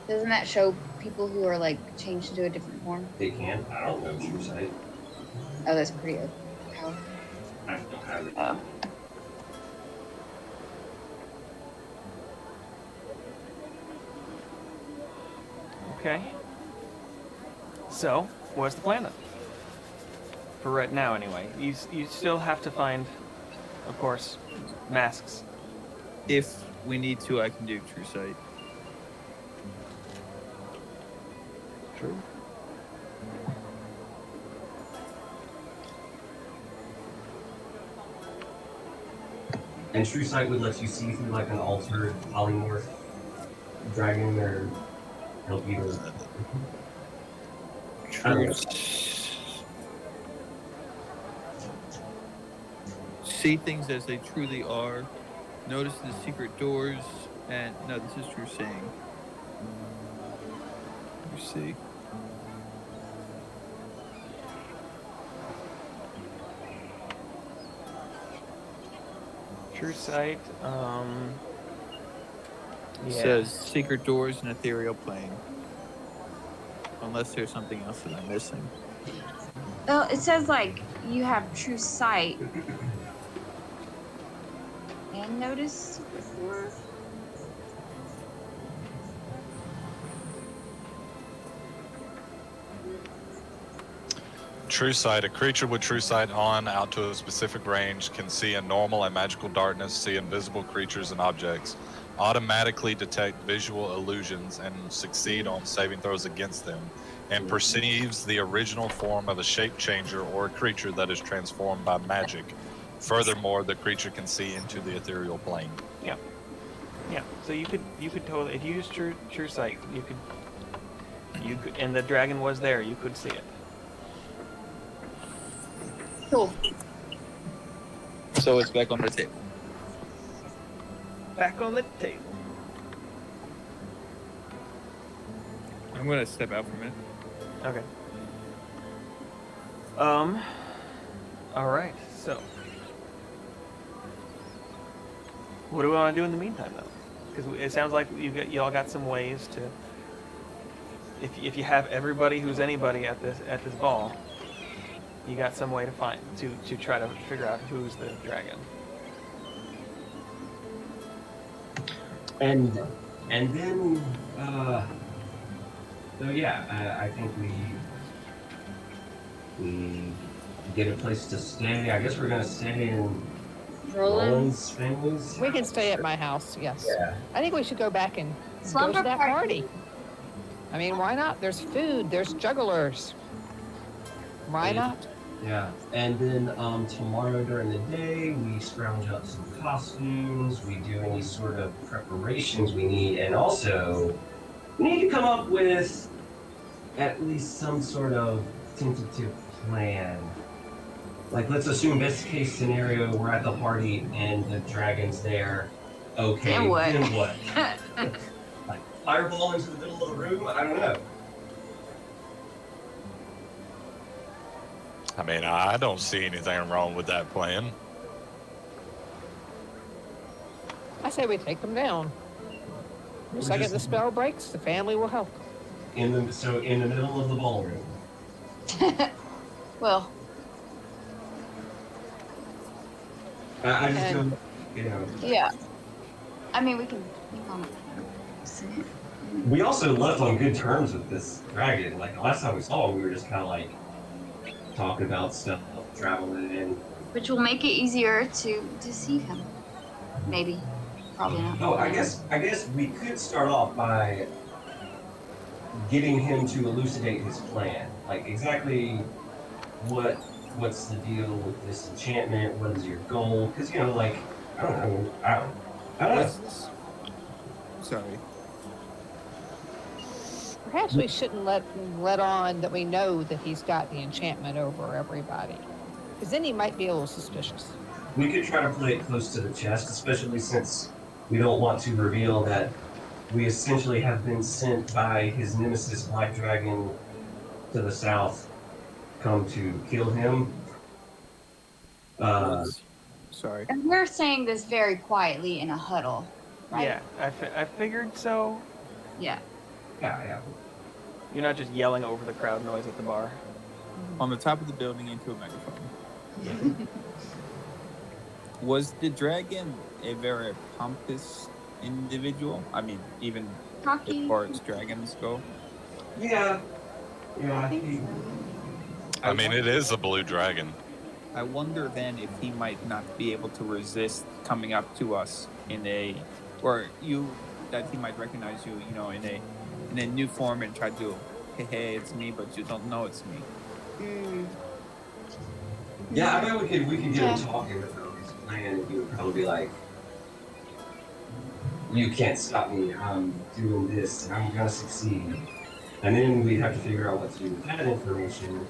S9: Doesn't that show people who are like changed into a different form?
S2: They can. I don't know true sight.
S9: Oh, that's pretty powerful.
S2: I don't have it.
S9: Oh.
S1: Okay. So, what's the plan then? For right now, anyway. You still have to find, of course, masks.
S6: If we need to, I can do True Sight.
S1: True.
S2: And true sight would let you see through like an altered polymorph dragon, or help you to.
S8: True. See things as they truly are. Notice the secret doors. And no, this is true seeing. You see.
S1: True sight.
S8: It
S1: Yeah.
S8: says secret doors and ethereal plane. Unless there's something else that I'm missing.
S9: Well, it says like you have true sight and notice before.
S7: True sight. A creature with true sight on out to a specific range can see in normal and magical darkness, see invisible creatures and objects, automatically detect visual illusions and succeed on saving throws against them, and perceives the original form of a shape changer or a creature that is transformed by magic. Furthermore, the creature can see into the ethereal plane.
S1: Yeah. So you could totally, if you use true sight, you could, and the dragon was there. You could see it.
S9: Cool.
S8: So it's back on the table.
S1: Back on the table.
S6: I'm gonna step out for a minute.
S1: Okay. All right. So, what do we want to do in the meantime, though? Because it sounds like y'all got some ways to. If you have everybody who's anybody at this ball, you got some way to try to figure out who's the dragon.
S2: And then so yeah, I think we get a place to stay. I guess we're gonna stay in Roland's family's.
S3: We can stay at my house, yes.
S2: Yeah.
S3: I think we should go back and go
S9: Slumber
S3: to that
S9: party.
S3: party. I mean, why not? There's food, there's jugglers. Why
S2: Right.
S3: not?
S2: Yeah, and then tomorrow during the day, we scrounge up some costumes, we do any sort of preparations we need, and also we need to come up with at least some sort of tentative plan. Like, let's assume best case scenario, we're at the party and the dragon's there. Okay,
S9: Then what?
S2: then what? Like, fireball into the middle of the room? I don't know.
S7: I mean, I don't see anything wrong with that plan.
S3: I say we take them down. The second the spell breaks, the family will help.
S2: in the middle of the ballroom.
S9: Well,
S2: I just
S3: And-
S2: feel, you know.
S9: yeah. I mean, we can. See.
S2: We also left on good terms with this dragon. Like the last time we saw him, we were just kind of like talking about stuff, traveling, and
S9: Which will make it easier to deceive him. Maybe. Probably not.
S2: oh, I guess we could start off by getting him to elucidate his plan. Like exactly what's the deal with this enchantment? What is your goal? Because you know, like I don't know.
S8: Sorry.
S3: Perhaps we shouldn't let on that we know that he's got the enchantment over everybody, because then he might be a little suspicious.
S2: We could try to play it close to the chest, especially since we don't want to reveal that we essentially have been sent by his nemesis Black Dragon to the south, come to kill him.
S8: Sorry.
S9: And we're saying this very quietly in a huddle, right?
S1: Yeah, I figured so.
S9: Yeah.
S2: Yeah.
S1: You're not just yelling over the crowd noise at the bar.
S8: On the top of the building into a megaphone. Was the dragon a very pompous individual? I mean, even
S9: Cocky.
S8: as far as dragons go.
S2: Yeah.
S7: I mean, it is a blue dragon.
S8: I wonder then if he might not be able to resist coming up to us that he might recognize you, in a new form and try to, hey, it's me, but you don't know it's me.
S2: Yeah, I bet we could get him talking about his plan, and he would probably be like, "You can't stop me. I'm doing this, and I'm gonna succeed." And then we'd have to figure out what to do with that information,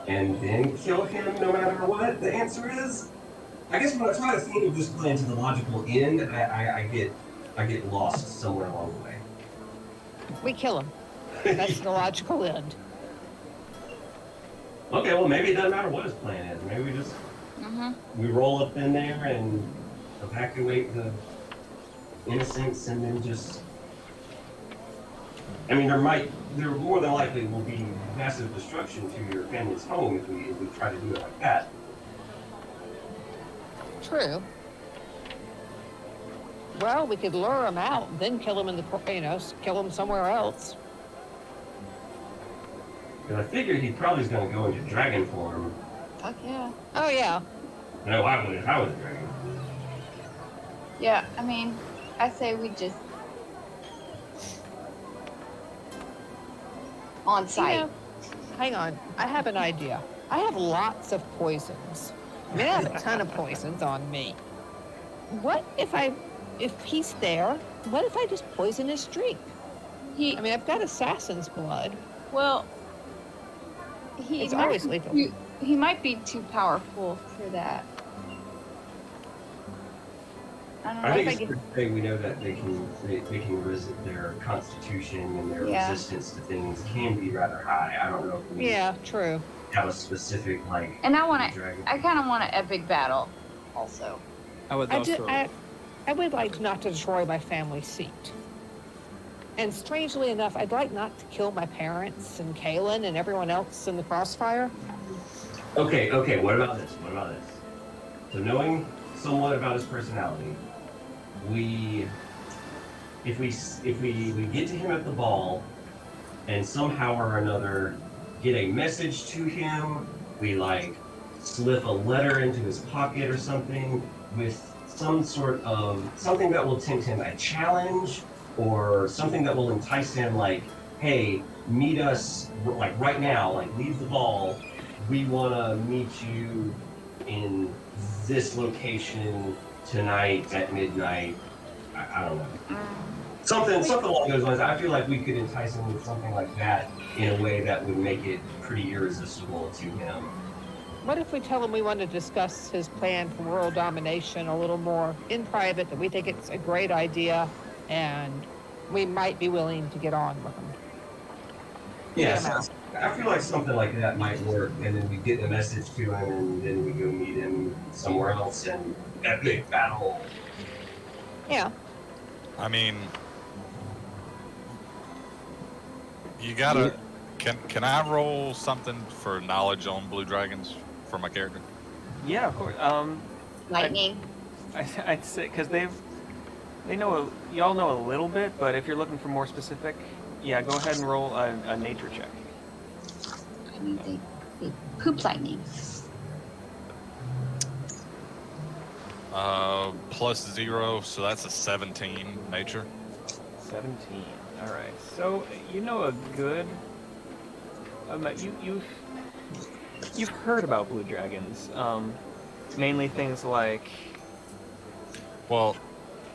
S2: and then kill him no matter what the answer is. I guess when I try to think of this plan to the logical end, I get lost somewhere along the way.
S3: We kill him. That's the logical end.
S2: Okay, well maybe it doesn't matter what his plan is. Maybe we just we roll up in there and evacuate the innocents, and then just. I mean, there more than likely will be massive destruction to your family's home if we try to do it like that.
S3: True. Well, we could lure him out, then kill him kill him somewhere else.
S2: Because I figured he probably is going to go into dragon form.
S9: Fuck yeah.
S3: Oh yeah.
S2: No, I would if I was a dragon.
S9: Yeah, I mean, I say we just on site.
S3: Hang on. I have an idea. I have lots of poisons. I mean, I have a ton of poisons on me. What if he's there, what if I just poison his drink? I've got assassin's blood.
S9: Well,
S3: It's always lethal.
S9: He might be too powerful for that. I don't know.
S2: I think it's fair to say we know that they can resist their constitution and their resistance to things can be rather high. I don't know if we
S3: True.
S2: have a specific
S9: And I
S2: dragon.
S9: kind of want an epic battle, also.
S8: I would
S3: I would like not to destroy my family seat. And strangely enough, I'd like not to kill my parents and Kaylin and everyone else in the crossfire.
S2: Okay. What about this? So knowing somewhat about his personality, if we get to him at the ball, and somehow or another get a message to him, we slip a letter into his pocket or something with some sort of something that will tempt him a challenge, or something that will entice him, hey, meet us right now, leave the ball, we want to meet you in this location tonight at midnight. I don't know. Something along those lines. I feel like we could entice him with something like that in a way that would make it pretty irresistible to him.
S3: What if we tell him we want to discuss his plan for world domination a little more in private, that we think it's a great idea and we might be willing to get on with him?
S2: Yes, I feel like something like that might work, and then we get the message to him, and then we go meet him somewhere else, and epic battle
S3: Yeah.
S7: I mean, you gotta. Can I roll something for knowledge on blue dragons for my character?
S1: Yeah, of course.
S9: Lightning.
S1: I'd say because they know y'all know a little bit, but if you're looking for more specific, yeah, go ahead and roll a nature check.
S9: I mean, they poop lightning.
S7: +0, so that's a 17 nature.
S1: 17. All right. So you know a good. You've heard about blue dragons. Mainly things like.
S7: Well,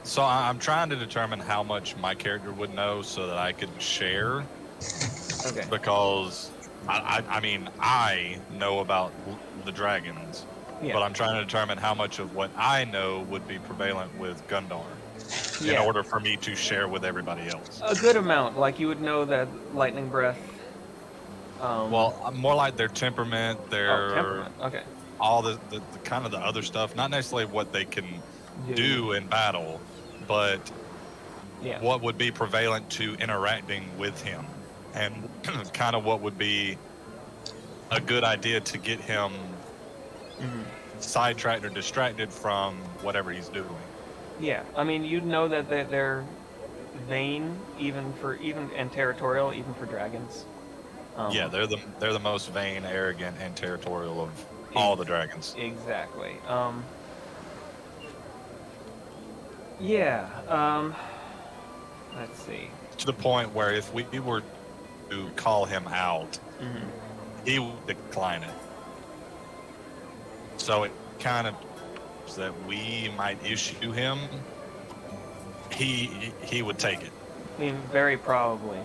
S7: so I'm trying to determine how much my character would know so that I could share.
S1: Okay.
S7: Because I mean, I know about the dragons,
S1: Yeah.
S7: but I'm trying to determine how much of what I know would be prevalent with Gundar in
S1: Yeah.
S7: order for me to share with everybody else.
S1: A good amount. Like you would know that lightning breath.
S7: Well, more like their temperament, their
S1: temperament. Okay.
S7: all the kind of the other stuff, not necessarily what they can do in battle, but
S1: Yeah.
S7: what would be prevalent to interacting with him, and kind of what would be a good idea to get him sidetracked or distracted from whatever he's doing.
S1: Yeah. I mean, you'd know that they're vain, even and territorial, even for dragons.
S7: Yeah, they're the most vain, arrogant, and territorial of all the dragons.
S1: Exactly. Yeah. Let's see.
S7: To the point where if we were to call him out, he would decline it. So it kind of that we might issue him, he would take it.
S1: I mean, very probably.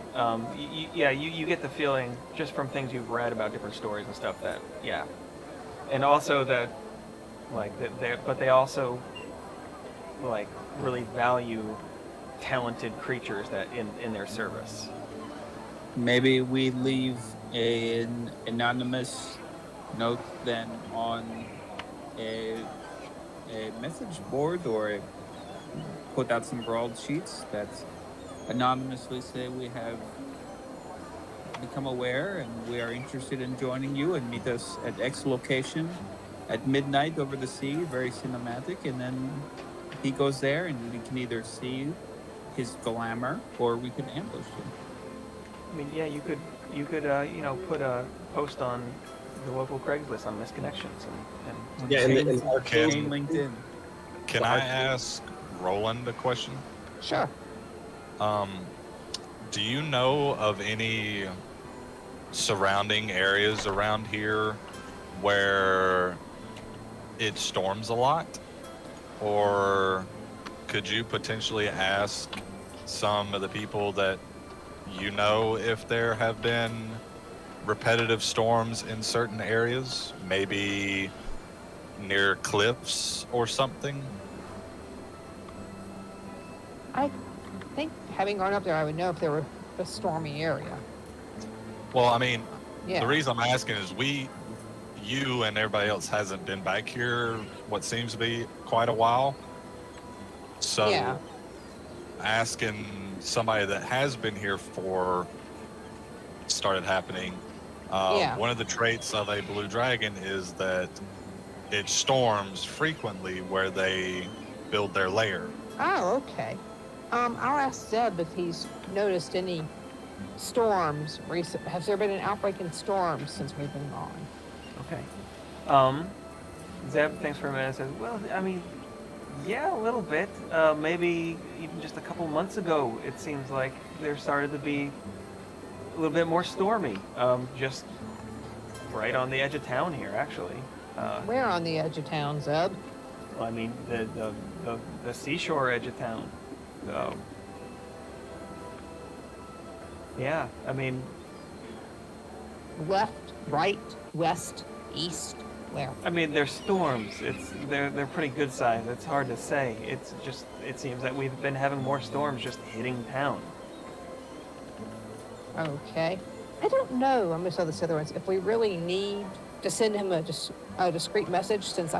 S1: You get the feeling just from things you've read about different stories and stuff that, yeah. And also that, like, but they also, like, really value talented creatures that in their service.
S8: Maybe we leave an anonymous note then on a message board, or put out some broadsheets that anonymously say we have become aware and we are interested in joining you, and meet us at X location at midnight over the sea, very cinematic, and then he goes there and we can either see his glamour or we can ambush him.
S1: I mean, yeah, you could put a post on the local Craigslist on misconnections and
S2: Yeah, and
S8: Chain LinkedIn.
S7: Can I ask Roland a question?
S3: Sure.
S7: Do you know of any surrounding areas around here where it storms a lot? Or could you potentially ask some of the people that you know if there have been repetitive storms in certain areas, maybe near cliffs or something?
S3: I think having gone up there, I would know if there were a stormy area.
S7: Well, I mean,
S3: Yeah.
S7: the reason I'm asking is you and everybody else hasn't been back here what seems to be quite a while. So
S3: Yeah.
S7: asking somebody that has been here for started happening.
S3: Yeah.
S7: One of the traits of a blue dragon is that it storms frequently where they build their lair.
S3: Oh, okay. I'll ask Zeb if he's noticed any storms recent. Has there been an outbreak in storms since we've been gone?
S1: Okay. Zeb, thanks for a minute, says, well, I mean, yeah, a little bit. Maybe even just a couple months ago, it seems like there started to be a little bit more stormy. Just right on the edge of town here, actually.
S3: Where on the edge of town, Zeb?
S1: Well, I mean, the seashore edge of town. Yeah, I mean,
S3: Left, right, west, east, where?
S1: I mean, they're storms. They're pretty good size. It's hard to say. It seems that we've been having more storms just hitting town.
S3: Okay. I don't know, I'm Miss Other ones, if we really need to send him a discreet message, since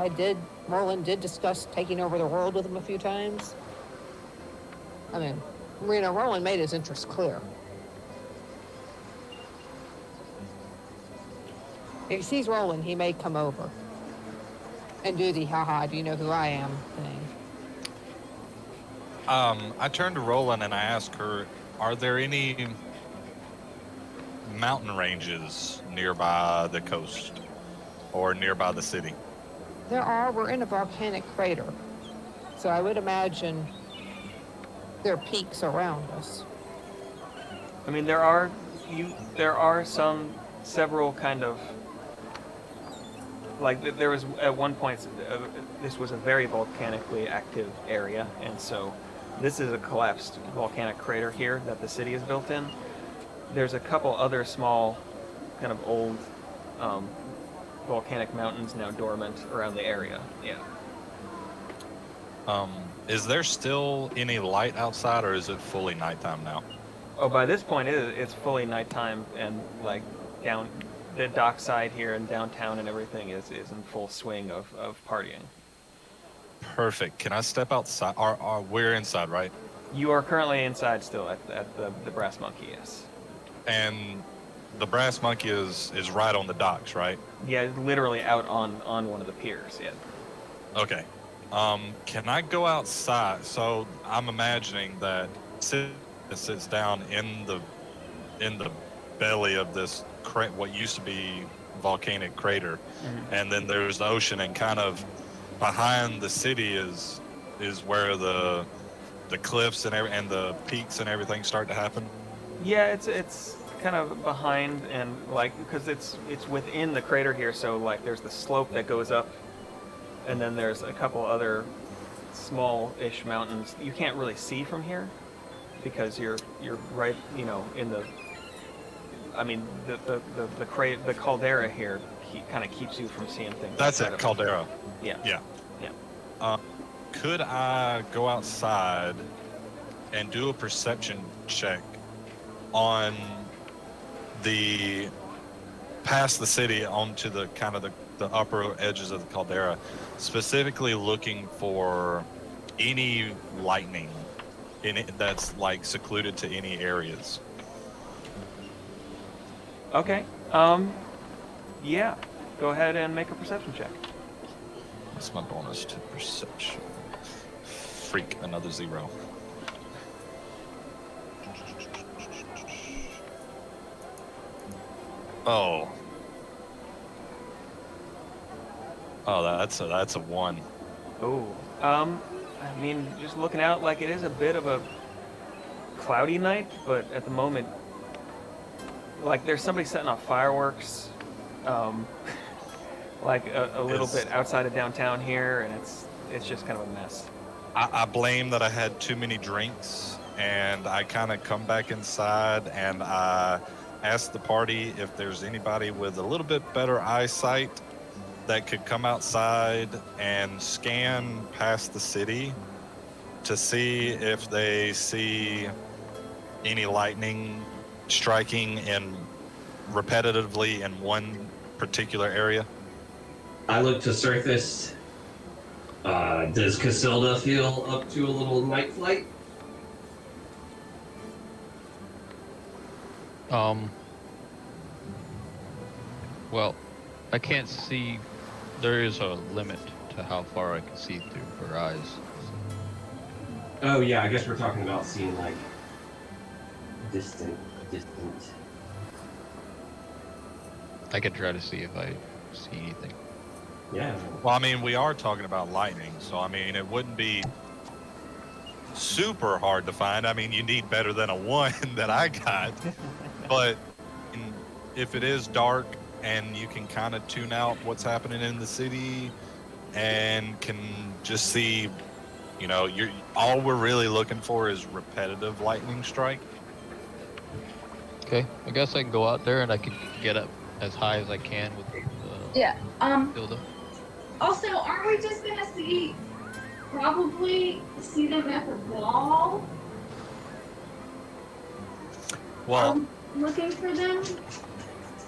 S3: Roland did discuss taking over the world with him a few times. I mean, Roland made his interest clear. If he sees Roland, he may come over and do the haha, do you know who I am thing.
S7: I turned to Roland and I asked her, are there any mountain ranges nearby the coast or nearby the city?
S3: There are. We're in a volcanic crater. So I would imagine there are peaks around us.
S1: I mean, there are several kind of, like, there was at one point, this was a very volcanically active area, and so this is a collapsed volcanic crater here that the city is built in. There's a couple other small, kind of old volcanic mountains now dormant around the area. Yeah.
S7: Is there still any light outside, or is it fully nighttime now?
S1: Oh, by this point, it's fully nighttime, and like down the dockside here and downtown and everything is in full swing of partying.
S7: Perfect. Can I step outside? We're inside, right?
S1: You are currently inside still at the Brass Monkey, yes.
S7: And the Brass Monkey is right on the docks, right?
S1: Yeah, literally out on one of the piers, yeah.
S7: Okay. Can I go outside? So I'm imagining that sits down in the belly of this what used to be volcanic crater, and then there's the ocean, and kind of behind the city is where the cliffs and the peaks and everything start to happen.
S1: Yeah, it's kind of behind, and like because it's within the crater here, so like there's the slope that goes up, and then there's a couple other small-ish mountains you can't really see from here because you're right, in the. I mean, the caldera here kind of keeps you from seeing things.
S7: That's it, caldera.
S1: Yeah.
S7: Yeah. Could I go outside and do a perception check on past the city onto the kind of the upper edges of the caldera, specifically looking for any lightning in it that's like secluded to any areas?
S1: Okay. Yeah. Go ahead and make a perception check.
S7: What's my bonus to perception? Freak, another 0. Oh, that's a 1.
S1: Oh. I mean, just looking out, like it is a bit of a cloudy night, but at the moment, like there's somebody setting off fireworks, like a little bit outside of downtown here, and it's just kind of a mess.
S7: I blame that I had too many drinks, and I kind of come back inside and I ask the party if there's anybody with a little bit better eyesight that could come outside and scan past the city to see if they see any lightning striking repetitively in one particular area.
S2: I look to surface. Does Casilda feel up to a little night flight?
S5: Well, I can't see. There is a limit to how far I can see through her eyes.
S2: Oh yeah, I guess we're talking about seeing like distant.
S5: I could try to see if I see anything.
S2: Yeah.
S7: Well, I mean, we are talking about lightning, so I mean, it wouldn't be super hard to find. I mean, you need better than a 1 that I got. But if it is dark and you can kind of tune out what's happening in the city and can just see, all we're really looking for is repetitive lightning strike.
S5: Okay, I guess I can go out there and I can get up as high as I can with
S9: Yeah.
S5: Hilda.
S4: Also, aren't we just gonna probably see them at the ball?
S7: Well,
S4: Looking for them?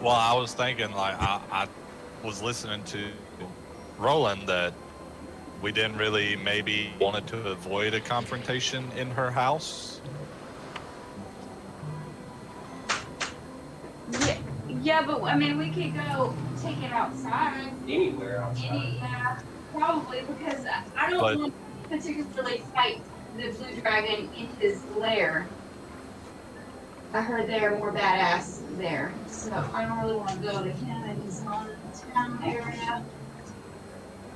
S7: Well, I was thinking, like, I was listening to Roland that we didn't really maybe wanted to avoid a confrontation in her house.
S4: Yeah, but I mean, we could go take it outside.
S2: Anywhere outside.
S4: Yeah, probably because I don't
S7: But-
S4: want to particularly fight the blue dragon in his lair. I heard they're more badass there, so I don't really want to go to him in his hometown area.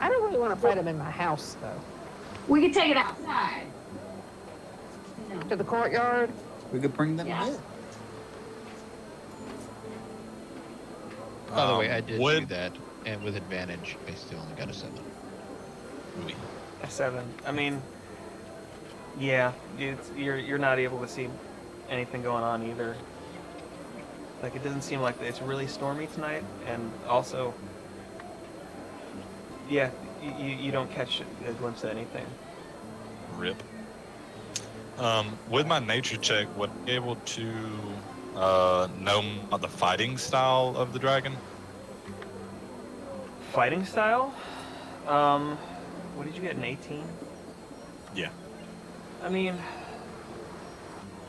S3: I don't really want to fight him in my house, though.
S4: We could take it outside. You know.
S3: To the courtyard.
S8: We could bring them
S4: Yeah.
S8: here.
S5: By the way, I did do
S7: would-
S5: that, and with advantage, I still only got a 7.
S7: Oui.
S1: A 7. I mean, yeah, you're not able to see anything going on either. Like, it doesn't seem like it's really stormy tonight, and also, yeah, you don't catch a glimpse of anything.
S7: Rip. With my nature check, would I be able to know about the fighting style of the dragon?
S1: Fighting style? What did you get, an 18?
S7: Yeah.
S1: I mean,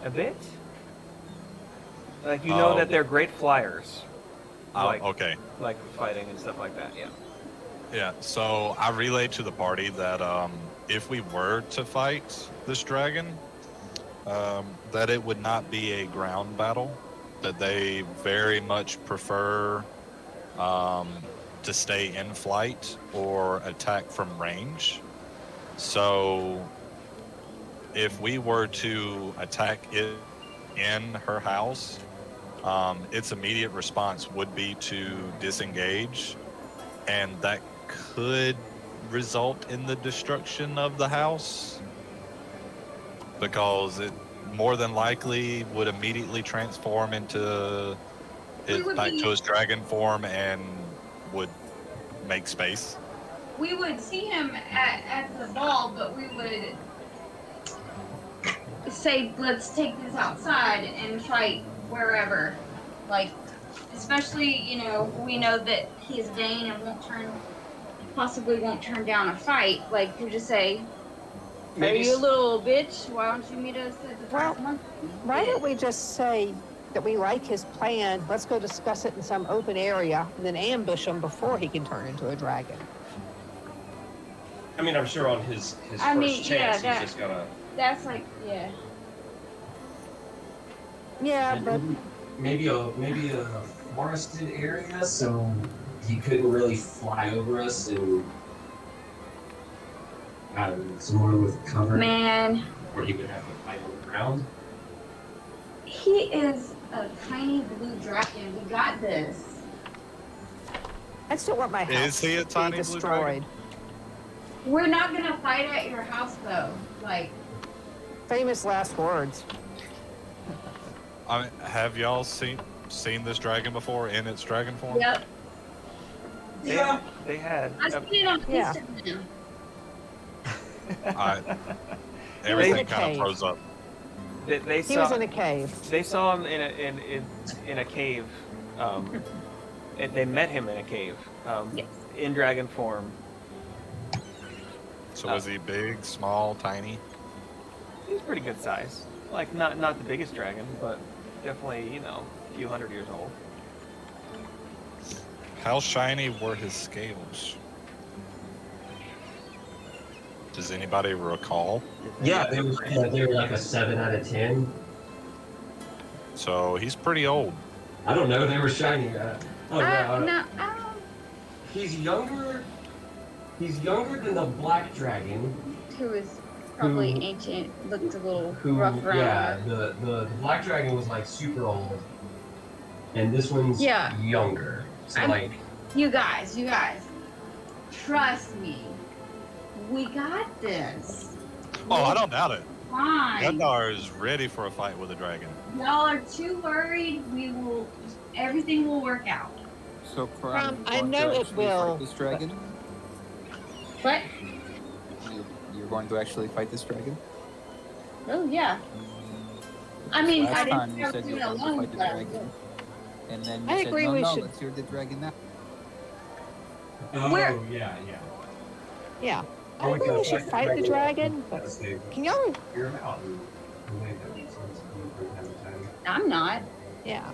S1: a bit. Like, you know that they're great flyers.
S7: Okay.
S1: Like fighting and stuff like that, yeah.
S7: Yeah, so I relayed to the party that if we were to fight this dragon, that it would not be a ground battle, that they very much prefer to stay in flight or attack from range. So if we were to attack it in her house, its immediate response would be to disengage, and that could result in the destruction of the house, because it more than likely would immediately transform into back to its dragon form and would make space.
S4: We would see him at the ball, but we would say, let's take this outside and fight wherever. Like, especially, we know that he is Dane and possibly won't turn down a fight. Like, you just say,
S2: Maybe
S4: are you a little bitch? Why don't you meet us at the
S3: Well,
S4: first month?
S3: Why don't we just say that we like his plan? Let's go discuss it in some open area and then ambush him before he can turn into a dragon.
S2: I mean, I'm sure on his
S4: I
S2: first
S4: mean,
S2: chance,
S4: yeah,
S2: he's just gonna.
S4: That's like, yeah.
S3: Yeah, but
S10: Maybe a forested area, so he couldn't really fly over us, and somewhere with cover
S4: Man,
S10: where he would have to fight on the ground.
S4: he is a tiny blue dragon. We got this.
S3: I still want my house
S7: Is he a
S3: to be
S7: tiny blue dragon?
S3: destroyed.
S4: We're not gonna fight at your house though. Like,
S3: Famous last words.
S7: I mean, have y'all seen this dragon before in its dragon form?
S4: yep.
S1: They had.
S4: I see it on
S3: Yeah.
S4: Instagram.
S7: Everything
S3: a
S7: kind of
S3: cave.
S7: froze up.
S1: They
S3: He
S1: saw.
S3: was in a cave.
S1: They saw him in a cave. And they met him in a cave.
S4: Yes.
S1: In dragon form.
S7: So was he big, small, tiny?
S1: He's pretty good size. Like not the biggest dragon, but definitely a few hundred years old.
S7: How shiny were his scales? Does anybody recall?
S10: Yeah, they were like a 7 out of 10.
S7: So he's pretty old.
S10: I don't know. They were shiny.
S4: No,
S10: He's younger. He's younger than the black dragon.
S4: who is probably
S10: Who-
S4: ancient, looked a little
S10: Who?
S4: rough around.
S10: Yeah, the black dragon was like super old, and this one's
S4: Yeah.
S10: younger. So
S4: I'm-
S10: like,
S4: You guys, trust me. We got this.
S7: Oh, I don't doubt it.
S4: Fine.
S7: Gundar is ready for a fight with a dragon.
S4: Y'all are too worried. Everything will work out.
S8: So, Karan,
S3: I know it will,
S8: Fight this dragon?
S4: But,
S8: You're going to actually fight this dragon?
S4: oh yeah. I mean,
S8: Last
S4: I
S8: time
S4: didn't
S8: you
S4: have
S8: said
S4: to
S8: you
S4: do
S8: were
S4: it
S8: going to
S4: alone,
S8: fight the
S4: but
S8: dragon. And then you
S3: I
S8: said,
S3: agree
S8: no,
S3: we
S8: no,
S3: should-
S8: let's hear the dragon now.
S10: oh
S4: Where-
S10: yeah.
S3: Yeah. I think we should fight the dragon, but can y'all?
S10: You're out. The way that we tend to do from time to time.
S9: I'm not.
S3: Yeah.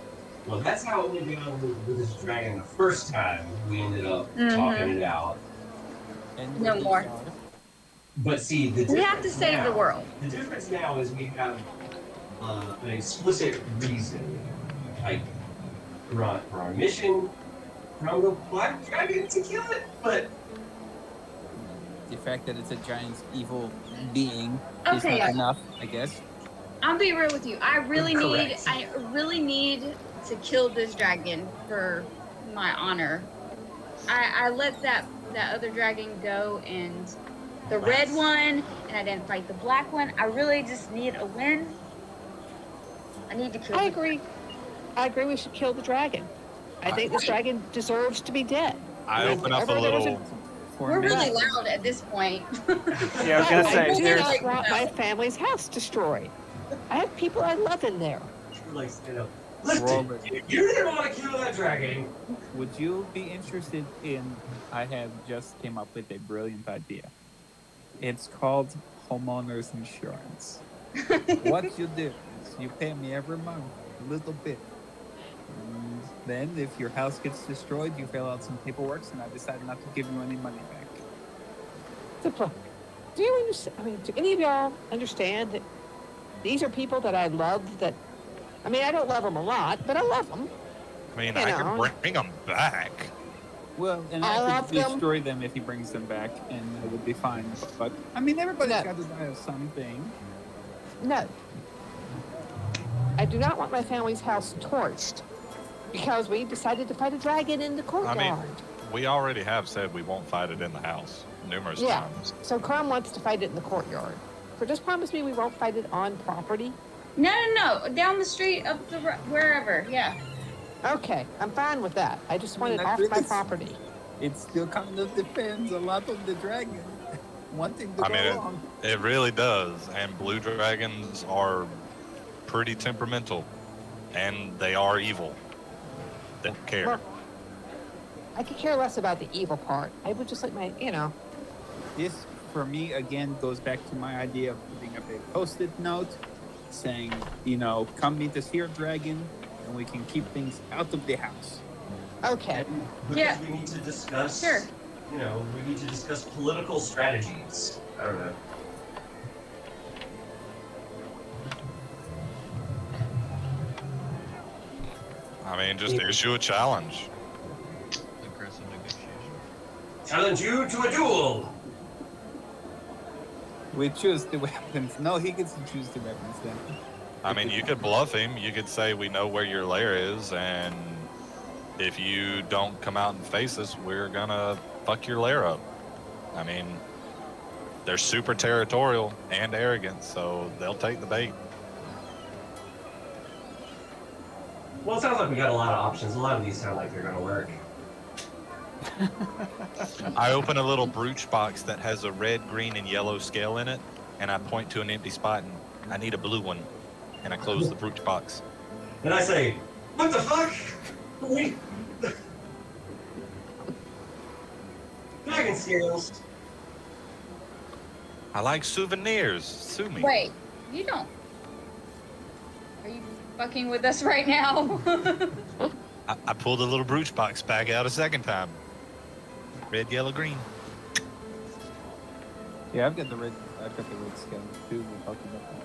S10: Well, that's how it went down with this dragon the first time. We ended up
S9: Mhm.
S10: talking it out.
S8: And
S9: No
S8: with
S9: more.
S8: each other.
S10: But see, the
S9: We have to
S10: difference
S9: save the
S10: now-
S9: world.
S10: The difference now is we have an explicit reason, like for our mission, from the black dragon to kill it. But
S8: The fact that it's a giant evil being is
S9: Okay.
S8: not enough, I guess.
S9: I'll be real with you. I really
S10: Correct.
S9: need to kill this dragon for my honor. I let that other dragon go, and the red one, and I didn't fight the black one. I really just need a win. I need to kill
S3: I
S9: the
S3: agree. I agree. We should kill the dragon. I think this dragon deserves to be dead.
S7: I open up a
S3: Whenever there was
S7: little.
S9: We're really loud at this point.
S1: Yeah, I was gonna say,
S3: I do
S1: there's
S3: not want my family's house destroyed. I have people I love in there.
S10: like, listen,
S8: Robert.
S10: if you didn't want to kill that dragon,
S8: Would you be interested in? I have just came up with a brilliant idea. It's called homeowners insurance. What you do is you pay me every month a little bit. And then if your house gets destroyed, you fill out some paperwork, and I decide not to give you any money back.
S3: Do you understand? I mean, do any of y'all understand that these are people that I love? That, I mean, I don't love them a lot, but I love them.
S7: I mean,
S3: You
S7: I
S3: know.
S7: can bring them back.
S8: Well, and
S3: I
S8: I
S3: love
S8: could
S3: them.
S8: destroy them if he brings them back, and it would be fine. But I mean, everybody's
S3: No.
S8: got to die of something.
S3: No. I do not want my family's house torched because we decided to fight a dragon in the courtyard.
S7: We already have said we won't fight it in the house numerous
S3: Yeah.
S7: times.
S3: So Crumb wants to fight it in the courtyard. So just promise me we won't fight it on property.
S9: No. Down the street, up the wherever. Yeah.
S3: Okay, I'm fine with that. I just want it
S8: That
S3: off
S8: really
S3: my
S8: is-
S3: property.
S8: It still kind of depends a lot on the dragon. One thing to
S7: I
S8: go
S7: mean,
S8: wrong.
S7: It really does. And blue dragons are pretty temperamental, and they are evil. They don't care.
S3: Well, I could care less about the evil part. I would just like my,
S8: This, for me, again, goes back to my idea of putting up a post-it note saying, come meet us here, dragon, and we can keep things out of the house.
S3: Okay.
S10: because
S9: Yeah.
S10: we need to discuss.
S9: Sure.
S10: We need to discuss political strategies. I don't know.
S7: I mean, just issue a challenge.
S5: Aggressive negotiation.
S10: Challenge you to a duel.
S8: We choose the weapons. No, he gets to choose the weapons then.
S7: I mean, you could bluff him. You could say, we know where your lair is, and if you don't come out and face us, we're gonna fuck your lair up. I mean, they're super territorial and arrogant, so they'll take the bait.
S10: Well, it sounds like we got a lot of options. A lot of these sound like they're gonna work.
S7: I open a little brooch box that has a red, green, and yellow scale in it, and I point to an empty spot, and I need a blue one, and I close the brooch box.
S10: And I say, what the fuck? Wait. Dragon scales.
S7: I like souvenirs. Sue me.
S9: Wait, you don't. Are you fucking with us right now?
S7: I pulled a little brooch box back out a second time. Red, yellow, green.
S8: Yeah, I've got the red scale too. We talked about that.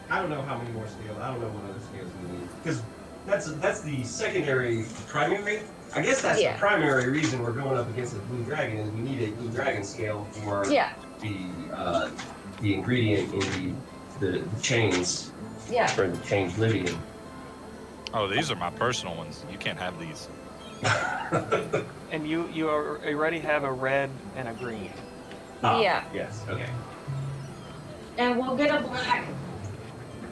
S10: I don't know how many more scales. I don't know what other scales we need. Because that's the secondary primary. I guess that's
S9: Yeah.
S10: the primary reason we're going up against the blue dragon is we need a blue dragon scale for
S9: Yeah.
S10: the ingredient in the chains
S9: Yeah.
S10: for the change living.
S7: Oh, these are my personal ones. You can't have these.
S1: And you already have a red and a green.
S9: Yeah.
S10: Yes. Okay.
S9: And we'll get a black,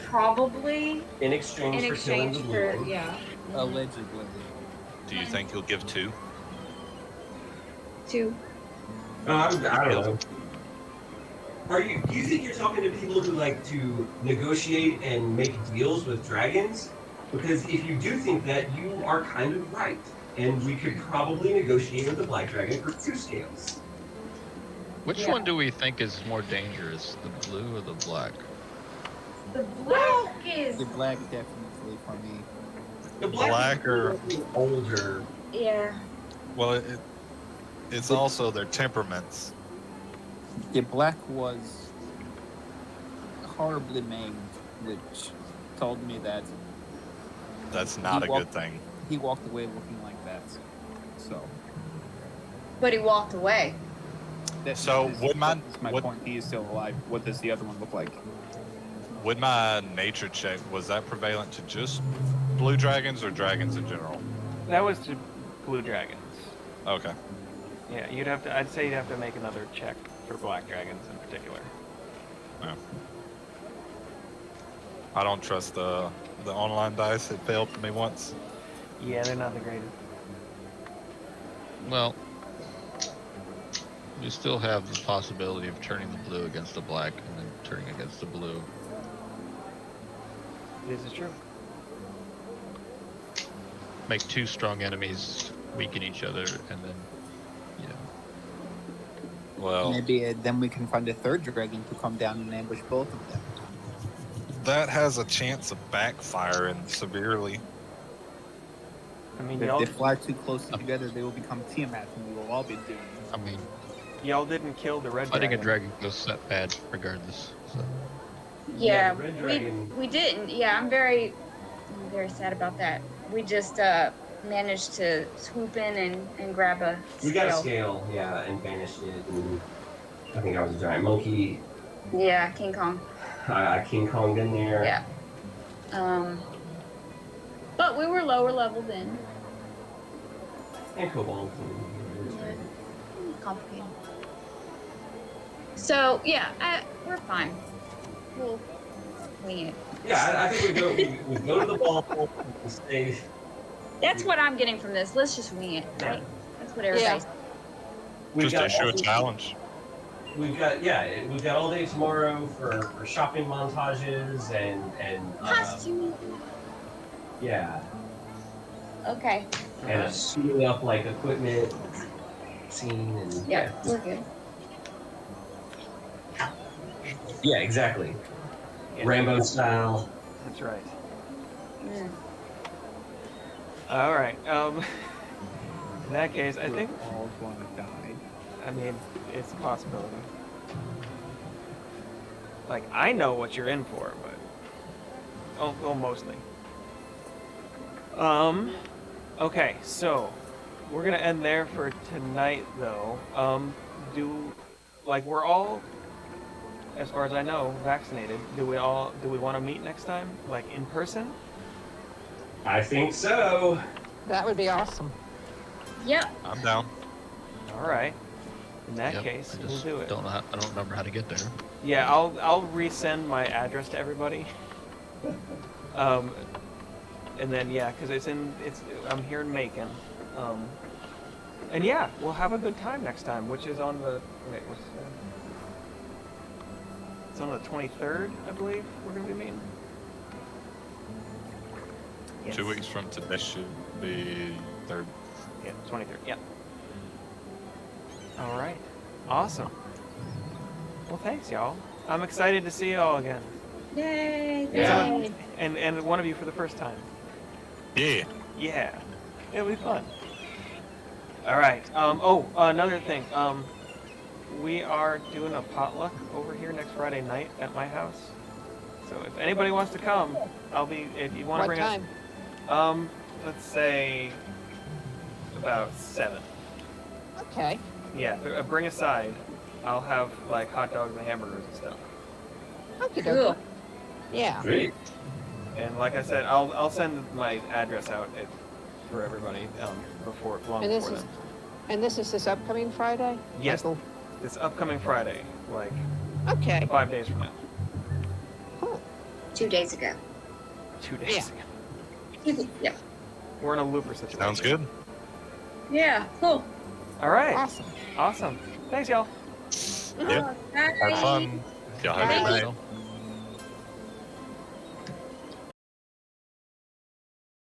S9: probably
S10: In exchange
S9: in
S10: for killing
S9: exchange
S10: the blue
S9: for
S10: one.
S9: yeah.
S8: Allegedly.
S7: Do you think he'll give two?
S9: Two.
S10: I don't know. Do you think you're talking to people who like to negotiate and make deals with dragons? Because if you do think that, you are kind of right. and we could probably negotiate with the black dragon for 2 scales.
S5: Which
S9: Yeah.
S5: one do we think is more dangerous, the blue or the black?
S9: The black is.
S8: The black definitely for me.
S10: The black
S7: Blacker.
S10: is older.
S9: Yeah.
S7: Well, it's also their temperaments.
S8: The black was horribly maimed, which told me that
S7: That's not a
S8: He walked-
S7: good thing.
S8: he walked away looking like that. So
S9: But he walked away.
S8: that's
S7: So would my-
S8: that's my
S7: would-
S8: point. He is still alive. What does the other one look like?
S7: With my nature check, was that prevalent to just blue dragons or dragons in general?
S1: That was to blue dragons.
S7: Okay.
S1: Yeah, I'd say you'd have to make another check for black dragons in particular.
S7: Yeah. I don't trust the online dice. It failed for me once.
S1: Yeah, they're not the greatest.
S5: Well, you still have the possibility of turning the blue against the black and then turning against the blue.
S1: This is true.
S5: Make 2 strong enemies weaken each other, and then, you know.
S7: Well,
S8: Maybe then we can find a third dragon to come down and ambush both of them.
S7: that has a chance of backfiring severely.
S1: I mean,
S8: If they fly too close together, they will become Tiamat, and we will all be doomed.
S5: I mean,
S1: y'all didn't kill the red
S5: fighting a
S1: dragon.
S5: dragon goes that bad regardless. So.
S9: Yeah,
S10: the red
S9: we
S10: dragon.
S9: we didn't. Yeah, I'm very sad about that. We just managed to swoop in and grab a
S10: We got a
S9: scale.
S10: scale, yeah, and banished it. And I think I was a giant monkey.
S9: Yeah, King Kong.
S10: King Kong in there.
S9: Yeah. But we were lower level then.
S10: And Cobalt.
S9: Complicated. So yeah, we're fine. We'll wing it.
S10: Yeah, I think we go to the ball and stay.
S9: That's what I'm getting from this. Let's just wing it, right? That's what everybody's.
S10: We've
S7: Just issue a
S10: all-
S7: challenge.
S10: We've got all day tomorrow for shopping montages and
S9: Costume.
S10: yeah,
S9: Okay.
S10: and a suiting up like equipment scene and
S9: Yeah, we're good.
S10: yeah, exactly.
S1: Yeah.
S10: Rambo style.
S1: That's right.
S9: Mm.
S1: All right. In that case, I think.
S8: We're all going to die.
S1: I mean, it's a possibility. Like, I know what you're in for, but well, mostly. Okay, so we're gonna end there for tonight, though. We're all, as far as I know, vaccinated. Do we want to meet next time, like in person?
S10: I think so.
S3: That would be awesome.
S9: Yep.
S7: I'm down.
S1: All right. In that
S5: Yep,
S1: case,
S5: I
S1: we'll
S5: just
S1: do it.
S5: I don't remember how to get there.
S1: Yeah, I'll resend my address to everybody. And then yeah, because I'm here in Macon. And yeah, we'll have a good time next time, which is on the it's on the 23rd, I believe. We're gonna be meeting. Yes.
S7: 2 weeks from today should be 3rd.
S1: Yeah, 23rd. Yeah. All right. Awesome. Well, thanks, y'all. I'm excited to see y'all again,
S9: Yay.
S10: Yeah.
S9: Yay.
S1: and one of you for the first time.
S7: Yeah.
S1: Yeah, it'll be fun. All right. Another thing. We are doing a potluck over here next Friday night at my house. So if anybody wants to come, I'll be. If you want to
S3: What
S1: bring
S3: time?
S1: us, let's say about 7.
S3: Okay.
S1: Yeah, bring a side. I'll have like hot dogs and hamburgers and stuff.
S3: Okay,
S9: Cool.
S3: Yeah.
S10: Great.
S1: And like I said, I'll send my address out for everybody long
S3: And this
S1: before
S3: is
S1: then.
S3: and this is this upcoming Friday?
S1: Yes,
S3: Michael?
S1: this upcoming Friday, like
S3: Okay.
S1: 5 days from now.
S3: Cool.
S9: 2 days ago.
S1: 2 days
S3: Yeah.
S1: ago.
S9: Yep.
S1: We're in a looper situation.
S7: Sounds good.
S9: Yeah. Cool.
S1: All right.
S3: Awesome.
S1: Awesome. Thanks, y'all.
S7: Yeah.
S9: Bye.
S7: Have fun. Y'all have a
S9: Thank
S7: good
S9: you.
S7: night.